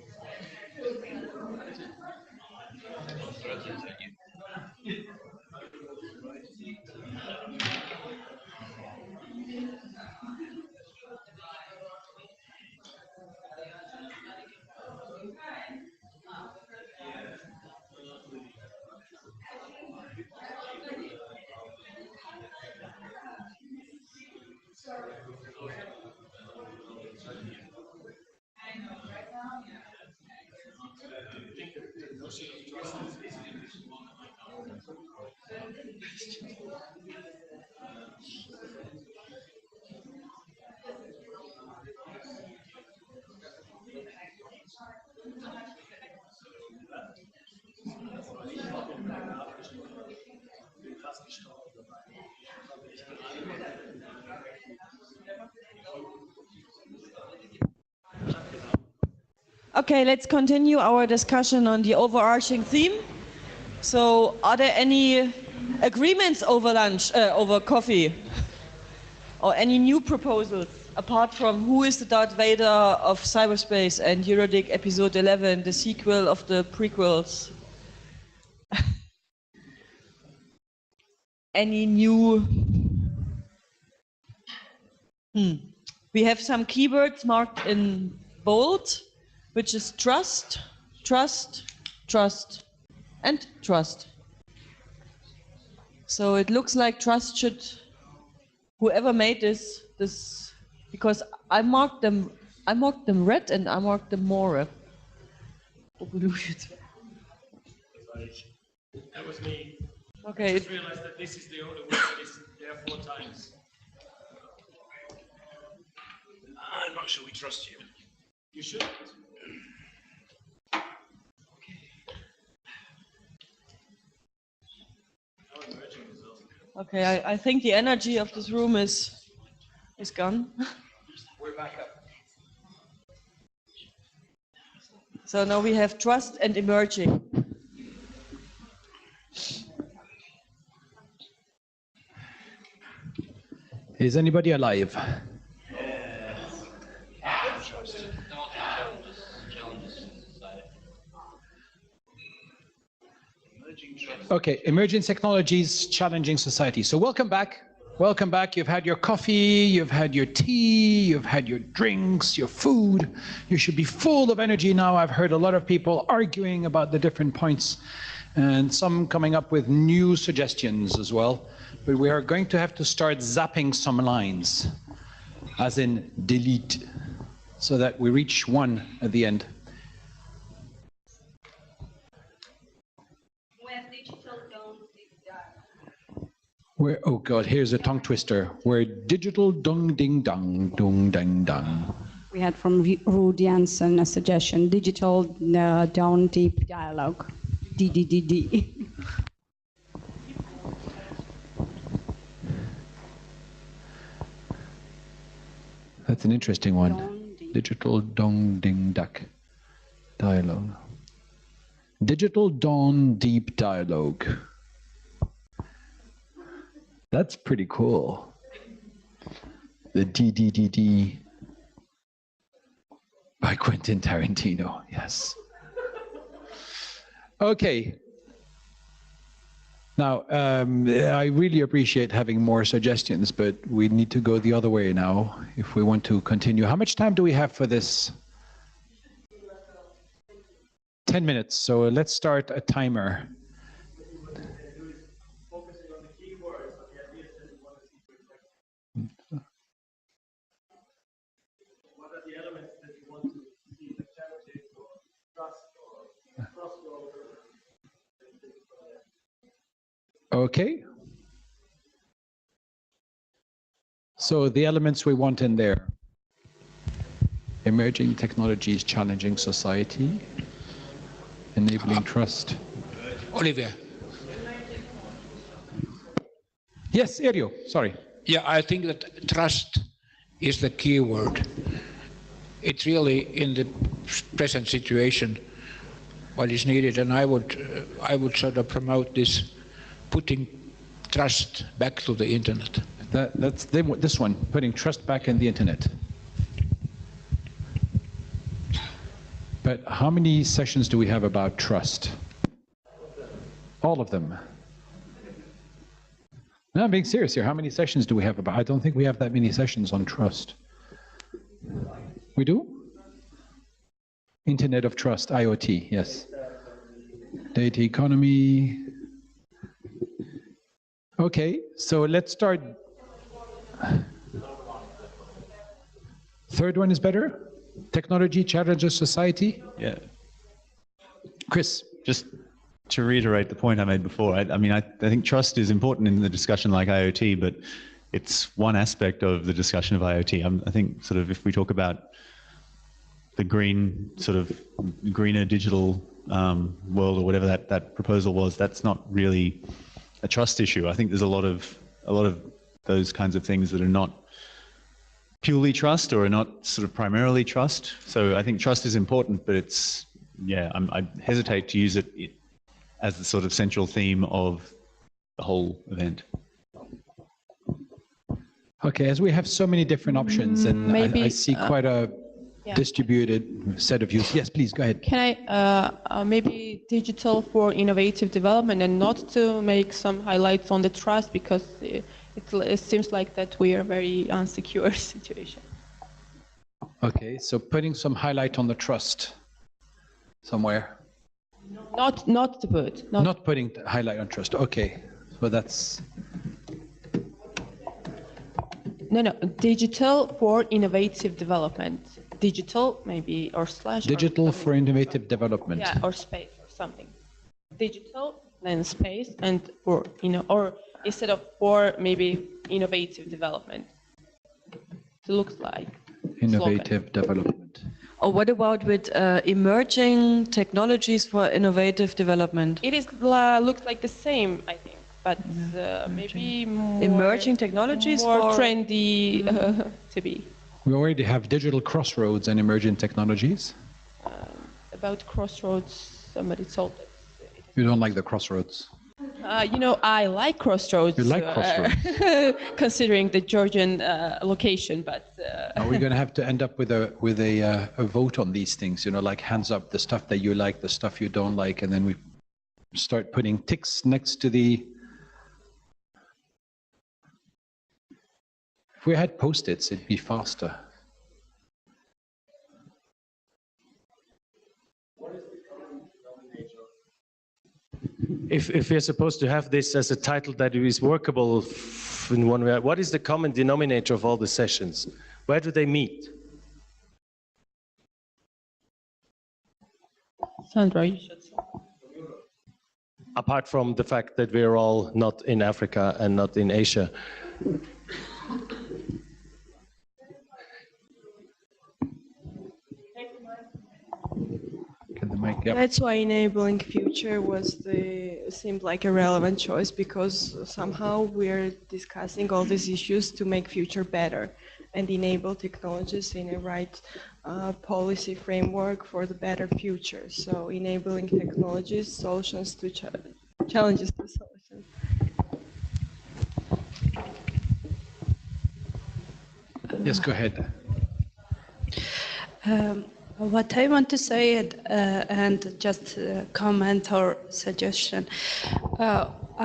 Okay, let's continue our discussion on the overarching theme. So, are there any agreements over lunch, over coffee? Or any new proposals, apart from who is the Darth Vader of cyberspace and EuroDIG episode 11, the sequel of the prequels? Any new... We have some keywords marked in bold, which is trust, trust, trust, and trust. So it looks like trust should, whoever made this, because I marked them red and I marked them more. That was me. Okay. I just realized that this is the only word that is there 4 times. I'm not sure we trust you. You should. Okay, I think the energy of this room is gone. We're back up. So now we have trust and emerging. Is anybody alive? Okay, emerging technologies challenging society. So welcome back. Welcome back. You've had your coffee, you've had your tea, you've had your drinks, your food. You should be full of energy now. I've heard a lot of people arguing about the different points and some coming up with new suggestions as well. But we are going to have to start zapping some lines, as in delete, so that we reach one at the end. Where, oh God, here's a tongue twister. Where digital dung ding dong, dung ding dong. We had from Ruud Janssen a suggestion, digital down deep dialogue, DDDD. That's an interesting one. Digital dong ding duck dialogue. Digital dawn deep dialogue. That's pretty cool. The DDDD by Quentin Tarantino, yes. Okay. Now, I really appreciate having more suggestions, but we need to go the other way now if we want to continue. How much time do we have for this? 10 minutes, so let's start a timer. Okay. So the elements we want in there: emerging technologies challenging society, enabling trust. Olivier. Yes, Erio, sorry. Yeah, I think that trust is the key word. It's really in the present situation what is needed, and I would sort of promote this, putting trust back to the internet. That's this one, putting trust back in the internet. But how many sessions do we have about trust? All of them. No, I'm being serious here. How many sessions do we have about? I don't think we have that many sessions on trust. We do? Internet of Trust, IoT, yes. Data economy. Okay, so let's start. Third one is better? Technology challenges society? Yeah. Chris. Just to reiterate the point I made before, I think trust is important in the discussion like IoT, but it's one aspect of the discussion of IoT. I think sort of if we talk about the greener digital world or whatever that proposal was, that's not really a trust issue. I think there's a lot of those kinds of things that are not purely trust or are not sort of primarily trust. So I think trust is important, but it's, yeah, I hesitate to use it as the sort of central theme of the whole event. Okay, as we have so many different options, and I see quite a distributed set of views. Yes, please, go ahead. Can I maybe digital for innovative development, and not to make some highlights on the trust, because it seems like that we are very unsecure situation. Okay, so putting some highlight on the trust somewhere. Not to put. Not putting highlight on trust. Okay, so that's. No, digital for innovative development. Digital, maybe, or slash. Digital for innovative development. Yeah, or space or something. Digital, then space, and for, or instead of for, maybe innovative development. It looks like. Innovative development. Or what about with emerging technologies for innovative development? It is looks like the same, I think, but maybe more emerging technologies more trendy to be. We already have digital crossroads and emerging technologies. About crossroads, somebody told us. You don't like the crossroads? I like crossroads. You like crossroads? Considering the Georgian location, but. Are we going to have to end up with a vote on these things? Like hands up, the stuff that you like, the stuff you don't like, and then we start putting ticks next to the. If we had post-its, it'd be faster. If we're supposed to have this as a title that is workable in one way, what is the common denominator of all the sessions? Where do they meet? Sandra, you should say. apart from the fact that we're all not in Africa and not in Asia. That's why enabling future seemed like a relevant choice, because somehow we're discussing all these issues to make future better and enable technologies in a right policy framework for the better future. So enabling technologies, solutions to challenges to solutions. Yes, go ahead. What I want to say, and just a comment or suggestion,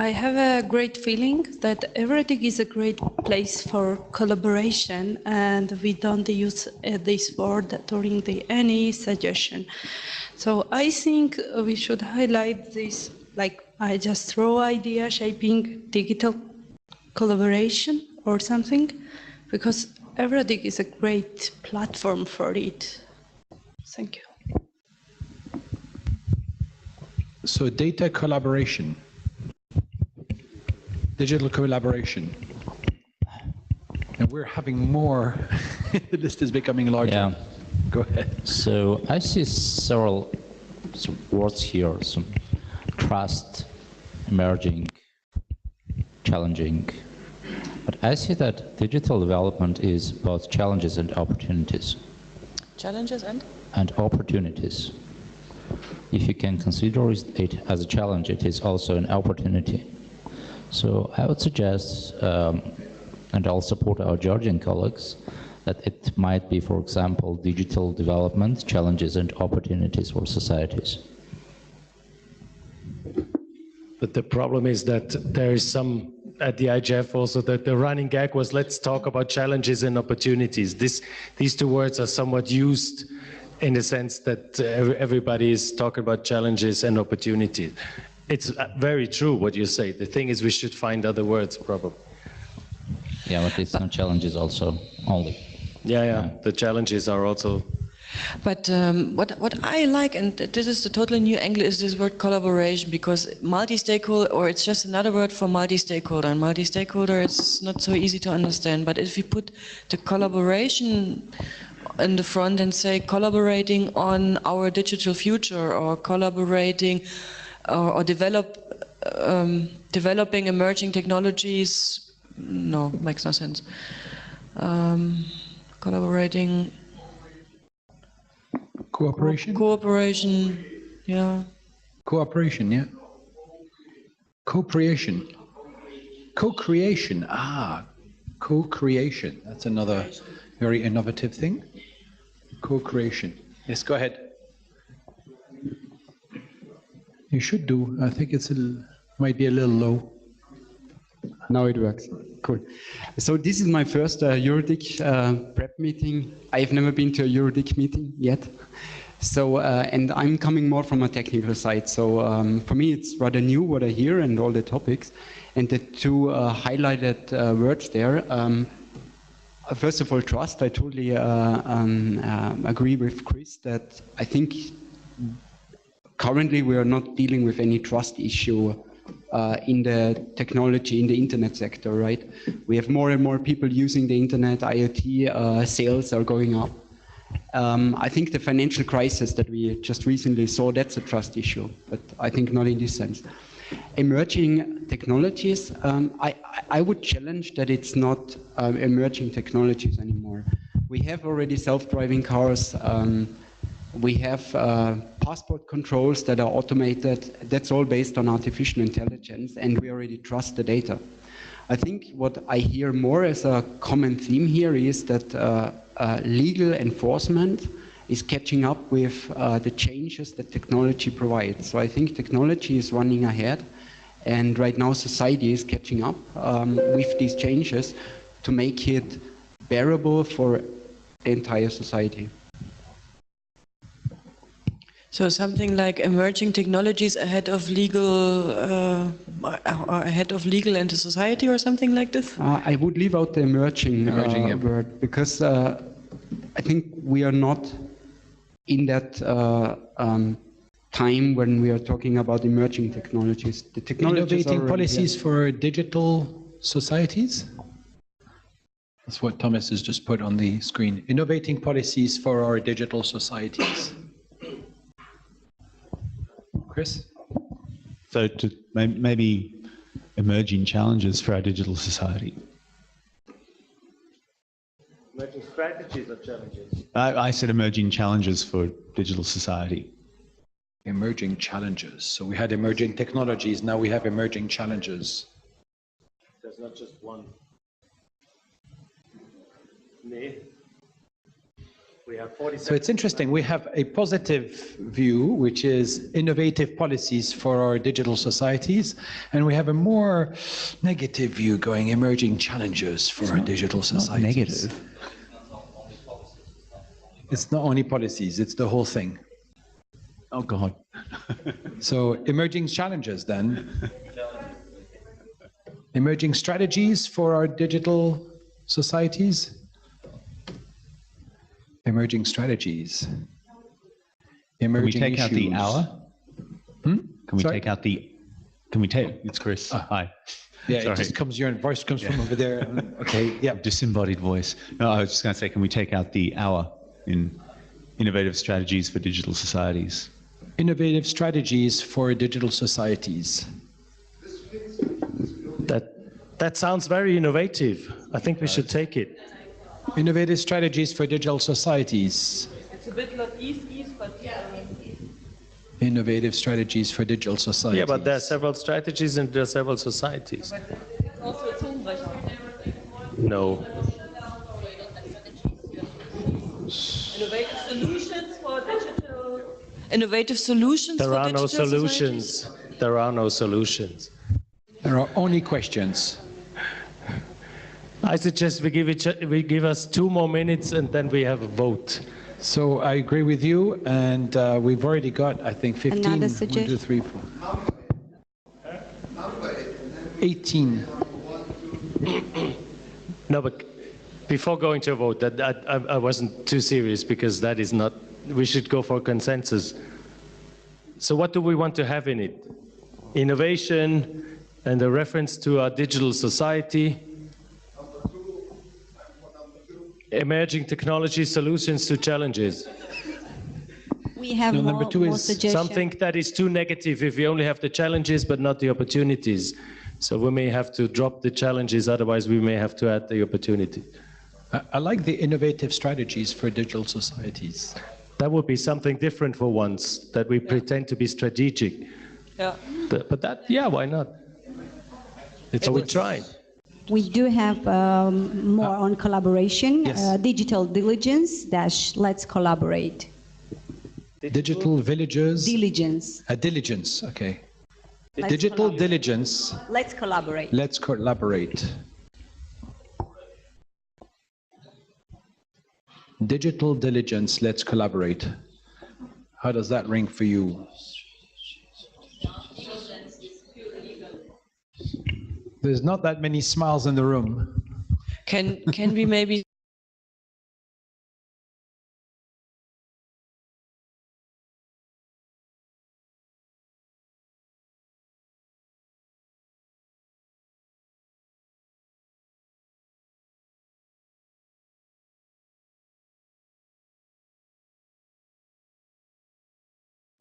I have a great feeling that EuroDIG is a great place for collaboration, and we don't use this word during any suggestion. So I think we should highlight this, like I just throw idea shaping digital collaboration or something, because EuroDIG is a great platform for it. Thank you. So data collaboration, digital collaboration, and we're having more. The list is becoming larger. Yeah. Go ahead. So I see several words here: some trust, emerging, challenging. But I see that digital development is both challenges and opportunities. Challenges and opportunities. If you can consider it as a challenge, it is also an opportunity. So I would suggest, and I'll support our Georgian colleagues, that it might be, for example, digital development, challenges and opportunities for societies. But the problem is that there is some at the IGF also that the running gag was, let's talk about challenges and opportunities. These two words are somewhat used in the sense that everybody is talking about challenges and opportunities. It's very true what you say. The thing is we should find other words probably. Yeah, but it's not challenges also only. Yeah, the challenges are also. But what I like, and this is the totally new angle, is this word collaboration, because multi-stakeholder, or it's just another word for multi-stakeholder, and multi-stakeholder is not so easy to understand. But if we put the collaboration in the front and say collaborating on our digital future, or collaborating or developing emerging technologies, no, makes no sense. Collaborating. Cooperation? Cooperation, yeah. Cooperation, yeah. Co-creation. Co-creation, co-creation. That's another very innovative thing. Co-creation. Yes, go ahead. You should do. I think it's might be a little low. Now it works. Cool. So this is my first EuroDIG prep meeting. I've never been to a EuroDIG meeting yet. So, and I'm coming more from a technical side. So for me, it's rather new what I hear and all the topics. And the two highlighted words there. First of all, trust. I totally agree with Chris that I think currently we are not dealing with any trust issue in the technology, in the internet sector, right? We have more and more people using the internet, IoT, sales are going up. I think the financial crisis that we just recently saw, that's a trust issue, but I think not in this sense. Emerging technologies, I would challenge that it's not emerging technologies anymore. We have already self-driving cars, we have passport controls that are automated. That's all based on artificial intelligence, and we already trust the data. I think what I hear more as a common theme here is that legal enforcement is catching up with the changes that technology provides. So I think technology is running ahead, and right now society is catching up with these changes to make it bearable for the entire society. So something like emerging technologies ahead of legal, and the society, or something like this? I would leave out the emerging word, because I think we are not in that time when we are talking about emerging technologies. The technologies Innovating are policies for digital societies? That's what Thomas has just put on the screen. Innovating policies for our digital societies. Chris? So to maybe emerging challenges for our digital society. Emerging strategies or challenges? I said emerging challenges for digital society. Emerging challenges. So we had emerging technologies, now we have emerging challenges. There's not just one. We have 47. So it's interesting, we have a positive view, which is innovative policies for our digital societies, and we have a more negative view going emerging challenges for our digital societies. Negative. It's not only policies, it's the whole thing. Oh God. So emerging challenges then. Emerging strategies for our digital societies. Emerging strategies. Emerging Can we take out the issues. hour? Can we Sorry? take out the? Can we take? It's Chris. Hi. Yeah, Sorry. it just comes. Your voice comes from over there. Okay. Yeah. Disembodied voice. No, I was just going to say, can we take out the hour in innovative strategies for digital societies? Innovative strategies for digital societies. That sounds very innovative. I think we should take it. Innovative strategies for digital societies. It's a bit like east, but Innovative strategies for digital societies. Yeah, but there are several strategies and there are several societies. also it's No. Innovative solutions for digital. Innovative solutions There for are no digital solutions. societies? There are no solutions. There are only questions. I suggest we give us 2 more minutes and then we have a vote. So I agree with you, and we've already got, I think, 15. Another 1, 2, suggestion? 3, 4. 18. No, but before going to a vote, I wasn't too serious because that is not, we should go for consensus. So what do we want to have in it? Innovation and a reference to our digital society. Emerging technology solutions to challenges. We have No, more, number 2 more is suggestions. Something that is too negative if we only have the challenges but not the opportunities. So we may have to drop the challenges, otherwise we may have to add the opportunity. I like the innovative strategies for digital societies. That would be something different for once, that we pretend to be strategic. Yeah. But that, yeah, why not? So we tried. We do have more on collaboration. Yes. Digital diligence dash let's collaborate. Digital villages. Diligence. Diligence, okay. Let's Digital collaborate. diligence. Let's collaborate. Let's collaborate. Digital diligence, let's collaborate. How does that ring for you? There's not that many smiles in the room. Can we maybe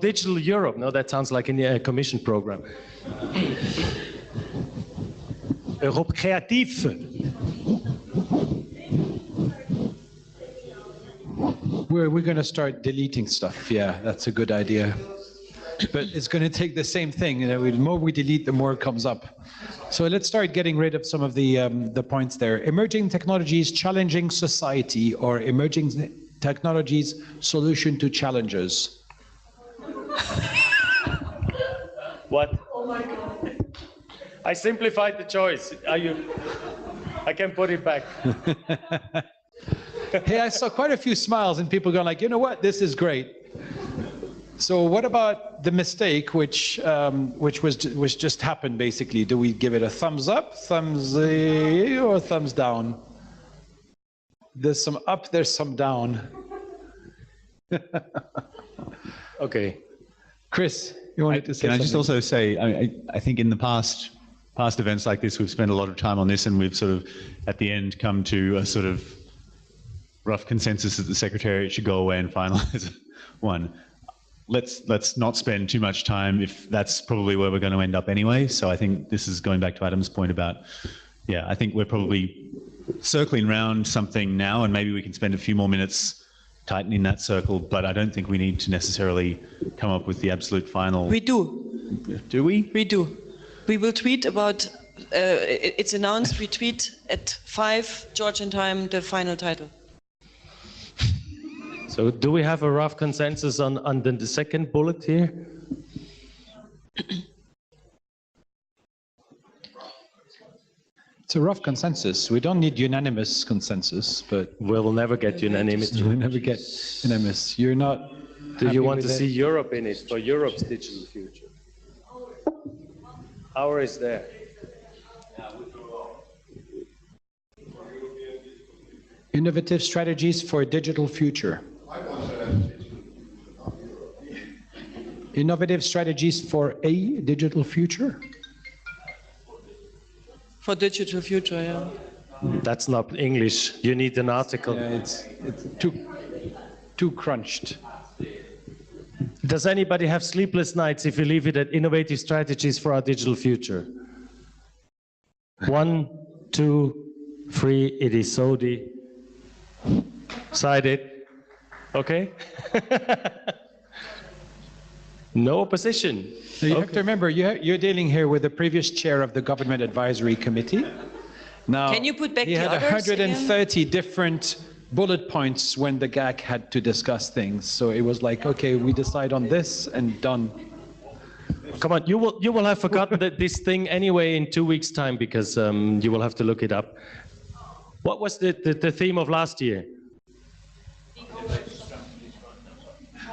Digital Europe, no, that sounds like a commission program. Europe Creative. We're going to start deleting stuff. Yeah, that's a good idea. But it's going to take the same thing. You know, the more we delete, the more it comes up. So let's start getting rid of some of the points there. Emerging technologies challenging society, or emerging technologies solution to challenges. What? Oh my God. I simplified the choice. I can put it back. Hey, I saw quite a few smiles and people going like, you know what, this is great. So what about the mistake, which was just happened basically? Do we give it a thumbs up, thumbs or thumbs down? There's some up, there's some down. Okay. Chris, you wanted to say Can I something? just also say, I think in the past events like this, we've spent a lot of time on this, and we've sort of, at the end, come to a sort of rough consensus that the Secretariat should go away and finalise one. Let's not spend too much time if that's probably where we're going to end up anyway. So I think this is going back to Adam's point about, yeah, I think we're probably circling round something now, and maybe we can spend a few more minutes tightening that circle, but I don't think we need to necessarily come up with the absolute final. We do. Do we? We do. We will tweet about, it's announced, we tweet at 5 Georgian time the final title. So do we have a rough consensus on the second bullet here? It's a rough consensus. We don't need unanimous consensus, but we'll never get unanimous. We'll never get unanimous. You're not. Do you want to with see it? Europe in it for Europe's digital future? Our is there. Innovative strategies for a digital future. Innovative strategies for a digital future. For digital future, yeah. That's not English. You need an article. Yeah, it's too crunched. Does anybody have sleepless nights if you leave it at innovative strategies for our digital future? 1, 2, 3, it is so decided. Okay? No opposition. So you have to remember, you're dealing here with the previous chair of the Government Advisory Committee. Now, Can you put back he the had others 130 different bullet points when the GAC had to discuss things. So it was like, okay, we decide on this and done. Come on, you will have forgotten this thing anyway in 2 weeks' time, because you will have to look it up. What was the theme of last year?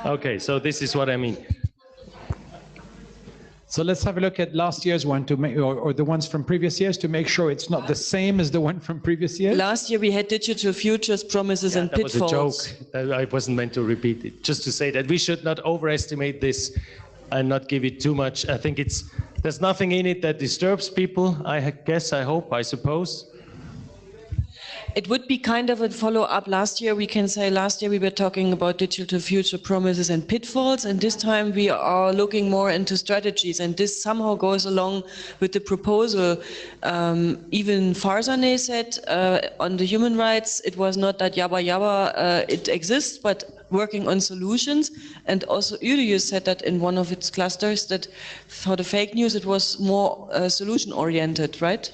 Okay, so this is what I mean. So let's have a look at last year's one to make, or the ones from previous years, to make sure it's not the same as the one from previous years. Last year we had digital futures, promises and That was a pitfalls. joke. I wasn't meant to repeat it. Just to say that we should not overestimate this and not give it too much. I think there's nothing in it that disturbs people, I guess, I hope, I suppose. It would be kind of a follow-up. Last year, we can say last year we were talking about digital future promises and pitfalls, and this time we are looking more into strategies, and this somehow goes along with the proposal. Even Farzaneh said on the human rights, it was not that yabba yabba, it exists, but working on solutions. And also EuroDIG said that in one of its clusters, that for the fake news, it was more solution-oriented, right?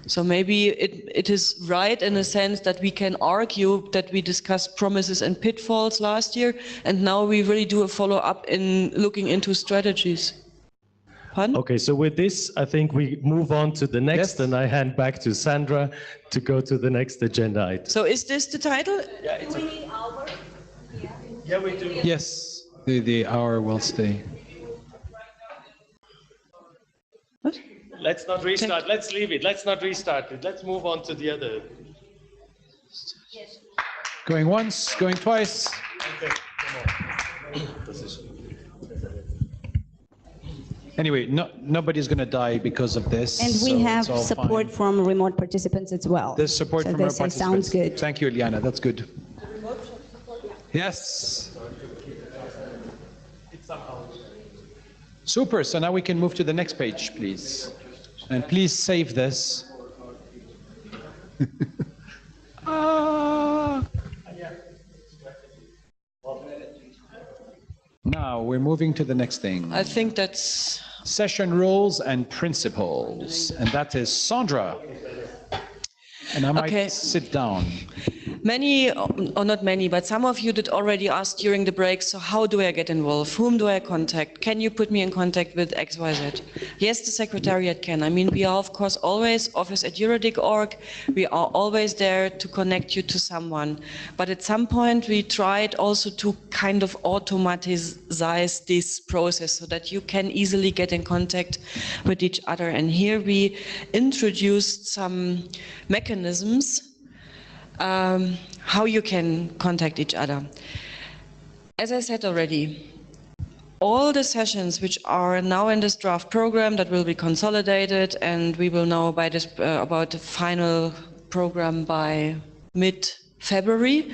So maybe it is right in a sense that we can argue that we discussed promises and pitfalls last year, and now we really do a follow-up in looking into strategies. Pardon? Okay, so with this, I think we move on to the next, and I hand back to Sandra to go to the next agenda item. So is this the title? Yeah, we do. Yes, the hour will stay. What? Let's not restart. Let's leave it. Let's not restart it. Let's move on to the other. Going once, going twice. Okay, come on. Anyway, nobody's going to die because of this. And we so have it's all support fine. from remote participants as well. There's support so from our this participants. sounds good. Thank you, Eliana. That's good. Yes. Super. So now we can move to the next page, please. And please save this. Now we're moving to the next thing. I think that's... Session rules and principles. And that is Sandra. And I might sit down. Many, or not many, but some of you did already ask during the break, so how do I get involved? Whom do I contact? Can you put me in contact with XYZ? Yes, the Secretariat can. I mean, we are, of course, always office@EuroDIG.org. We are always there to connect you to someone. But at some point, we tried also to kind of automatize this process so that you can easily get in contact with each other. And here we introduced some mechanisms how you can contact each other. As I said already, all the sessions which are now in this draft program that will be consolidated, and we will know by this about the final program by mid-February.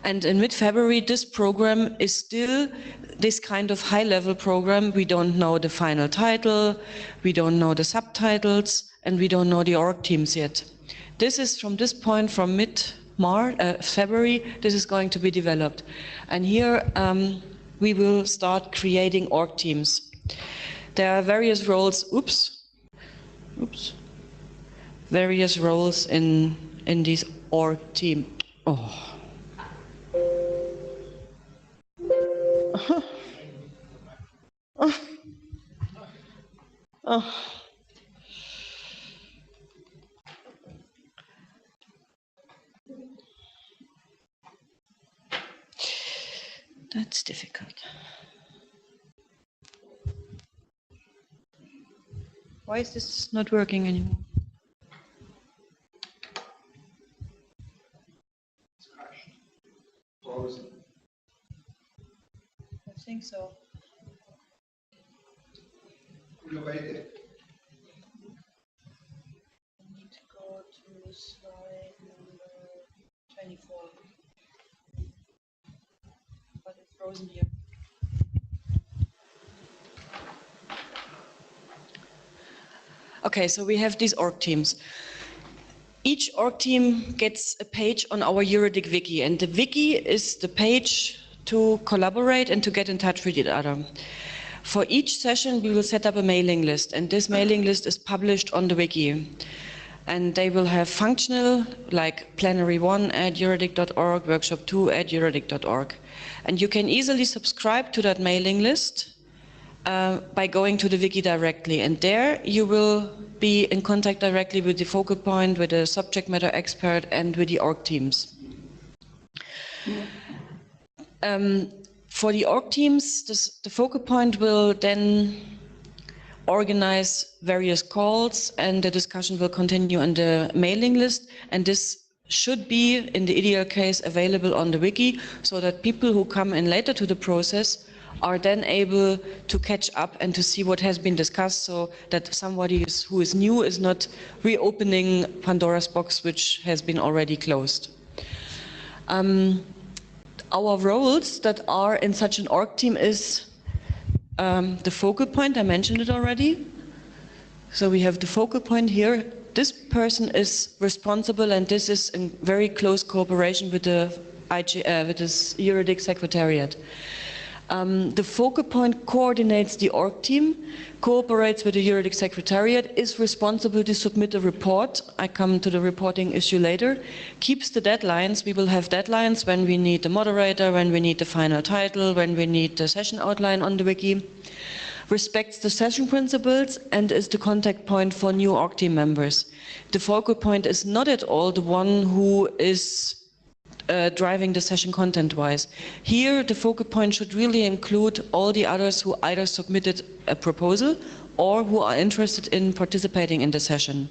And in mid-February, this program is still this kind of high-level program. We don't know the final title, we don't know the subtitles, and we don't know the org teams yet. This is from this point, from mid-February, this is going to be developed. And here we will start creating org teams. There are various roles, various roles in this org team. Oh. Oh. That's difficult. Why is this not working anymore? I think so. I need to go to slide number 24. But it's frozen here. Okay, so we have these org teams. Each org team gets a page on our EuroDIG wiki, and the wiki is the page to collaborate and to get in touch with each other. For each session, we will set up a mailing list, and this mailing list is published on the wiki. And they will have functional, like plenary 1 at eurodig.org, workshop 2 at eurodig.org. And you can easily subscribe to that mailing list by going to the wiki directly. And there you will be in contact directly with the focal point, with the subject matter expert, and with the org teams. For the org teams, the focal point will then organize various calls, and the discussion will continue on the mailing list. And this should be, in the ideal case, available on the wiki, so that people who come in later to the process are then able to catch up and to see what has been discussed, so that somebody who is new is not reopening Pandora's box, which has been already closed. Our roles that are in such an org team is the focal point. I mentioned it already. So we have the focal point here. This person is responsible, and this is in very close cooperation with the EuroDIG Secretariat. The focal point coordinates the org team, cooperates with the EuroDIG Secretariat, is responsible to submit a report. I come to the reporting issue later. Keeps the deadlines. We will have deadlines when we need the moderator, when we need the final title, when we need the session outline on the wiki. Respects the session principles and is the contact point for new org team members. The focal point is not at all the one who is driving the session content-wise. Here, the focal point should really include all the others who either submitted a proposal or who are interested in participating in the session.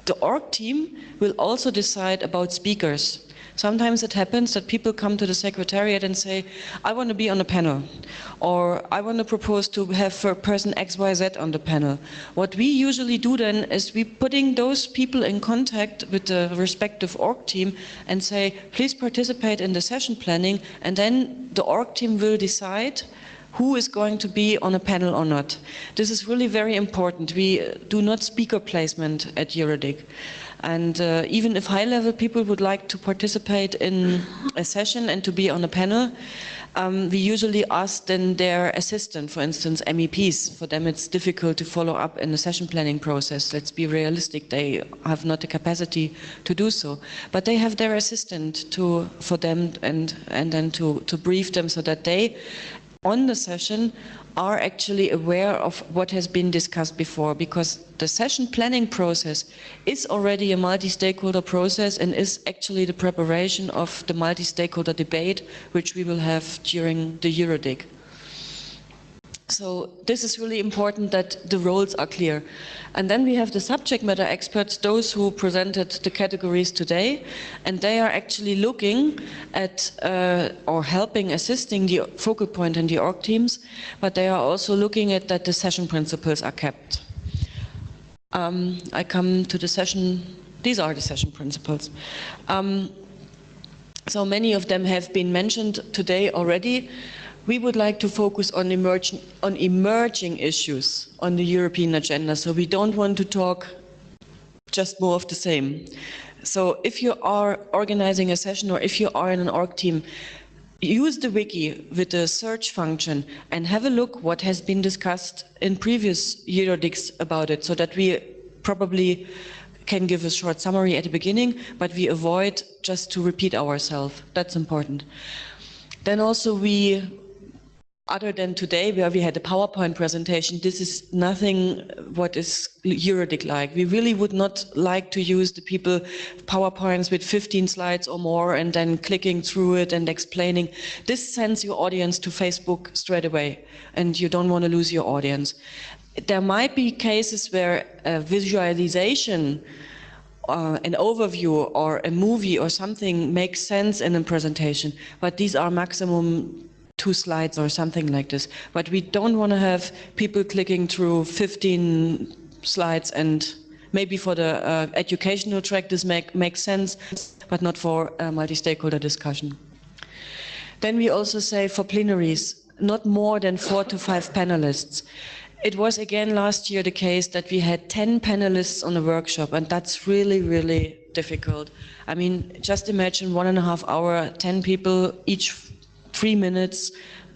The org team will also decide about speakers. Sometimes it happens that people come to the Secretariat and say, I want to be on a panel, or I want to propose to have person XYZ on the panel. What we usually do then is we putting those people in contact with the respective org team and say, please participate in the session planning, and then the org team will decide who is going to be on a panel or not. This is really very important. We do not speaker placement at EuroDIG. And even if high-level people would like to participate in a session and to be on a panel, we usually ask then their assistant, for instance, MEPs. For them it's difficult to follow up in the session planning process. Let's be realistic, they have not the capacity to do so. But they have their assistant for them and then to brief them so that they, on the session, are actually aware of what has been discussed before, because the session planning process is already a multi-stakeholder process and is actually the preparation of the multi-stakeholder debate which we will have during the EuroDIG. So this is really important that the roles are clear. And then we have the subject matter experts, those who presented the categories today, and they are actually looking at or helping, assisting the focal point and the org teams, but they are also looking at that the session principles are kept. I come to the session, these are the session principles. So many of them have been mentioned today already. We would like to focus on emerging issues on the European agenda. So we don't want to talk just more of the same. So if you are organizing a session or if you are in an org team, use the wiki with the search function and have a look what has been discussed in previous EuroDIGs about it, so that we probably can give a short summary at the beginning, but we avoid just to repeat ourselves. That's important. Then also other than today, where we had a PowerPoint presentation, this is nothing what is EuroDIG like. We really would not like to use the people PowerPoints with 15 slides or more and then clicking through it and explaining. This sends your audience to Facebook straight away, and you don't want to lose your audience. There might be cases where a visualization, an overview or a movie or something makes sense in a presentation, but these are maximum 2 slides or something like this. But we don't want to have people clicking through 15 slides, and maybe for the educational track this makes sense, but not for a multi-stakeholder discussion. Then we also say for plenaries, not more than 4 to 5 panelists. It was again last year the case that we had 10 panelists on a workshop, and that's really, really difficult. I mean, just imagine 1.5 hours, 10 people, each 3 minutes.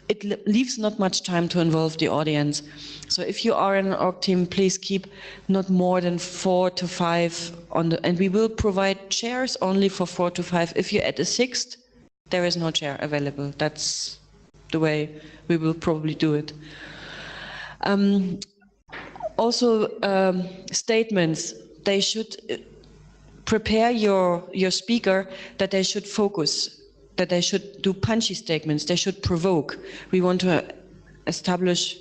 It leaves not much time to involve the audience. So if you are in an org team, please keep not more than 4 to 5 on the, and we will provide chairs only for 4 to 5. If you add a 6th, there is no chair available. That's the way we will probably do it. Also, statements, they should prepare your speaker that they should focus, that they should do punchy statements, they should provoke. We want to establish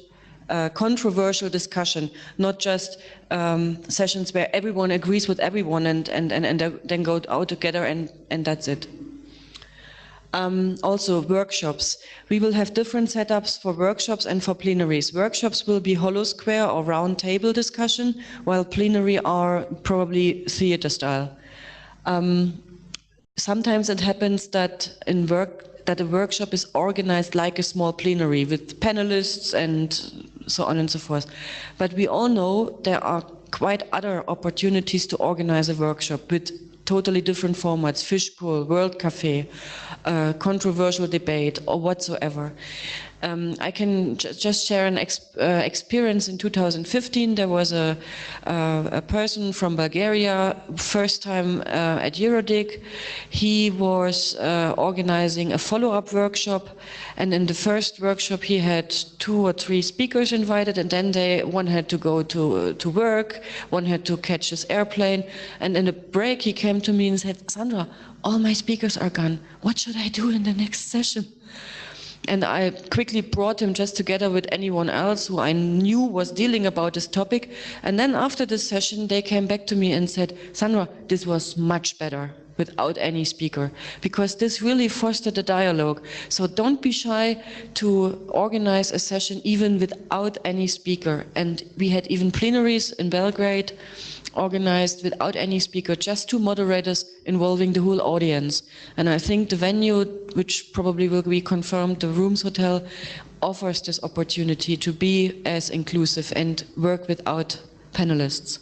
a controversial discussion, not just sessions where everyone agrees with everyone and then go out together and that's it. Also workshops. We will have different setups for workshops and for plenaries. Workshops will be hollow square or round table discussion, while plenary are probably theater style. Sometimes it happens that a workshop is organized like a small plenary with panelists and so on and so forth. But we all know there are quite other opportunities to organize a workshop with totally different formats, fishbowl, World Cafe, controversial debate, or whatsoever. I can just share an experience in 2015. There was a person from Bulgaria, first time at EuroDIG. He was organizing a follow-up workshop, and in the first workshop he had 2 or 3 speakers invited, and then one had to go to work, one had to catch his airplane, and in a break he came to me and said, "Sandra, all my speakers are gone. What should I do in the next session?" And I quickly brought him just together with anyone else who I knew was dealing about this topic. And then after this session, they came back to me and said, "Sandra, this was much better without any speaker, because this really fostered a dialogue. So don't be shy to organize a session even without any speaker." And we had even plenaries in Belgrade organized without any speaker, just 2 moderators involving the whole audience. And I think the venue, which probably will be confirmed, the Rooms Hotel, offers this opportunity to be as inclusive and work without panelists.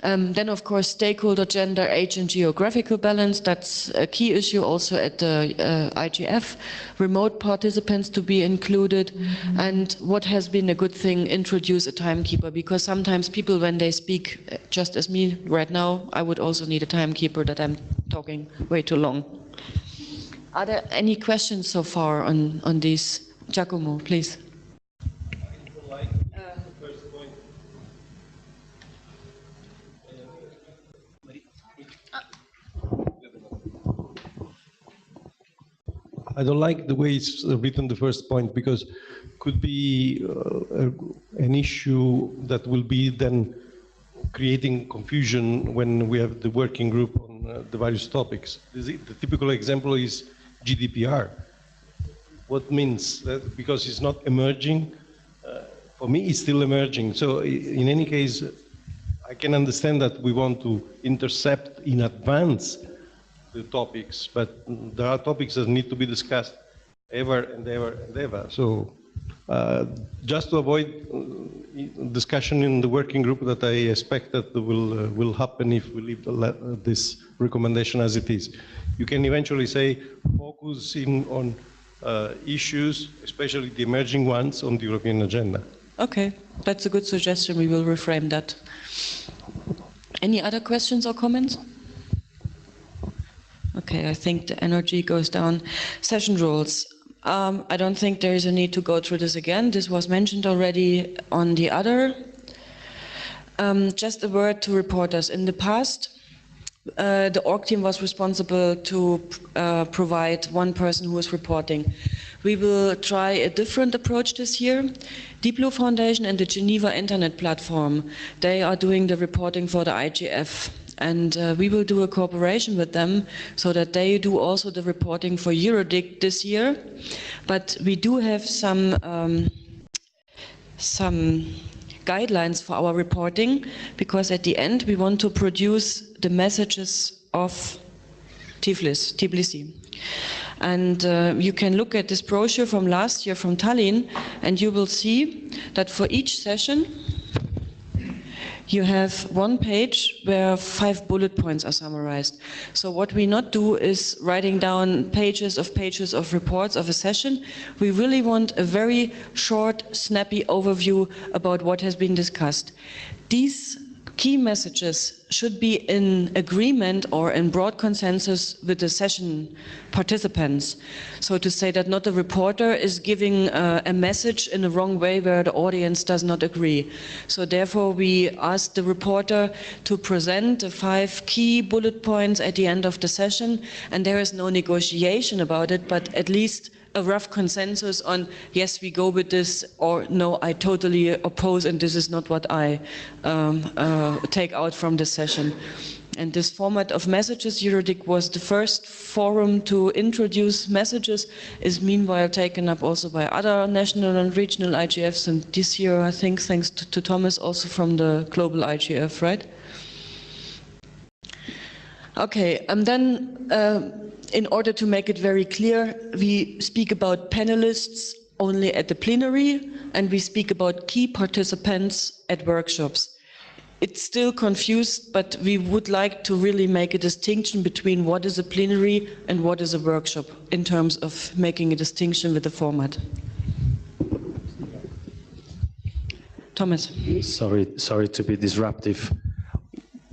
Then, of course, stakeholder, gender, age and geographical balance. That's a key issue also at the IGF. Remote participants to be included. And what has been a good thing, introduce a timekeeper, because sometimes people, when they speak, just as me right now, I would also need a timekeeper that I'm talking way too long. Are there any questions so far on these? Giacomo, please. I don't like the way it's written the first point, because could be an issue that will be then creating confusion when we have the working group on the various topics. The typical example is GDPR. What means that because it's not emerging, for me it's still emerging. So in any case, I can understand that we want to intercept in advance the topics, but there are topics that need to be discussed ever and ever and ever. So just to avoid discussion in the working group that I expect that will happen if we leave this recommendation as it is. You can eventually say focusing on issues, especially the emerging ones, on the European agenda. Okay, that's a good suggestion. We will reframe that. Any other questions or comments? Okay, I think the energy goes down. Session rules. I don't think there is a need to go through this again. This was mentioned already on the other. Just a word to reporters. In the past, the org team was responsible to provide one person who was reporting. We will try a different approach this year. Deep Blue Foundation and the Geneva Internet Platform, they are doing the reporting for the IGF. And we will do a cooperation with them so that they do also the reporting for EuroDIG this year. But we do have some guidelines for our reporting, because at the end we want to produce the messages of Tbilisi. And you can look at this brochure from last year from Tallinn, and you will see that for each session you have one page where 5 bullet points are summarized. So what we not do is writing down pages of reports of a session. We really want a very short, snappy overview about what has been discussed. These key messages should be in agreement or in broad consensus with the session participants. So to say that not the reporter is giving a message in the wrong way where the audience does not agree. So therefore we asked the reporter to present the 5 key bullet points at the end of the session, and there is no negotiation about it, but at least a rough consensus on, yes, we go with this, or no, I totally oppose and this is not what I take out from this session. And this format of messages, EuroDIG was the first forum to introduce messages, is meanwhile taken up also by other national and regional IGFs, and this year, I think, thanks to Thomas, also from the global IGF, right? Okay, and then in order to make it very clear, we speak about panelists only at the plenary, and we speak about key participants at workshops. It's still confused, but we would like to really make a distinction between what is a plenary and what is a workshop in terms of making a distinction with the format. Thomas. Sorry to be disruptive.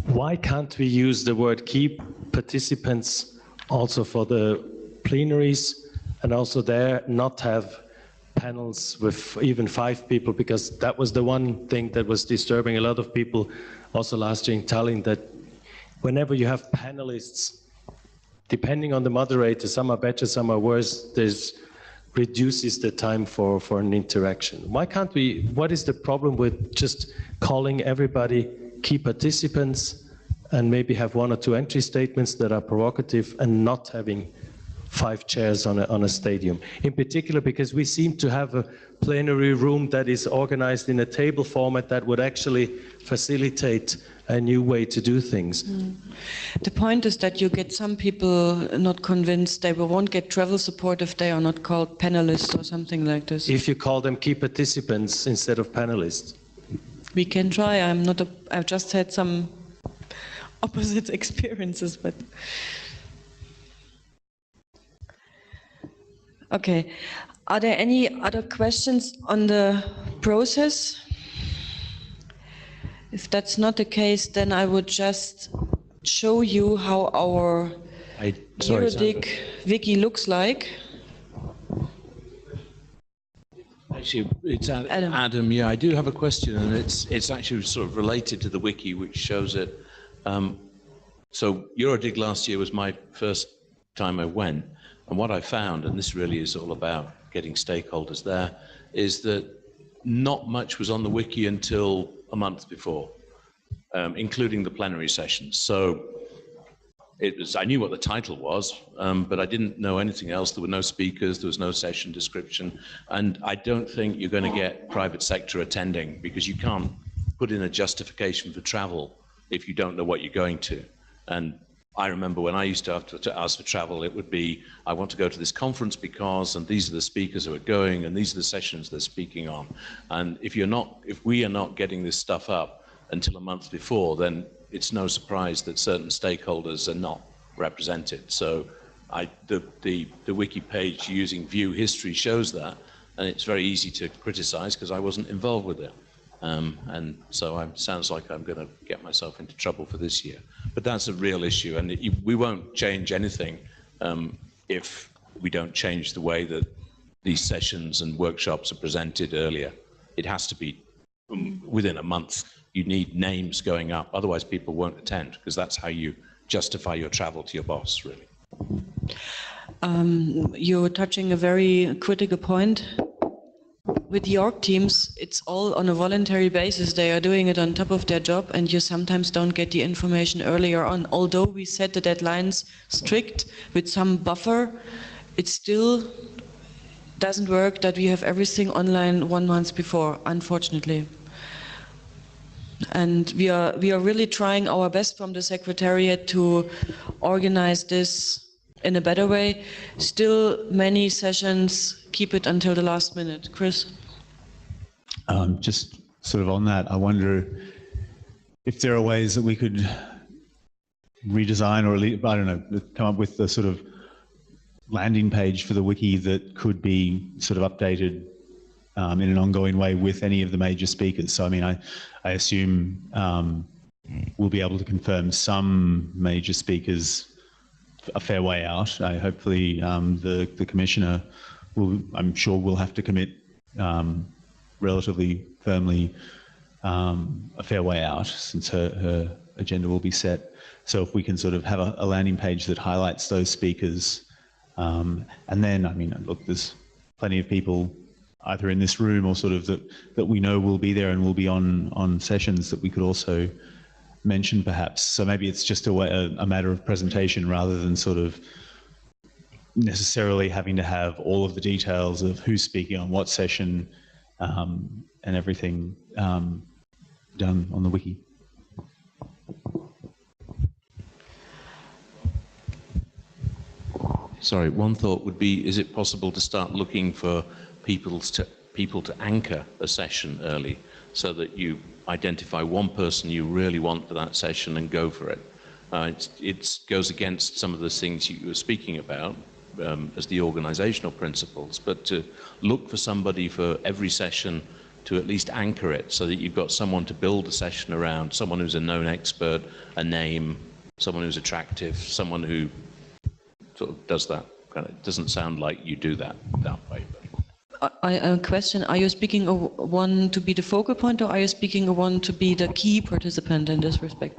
Why can't we use the word key participants also for the plenaries, and also there not have panels with even 5 people, because that was the one thing that was disturbing a lot of people also last year in Tallinn, that whenever you have panelists, depending on the moderator, some are better, some are worse, this reduces the time for an interaction. Why can't we, what is the problem with just calling everybody key participants and maybe have 1 or 2 entry statements that are provocative and not having 5 chairs on a stadium? In particular, because we seem to have a plenary room that is organized in a table format that would actually facilitate a new way to do things. The point is that you get some people not convinced, they won't get travel support if they are not called panelists or something like this. If you call them key participants instead of panelists. We can try. I've just had some opposite experiences, but okay. Are there any other questions on the process? If that's not the case, then I would just show you how our EuroDIG wiki looks like. Actually, it's Adam. Yeah, I do have a question, and it's actually sort of related to the wiki, which shows it. So EuroDIG last year was my first time I went, and what I found, and this really is all about getting stakeholders there, is that not much was on the wiki until a month before, including the plenary sessions. So I knew what the title was, but I didn't know anything else. There were no speakers, there was no session description, and I don't think you're going to get private sector attending, because you can't put in a justification for travel if you don't know what you're going to. And I remember when I used to have to ask for travel, it would be, I want to go to this conference because, and these are the speakers who are going, and these are the sessions they're speaking on. And if we are not getting this stuff up until a month before, then it's no surprise that certain stakeholders are not represented. So the wiki page using view history shows that, and it's very easy to criticize because I wasn't involved with it. And so it sounds like I'm going to get myself into trouble for this year. But that's a real issue, and we won't change anything if we don't change the way that these sessions and workshops are presented earlier. It has to be within a month. You need names going up, otherwise people won't attend, because that's how you justify your travel to your boss, really. You're touching a very critical point. With the org teams, it's all on a voluntary basis. They are doing it on top of their job, and you sometimes don't get the information earlier on. Although we set the deadlines strict with some buffer, it still doesn't work that we have everything online 1 month before, unfortunately. And we are really trying our best from the Secretariat to organize this in a better way. Still, many sessions keep it until the last minute. Chris? Just sort of on that, I wonder if there are ways that we could redesign, or I don't know, come up with the sort of landing page for the wiki that could be sort of updated in an ongoing way with any of the major speakers. So I mean, I assume we'll be able to confirm some major speakers a fair way out. Hopefully the Commissioner will, I'm sure, will have to commit relatively firmly a fair way out, since her agenda will be set. So if we can sort of have a landing page that highlights those speakers, and then, I mean, look, there's plenty of people either in this room or sort of that we know will be there and will be on sessions that we could also mention perhaps. So maybe it's just a matter of presentation rather than sort of necessarily having to have all of the details of who's speaking on what session and everything done on the wiki. Sorry, one thought would be, is it possible to start looking for people to anchor a session early, so that you identify one person you really want for that session and go for it? It goes against some of the things you were speaking about as the organizational principles, but to look for somebody for every session to at least anchor it, so that you've got someone to build a session around, someone who's a known expert, a name, someone who's attractive, someone who sort of does that. It doesn't sound like you do that way. A question, are you speaking of one to be the focal point, or are you speaking of one to be the key participant in this respect?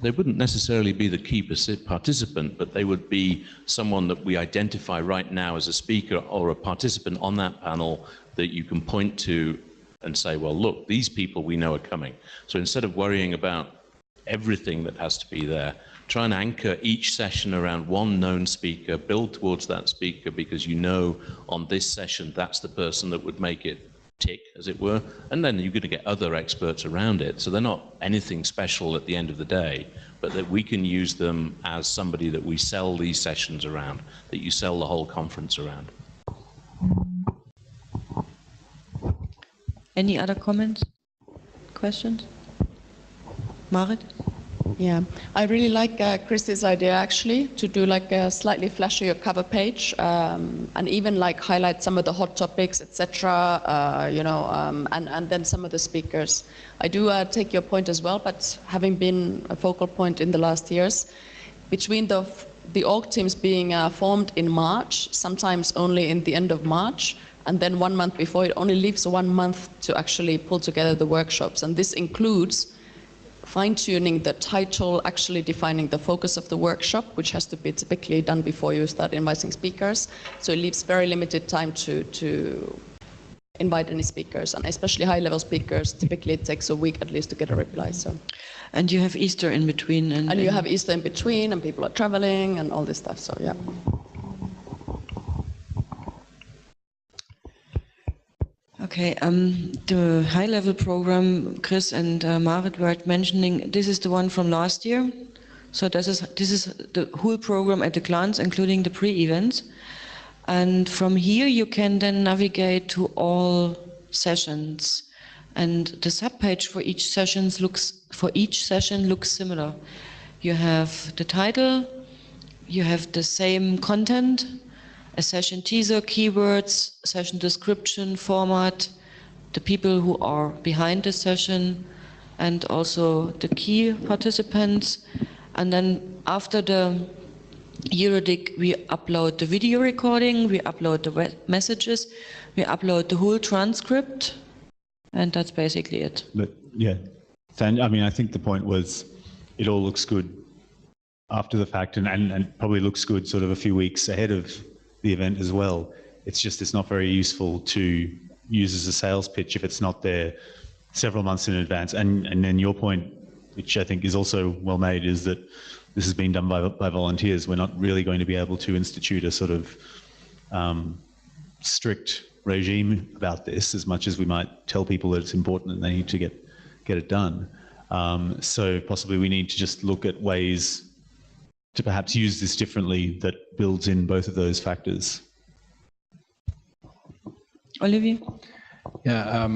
They wouldn't necessarily be the key participant, but they would be someone that we identify right now as a speaker or a participant on that panel that you can point to and say, well, look, these people we know are coming. So instead of worrying about everything that has to be there, try and anchor each session around one known speaker, build towards that speaker, because you know on this session that's the person that would make it tick, as it were, and then you're going to get other experts around it. So they're not anything special at the end of the day, but that we can use them as somebody that we sell these sessions around, that you sell the whole conference around. Any other comments, questions? Marit? Yeah, I really like Chris's idea actually to do like a slightly flashier cover page and even like highlight some of the hot topics, etc. You know, and then some of the speakers. I do take your point as well, but having been a focal point in the last years, between the org teams being formed in March, sometimes only in the end of March, and then 1 month before, it only leaves 1 month to actually pull together the workshops, and this includes fine-tuning the title, actually defining the focus of the workshop, which has to be typically done before you start inviting speakers. So it leaves very limited time to invite any speakers, and especially high-level speakers, typically it takes a week at least to get a reply. So. And you have Easter in between. And you have Easter in between, and people are traveling, and all this stuff, so yeah. Okay, the high-level program, Chris and Marit were mentioning, this is the one from last year. So this is the whole program at a glance, including the pre-events. And from here you can then navigate to all sessions. And the subpage for each session looks similar. You have the title, you have the same content, a session teaser, keywords, session description, format, the people who are behind the session, and also the key participants. And then after the EuroDIG, we upload the video recording, we upload the messages, we upload the whole transcript, and that's basically it. But yeah, I mean, I think the point was it all looks good after the fact, and probably looks good sort of a few weeks ahead of the event as well. It's just, it's not very useful to use as a sales pitch if it's not there several months in advance. And then your point, which I think is also well made, is that this has been done by volunteers. We're not really going to be able to institute a sort of strict regime about this, as much as we might tell people that it's important and they need to get it done. So possibly we need to just look at ways to perhaps use this differently that builds in both of those factors. Olivier? Yeah,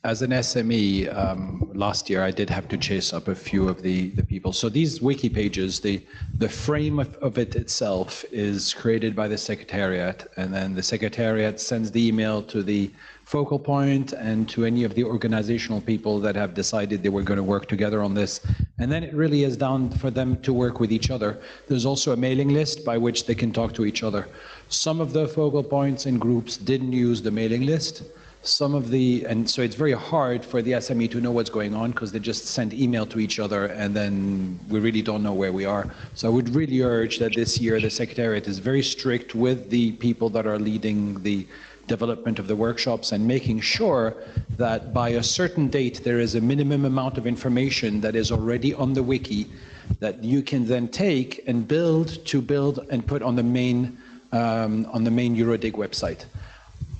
as an SME, last year I did have to chase up a few of the people. So these wiki pages, the frame of it itself is created by the Secretariat, and then the Secretariat sends the email to the focal point and to any of the organizational people that have decided they were going to work together on this. And then it really is down for them to work with each other. There's also a mailing list by which they can talk to each other. Some of the focal points and groups didn't use the mailing list. And so it's very hard for the SME to know what's going on because they just send email to each other and then we really don't know where we are. So I would really urge that this year the Secretariat is very strict with the people that are leading the development of the workshops and making sure that by a certain date there is a minimum amount of information that is already on the wiki that you can then take and build and put on the main EuroDIG website.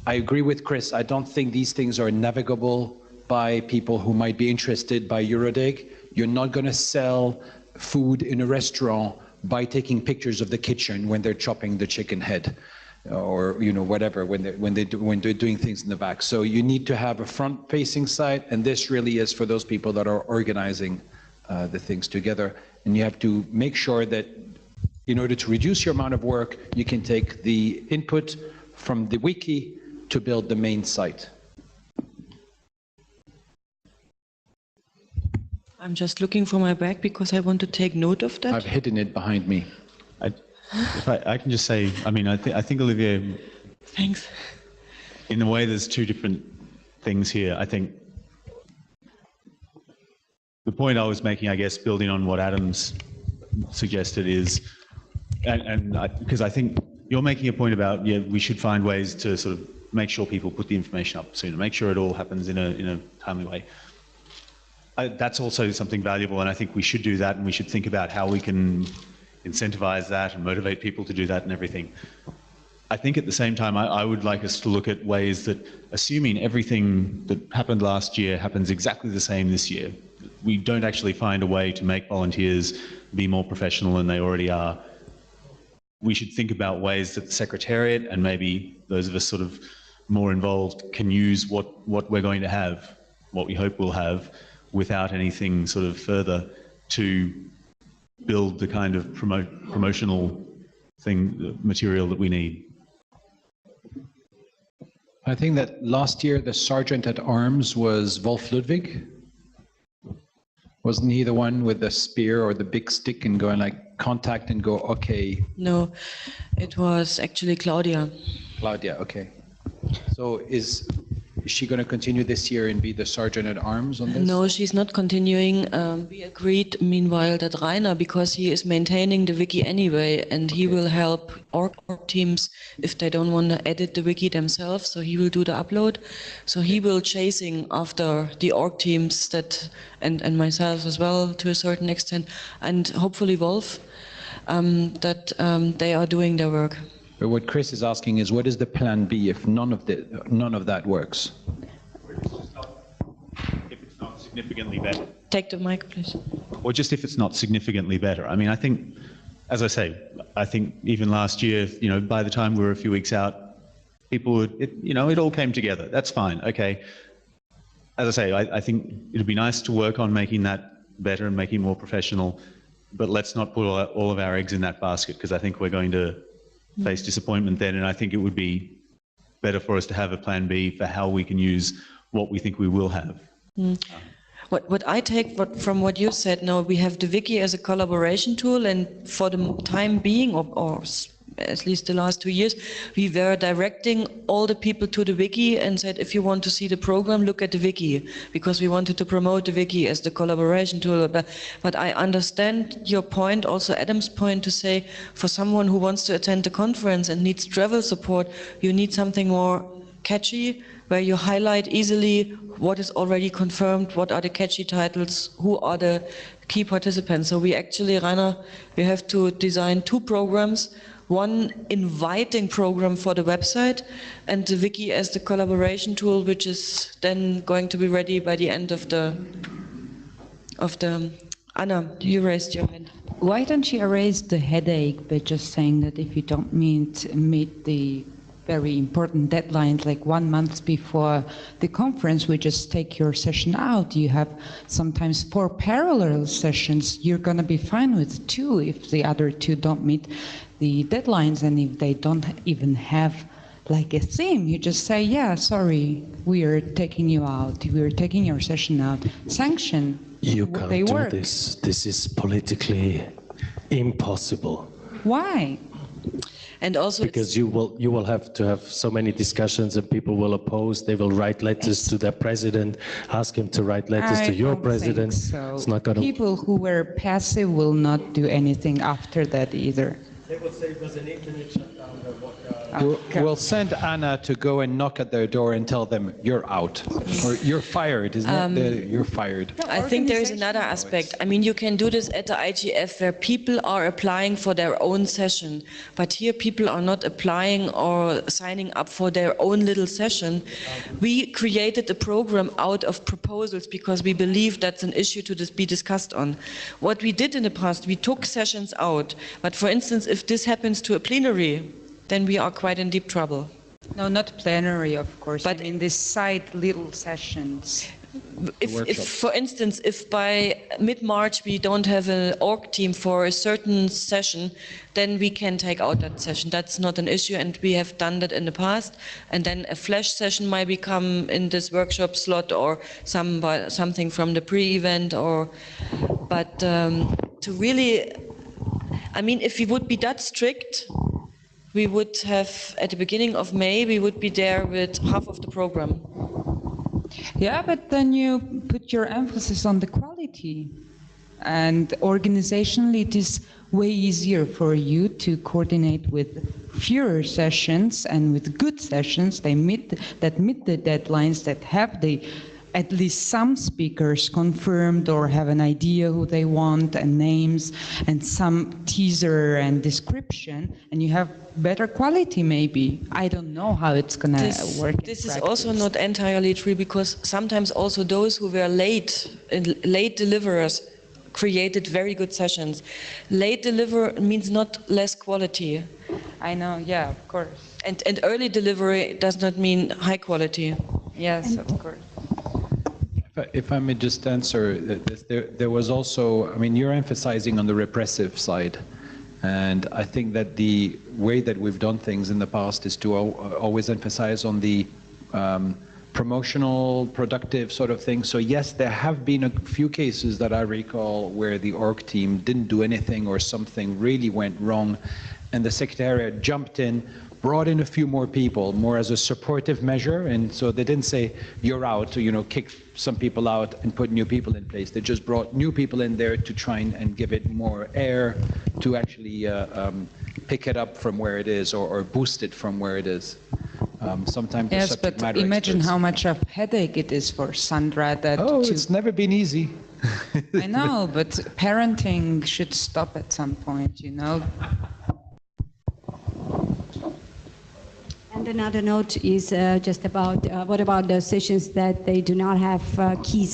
I agree with Chris. I don't think these things are navigable by people who might be interested by EuroDIG. You're not going to sell food in a restaurant by taking pictures of the kitchen when they're chopping the chicken head, or whatever, when they're doing things in the back. So you need to have a front-facing site, and this really is for those people that are organizing the things together. And you have to make sure that in order to reduce your amount of work, you can take the input from the wiki to build the main site. I'm just looking for my bag because I want to take note of that. I've hidden it behind me. If I can just say, I mean, I think Olivier. Thanks. In a way, there's two different things here. I think the point I was making, I guess, building on what Adam's suggested is, because I think you're making a point about, we should find ways to sort of make sure people put the information up sooner, make sure it all happens in a timely way. That's also something valuable, and I think we should do that, and we should think about how we can incentivize that and motivate people to do that and everything. I think at the same time, I would like us to look at ways that, assuming everything that happened last year happens exactly the same this year, we don't actually find a way to make volunteers be more professional than they already are. We should think about ways that the Secretariat and maybe those of us sort of more involved can use what we're going to have, what we hope we'll have, without anything sort of further to build the kind of promotional material that we need. I think that last year the Sergeant at Arms was Wolf Ludwig. Wasn't he the one with the spear or the big stick and going like contact and go, okay? No, it was actually Claudia. Claudia, okay. So is Is she going to continue this year and be the sergeant at arms on this? No, she's not continuing. We agreed, meanwhile, that Rainer, because he is maintaining the wiki anyway, and he will help org teams if they don't want to edit the wiki themselves, so he will do the upload. So he will chasing after the org teams that, and myself as well to a certain extent, and hopefully Wolf, that they are doing their work. But what Chris is asking is, what is the plan B if none of that works? If it's not significantly better. Take the mic, please. Or just if it's not significantly better. I mean, I think, as I say, I think even last year, you know, by the time we were a few weeks out, people would, it all came together. That's fine. Okay. As I say, I think it'd be nice to work on making that better and making it more professional, but let's not put all of our eggs in that basket, because I think we're going to face disappointment then, and I think it would be better for us to have a plan B for how we can use what we think we will have. What I take from what you said, now we have the wiki as a collaboration tool, and for the time being, or at least the last 2 years, we were directing all the people to the wiki and said, if you want to see the program, look at the wiki, because we wanted to promote the wiki as the collaboration tool. But I understand your point, also Adam's point, to say for someone who wants to attend the conference and needs travel support, you need something more catchy, where you highlight easily what is already confirmed, what are the catchy titles, who are the key participants. So we actually, Rainer, we have to design 2 programs, one inviting program for the website, and the wiki as the collaboration tool, which is then going to be ready by the end of the Anna, you raised your hand. Why don't you erase the headache by just saying that if you don't meet the very important deadlines, like 1 month before the conference, we just take your session out. You have sometimes 4 parallel sessions. You're going to be fine with 2 if the other 2 don't meet the deadlines, and if they don't even have like a theme, you just say, yeah, sorry, we are taking you out. We are taking your session out. Sanction. You can't do this. This is politically impossible. Why? And also because you will have to have so many discussions, and people will oppose. They will write letters to their president, ask him to write letters to your president. So. It's not going to. People who were passive will not do anything after that either. They would say it was an internet shutdown. We'll send Anna to go and knock at their door and tell them you're out, or you're fired, isn't it? You're fired. I think there is another aspect. I mean, you can do this at the IGF where people are applying for their own session, but here people are not applying or signing up for their own little session. We created a program out of proposals because we believe that's an issue to be discussed on. What we did in the past, we took sessions out, but for instance, if this happens to a plenary, then we are quite in deep trouble. No, not plenary, of course, but in these side little sessions. If, for instance, if by mid-March we don't have an org team for a certain session, then we can take out that session. That's not an issue, and we have done that in the past. And then a flash session might become in this workshop slot, or something from the pre-event, but to really, I mean, if we would be that strict, we would have, at the beginning of May, we would be there with half of the program. Yeah, but then you put your emphasis on the quality. And organizationally, it is way easier for you to coordinate with fewer sessions and with good sessions that meet the deadlines, that have at least some speakers confirmed or have an idea who they want and names and some teaser and description, and you have better quality maybe. I don't know how it's going to work. This is also not entirely true, because sometimes also those who were late deliverers created very good sessions. Late deliver means not less quality. I know, yeah, of course. And early delivery does not mean high quality. Yes, of course. If I may just answer, there was also, I mean, you're emphasizing on the repressive side. And I think that the way that we've done things in the past is to always emphasize on the promotional, productive sort of thing. So yes, there have been a few cases that I recall where the org team didn't do anything, or something really went wrong, and the secretariat jumped in, brought in a few more people, more as a supportive measure, and so they didn't say you're out, or, kick some people out and put new people in place. They just brought new people in there to try and give it more air, to actually pick it up from where it is, or boost it from where it is. Sometimes the yes, subject but matter imagine experts. how much of headache it is for Sandra that it's never been easy. I know, but parenting should stop at some point, And another note is just about what about the sessions that they do not have key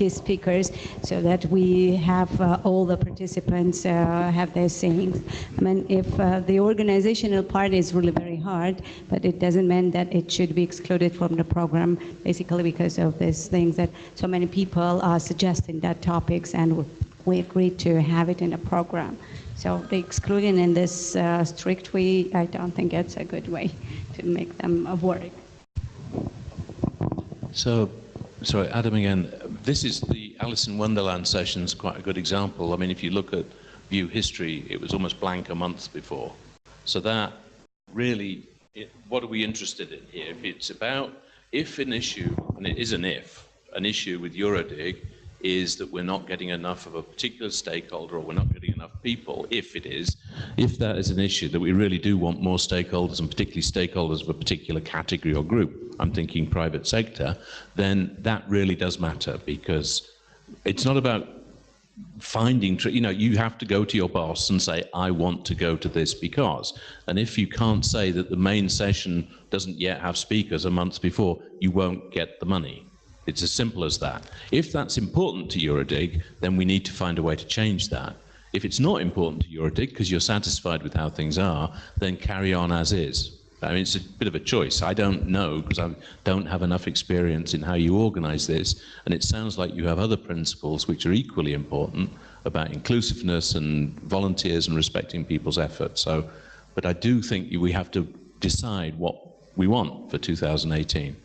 speakers, so that we have all the participants have their sayings. I mean, if the organizational part is really very hard, but it doesn't mean that it should be excluded from the program, basically because of these things that so many people are suggesting that topics, and we agreed to have it in the program. So the excluding in this strict way, I don't think it's a good way to make them work. So, sorry, Adam again. This is the Alice in Wonderland sessions, quite a good example. I mean, if you look at view history, it was almost blank a month before. So that really, what are we interested in here? If an issue, and it is an issue with EuroDIG, is that we're not getting enough of a particular stakeholder, or we're not getting enough people, if that is an issue that we really do want more stakeholders, and particularly stakeholders of a particular category or group, I'm thinking private sector, then that really does matter, because it's not about finding, you have to go to your boss and say, I want to go to this because, and if you can't say that the main session doesn't yet have speakers a month before, you won't get the money. It's as simple as that. If that's important to EuroDIG, then we need to find a way to change that. If it's not important to EuroDIG because you're satisfied with how things are, then carry on as is. I mean, it's a bit of a choice. I don't know, because I don't have enough experience in how you organize this, and it sounds like you have other principles which are equally important about inclusiveness and volunteers and respecting people's efforts. But I do think we have to decide what we want for 2018.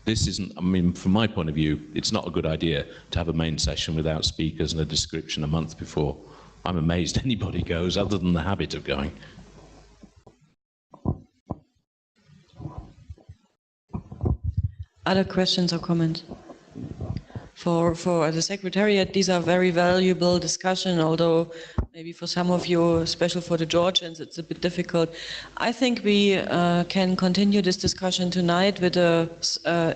This isn't, I mean, from my point of view, it's not a good idea to have a main session without speakers and a description a month before. I'm amazed anybody goes, other than the habit of going. Other questions or comments? For the Secretariat, these are very valuable discussion, although maybe for some of you, especially for the Georgians, it's a bit difficult. I think we can continue this discussion tonight with the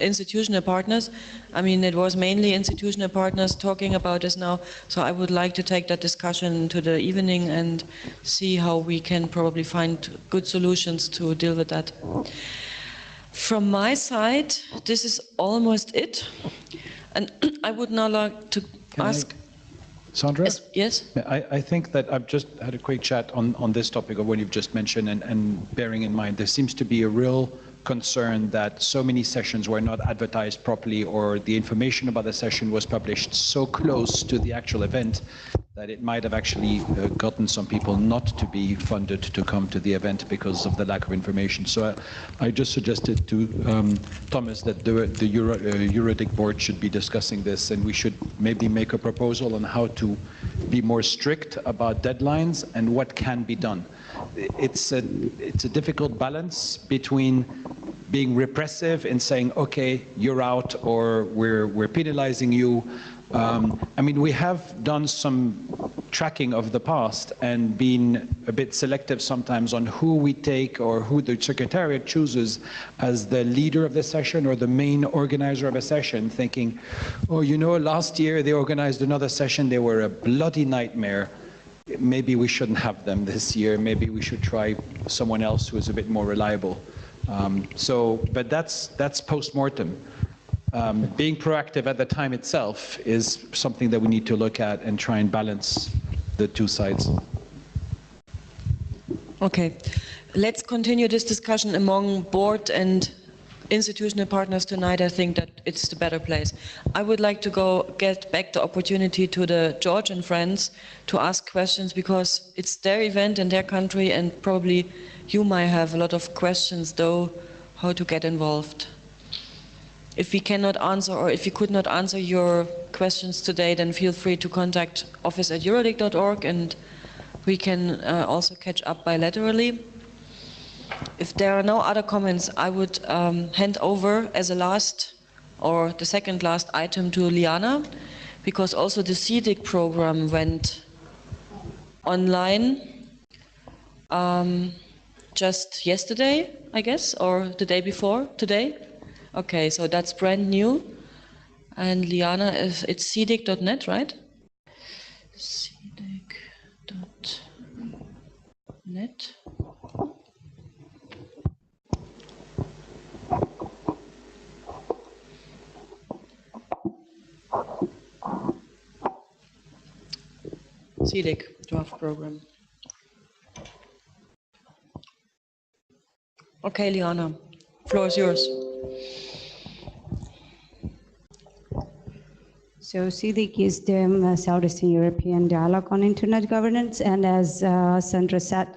institutional partners. I mean, it was mainly institutional partners talking about this now, so I would like to take that discussion to the evening and see how we can probably find good solutions to deal with that. From my side, this is almost it. And I would now like to ask... Sandra? Yes? I think that I've just had a quick chat on this topic of what you've just mentioned, and bearing in mind there seems to be a real concern that so many sessions were not advertised properly, or the information about the session was published so close to the actual event that it might have actually gotten some people not to be funded to come to the event because of the lack of information. So I just suggested to Thomas that the EuroDIG board should be discussing this, and we should maybe make a proposal on how to be more strict about deadlines and what can be done. It's a difficult balance between being repressive and saying, okay, you're out, or we're penalizing you. I mean, we have done some tracking of the past and been a bit selective sometimes on who we take, or who the Secretariat chooses as the leader of the session or the main organizer of a session, thinking, oh, last year they organized another session, they were a bloody nightmare. Maybe we shouldn't have them this year. Maybe we should try someone else who is a bit more reliable. But that's post-mortem. Being proactive at the time itself is something that we need to look at and try and balance the two sides. Okay, let's continue this discussion among board and institutional partners tonight. I think that it's the better place. I would like to get back the opportunity to the Georgian friends to ask questions, because it's their event in their country, and probably you might have a lot of questions though, how to get involved. If we cannot answer, or if we could not answer your questions today, then feel free to contact office@eurodig.org, and we can also catch up bilaterally. if there are no other comments, I would hand over as a last or the second last item to Liana, because also the CEDIC program went online just yesterday, I guess, or the day before today. Okay, so that's brand new. And Liana, it's cedic.net, right? cedic.net. CEDIC draft program. Okay, Liana, floor is yours. So CEDIG is the Southeastern European Dialogue on Internet Governance, and as Sandra said,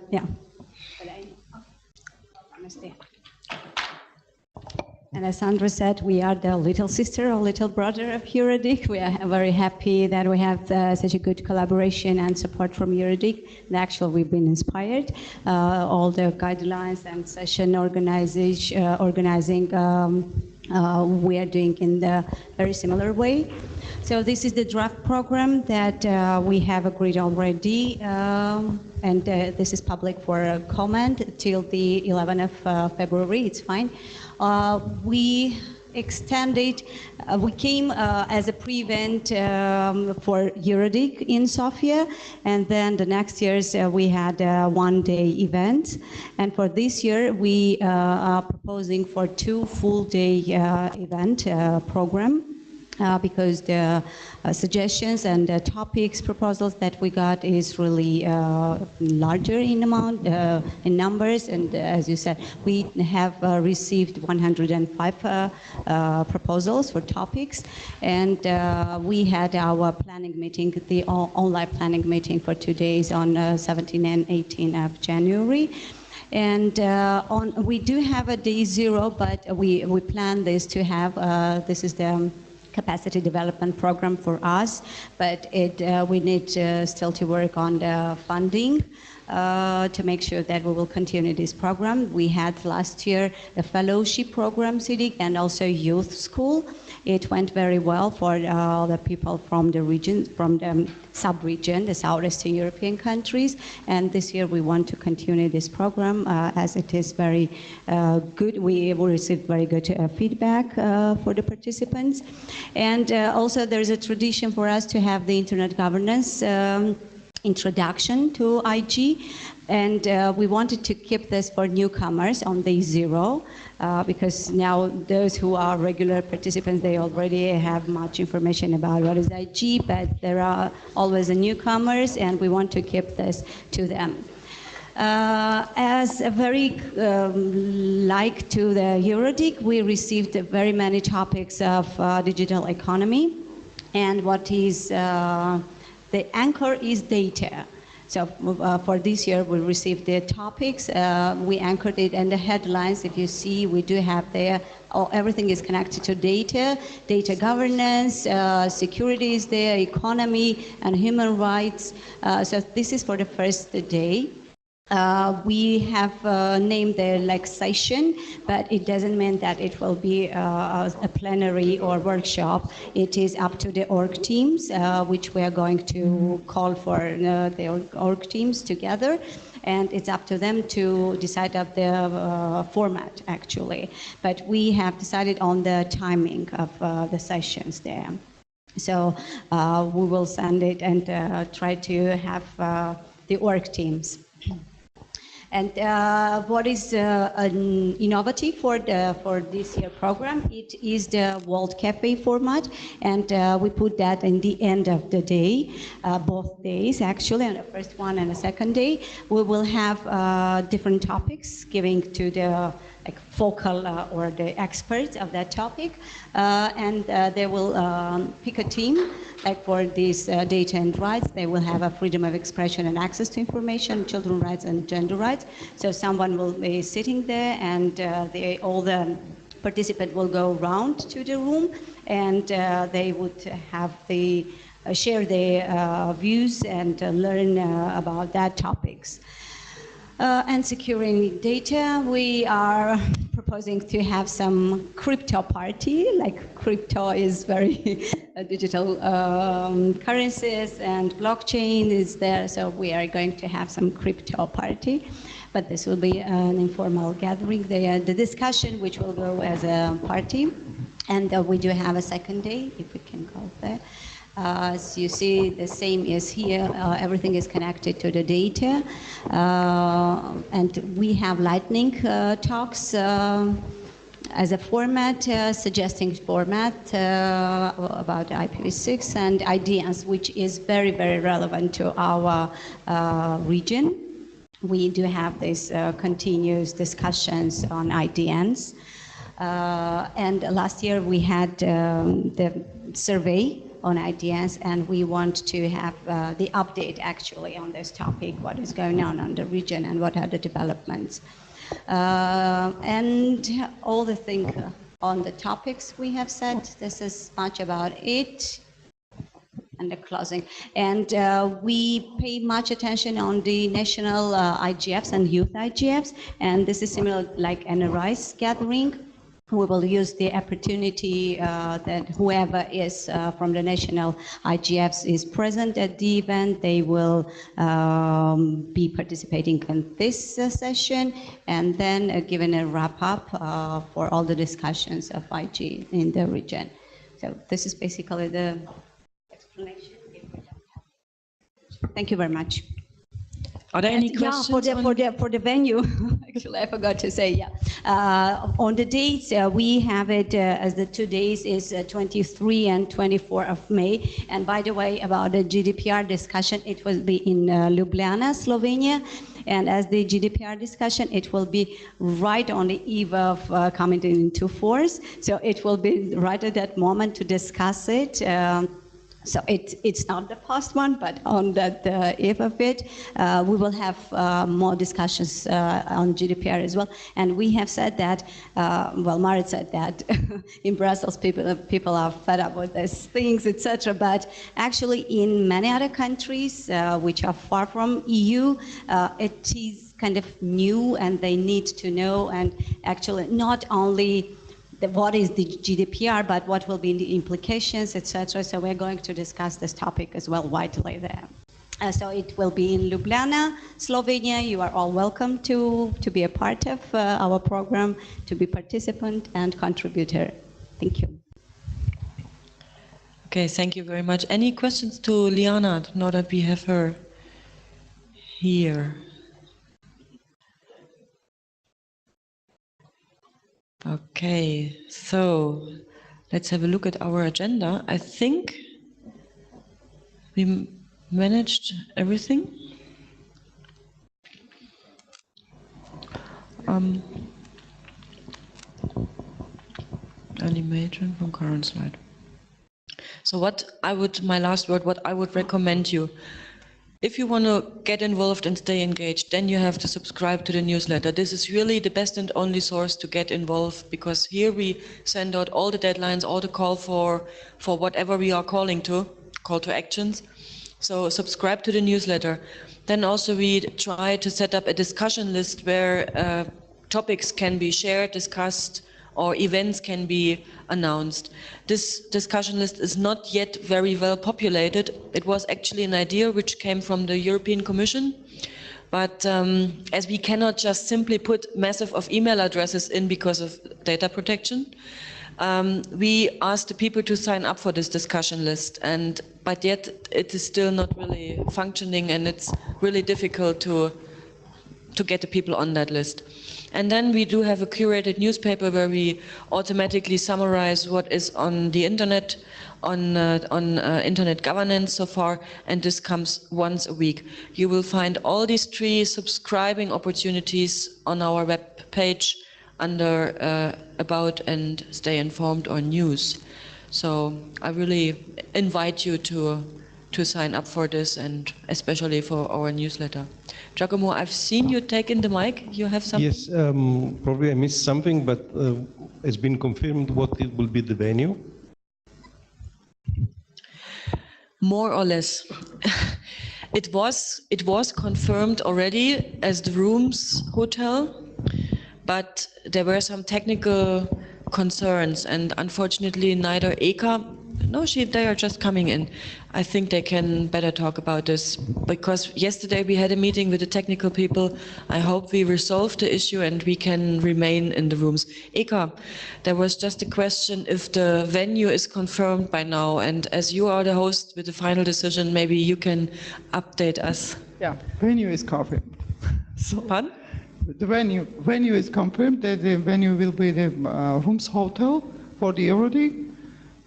And as Sandra said, we are the little sister or little brother of EuroDIG. We are very happy that we have such a good collaboration and support from EuroDIG. And actually, we've been inspired. All the guidelines and session organizing we are doing in the very similar way. So this is the draft program that we have agreed already, and this is public for comment till the 11th of February. It's fine. We extended, we came as a pre-event for EuroDIG in Sofia, and then the next years we had a one-day event. And for this year, we are proposing for 2 full-day event program. Because the suggestions and the topics proposals that we got is really larger in amount, in numbers, and as you said, we have received 105 proposals for topics, and we had our planning meeting, the online planning meeting for 2 days on 17 and 18 of January. And we do have a day 0, but we plan this to have, this is the capacity development program for us, but we need still to work on the funding to make sure that we will continue this program. We had last year a fellowship program, CEDIG, and also youth school. It went very well for the people from the region, from the sub-region, the Southeastern European countries. And this year we want to continue this program as it is very good. We received very good feedback for the participants. And also there's a tradition for us to have the internet governance introduction to IG, and we wanted to keep this for newcomers on day 0 because now those who are regular participants, they already have much information about what is IG, but there are always the newcomers, and we want to keep this to them. As a very like to the EuroDIG, we received very many topics of digital economy, and what is the anchor is data. So for this year, we received the topics. We anchored it, and the headlines, if you see, we do have there, everything is connected to data, data governance, security is there, economy, and human rights. So this is for the first day. We have named the session, but it doesn't mean that it will be a plenary or workshop. It is up to the org teams, which we are going to call for the org teams together, and it's up to them to decide of the format, actually. But we have decided on the timing of the sessions there. So we will send it and try to have the org teams. And what is innovative for this year program? It is the World Cafe format, and we put that in the end of the day, both days actually, on the first one and the second day. We will have different topics giving to the focal or the experts of that topic, and they will pick a team. Like for this data and rights, they will have a freedom of expression and access to information, children's rights and gender rights. So someone will be sitting there, and all the participants will go around to the room, and they would have share their views and learn about that topics. And securing data, we are proposing to have some crypto party, like crypto is very digital currencies and blockchain is there, so we are going to have some crypto party. But this will be an informal gathering. The discussion, which will go as a party, and we do have a second day, if we can call it that. As you see, the same is here. Everything is connected to the data. And we have lightning talks as a format, suggesting format about IPv6 and ideas, which is very, very relevant to our region. We do have these continuous discussions on IDNs. And last year we had the survey on IDNs, and we want to have the update actually on this topic, what is going on the region and what are the developments. And all the things on the topics we have said, this is much about it. And the closing. And we pay much attention on the national IGFs and youth IGFs, and this is similar like an RISE gathering. We will use the opportunity that whoever is from the national IGFs is present at the event. They will be participating in this session, and then given a wrap up for all the discussions of IG in the region. So this is basically the explanation. Thank you very much. Are there any questions? Yeah, for the venue, actually, I forgot to say, on the dates, we have it as the 2 days is 23 and 24 of May. And by the way, about the GDPR discussion, it will be in Ljubljana, Slovenia. And as the GDPR discussion, it will be right on the eve of coming into force. So it will be right at that moment to discuss it. So it's not the first one, but on that eve of it, we will have more discussions on GDPR as well. And we have said that, well, Marit said that in Brussels, people are fed up with these things, etc. But actually, in many other countries which are far from EU, it is kind of new, and they need to know. And actually, not only what is the GDPR, but what will be the implications, etc. So we're going to discuss this topic as well widely there. So it will be in Ljubljana, Slovenia. You are all welcome to be a part of our program, to be participant and contributor. Thank you. Okay, thank you very much. Any questions to Liana, now that we have her here? Okay, so let's have a look at our agenda. I think we managed everything. Animation from current slide. So my last word, what I would recommend you, if you want to get involved and stay engaged, then you have to subscribe to the newsletter. This is really the best and only source to get involved, because here we send out all the deadlines, all the call for whatever we are calling to, call to actions. So subscribe to the newsletter. Then also we try to set up a discussion list where topics can be shared, discussed, or events can be announced. This discussion list is not yet very well populated. It was actually an idea which came from the European Commission, but as we cannot just simply put massive of email addresses in because of data protection, we asked the people to sign up for this discussion list, but yet it is still not really functioning, and it's really difficult to get the people on that list. And then we do have a curated newspaper where we automatically summarize what is on the internet, on internet governance so far, and this comes once a week. You will find all these 3 subscribing opportunities on our web page under About and Stay Informed or News. So I really invite you to sign up for this, and especially for our newsletter. Giacomo, I've seen you take in the mic. You have something? Yes, probably I missed something, but it's been confirmed what it will be the venue? More or less. It was confirmed already as the rooms hotel, but there were some technical concerns, and unfortunately neither ECA, they are just coming in. I think they can better talk about this, because yesterday we had a meeting with the technical people. I hope we resolve the issue and we can remain in the rooms. ECA, there was just a question if the venue is confirmed by now, and as you are the host with the final decision, maybe you can update us. Yeah, venue is confirmed. Pardon? The venue is confirmed. That the venue will be the Rooms Hotel for the EuroDIG,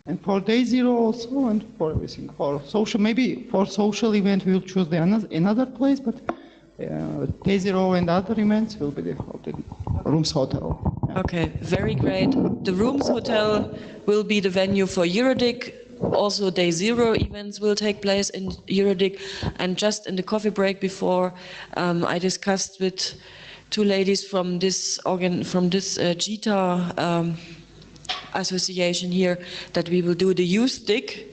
and for day zero also, and for everything. For social, maybe for social event we'll choose another place, but day zero and other events will be the Rooms Hotel. Yeah. Okay, very great. The Rooms Hotel will be the venue for EuroDIG. Also, day zero events will take place in EuroDIG. And just in the coffee break before, I discussed with two ladies from this GITA association here that we will do the EuroDIG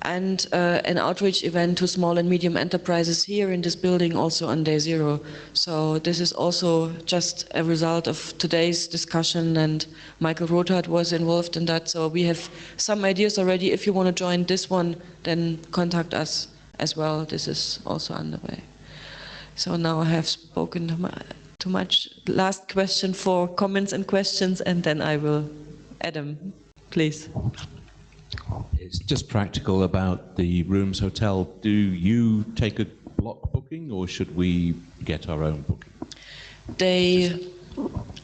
and an outreach event to small and medium enterprises here in this building also on day zero. So this is also just a result of today's discussion, and Michael Rothart was involved in that. So we have some ideas already. If you want to join this one, then contact us as well. This is also underway. So now I have spoken too much. Last question for comments and questions, and then I will. Adam, please. It's just practical about the Rooms Hotel. Do you take a block booking, or should we get our own booking?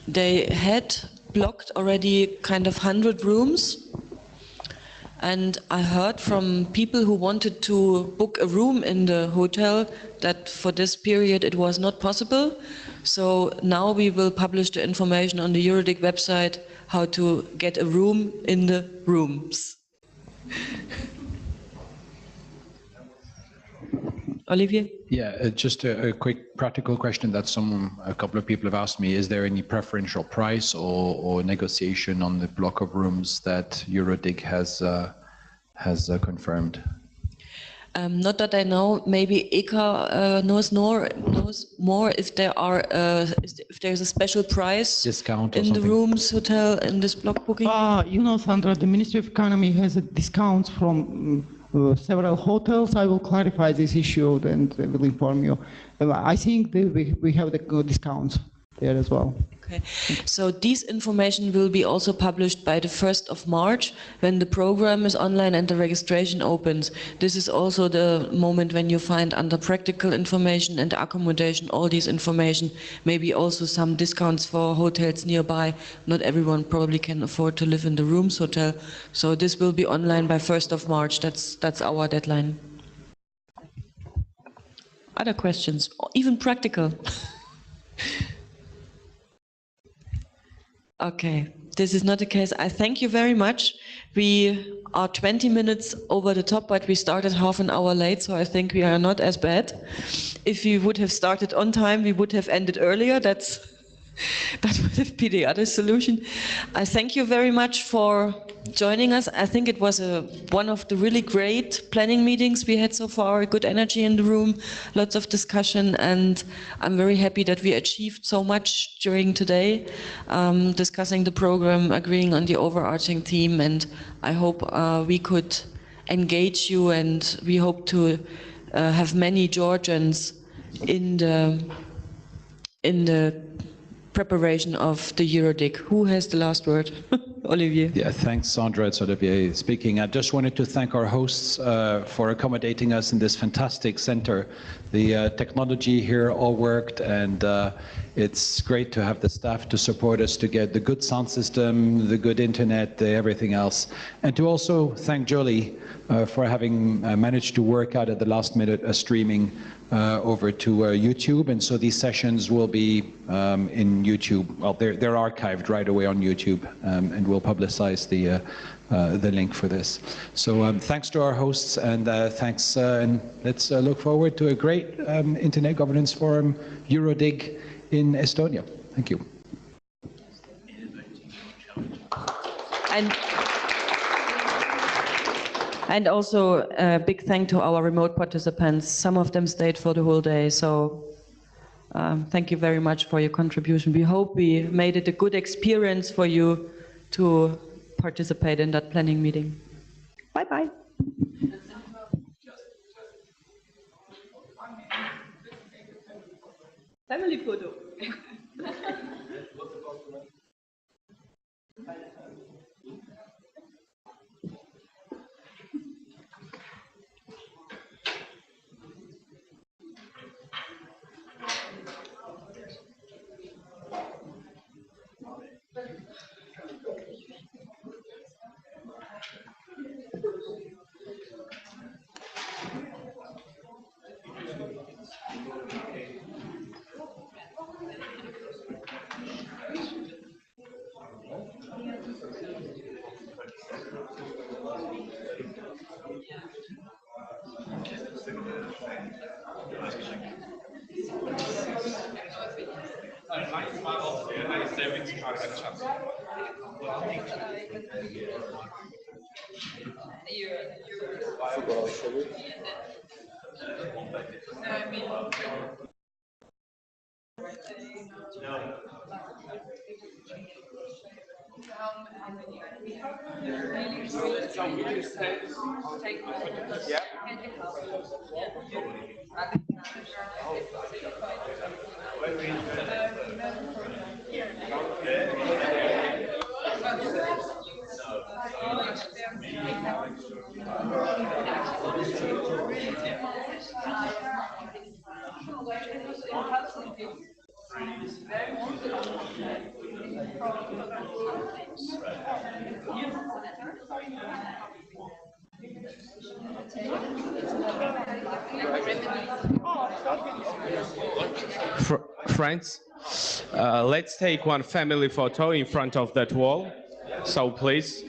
They had blocked already kind of 100 rooms, and I heard from people who wanted to book a room in the hotel that for this period it was not possible. So now we will publish the information on the EuroDIG website how to get a room in the rooms. Olivier? Yeah, just a quick practical question that a couple of people have asked me. Is there any preferential price or negotiation on the block of rooms that EuroDIG has confirmed? Not that I know. Maybe ECA knows more if there's a special price discount in the Rooms Hotel in this block booking. You know, Sandra, the Ministry of Economy has a discounts from several hotels. I will clarify this issue and I will inform you. I think we have the good discounts there as well. Okay, so this information will be also published by the 1st of March when the program is online and the registration opens. This is also the moment when you find under practical information and accommodation all this information, maybe also some discounts for hotels nearby. Not everyone probably can afford to live in the Rooms Hotel, so this will be online by 1st of March. That's our deadline. Other questions, even practical? Okay, this is not the case. I thank you very much. We are 20 minutes over the top, but we started half an hour late, so I think we are not as bad. If we would have started on time, we would have ended earlier. That would have been the other solution. I thank you very much for joining us. I think it was one of the really great planning meetings we had so far. Good energy in the room, lots of discussion, and I'm very happy that we achieved so much during today, discussing the program, agreeing on the overarching theme, and I hope we could engage you, and we hope to have many Georgians in the preparation of the EuroDIG. Who has the last word? Olivier. Yeah, thanks, Sandra. It's Olivier speaking. I just wanted to thank our hosts for accommodating us in this fantastic center. The technology here all worked, and it's great to have the staff to support us to get the good sound system, the good internet, everything else. And to also thank Jolie for having managed to work out at the last minute a streaming over to YouTube, and so these sessions will be in YouTube. Well, they're archived right away on YouTube, and we'll publicize the link for this. So thanks to our hosts, and thanks, and let's look forward to a great Internet Governance Forum, EuroDIG in Estonia. Thank you. And also a big thank to our remote participants. Some of them stayed for the whole day, so thank you very much for your contribution. We hope we made it a good experience for you to participate in that planning meeting. Bye-bye. Family photo. Friends, let's take one family photo in front of that wall. So please.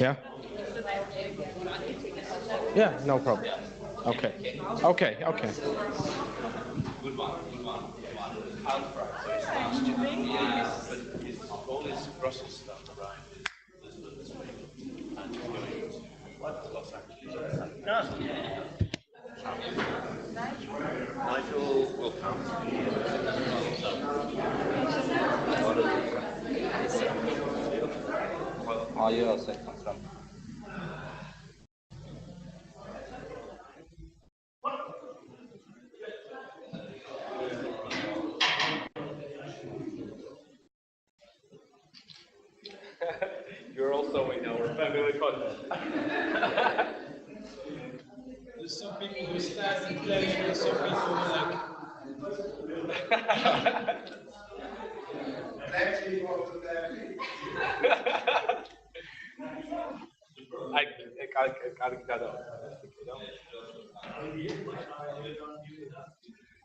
Yeah. Yeah, no problem. Okay. Okay. Okay. Good one. Good one. Good one. So it's last year. But it's all this Brussels stuff, right? This week. And it's going to Los Angeles. Nigel will come. You're also in our family photo. There's some people who stand in pleasure, some people who like.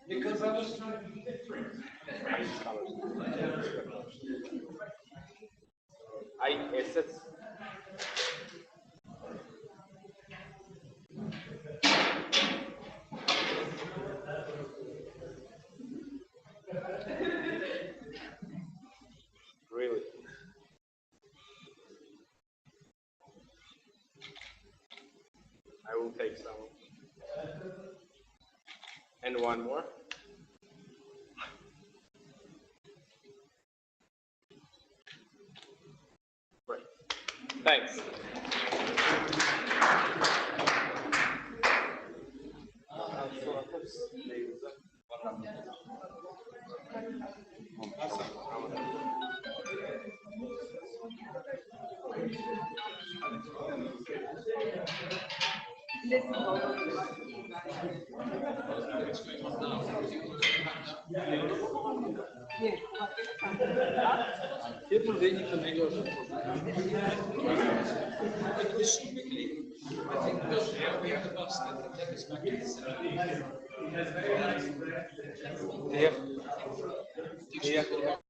Because I was trying to be different. Really? I will take some. And one more. Great. Thanks. It was so quickly. I think we have a bus that takes us back to the city. Here.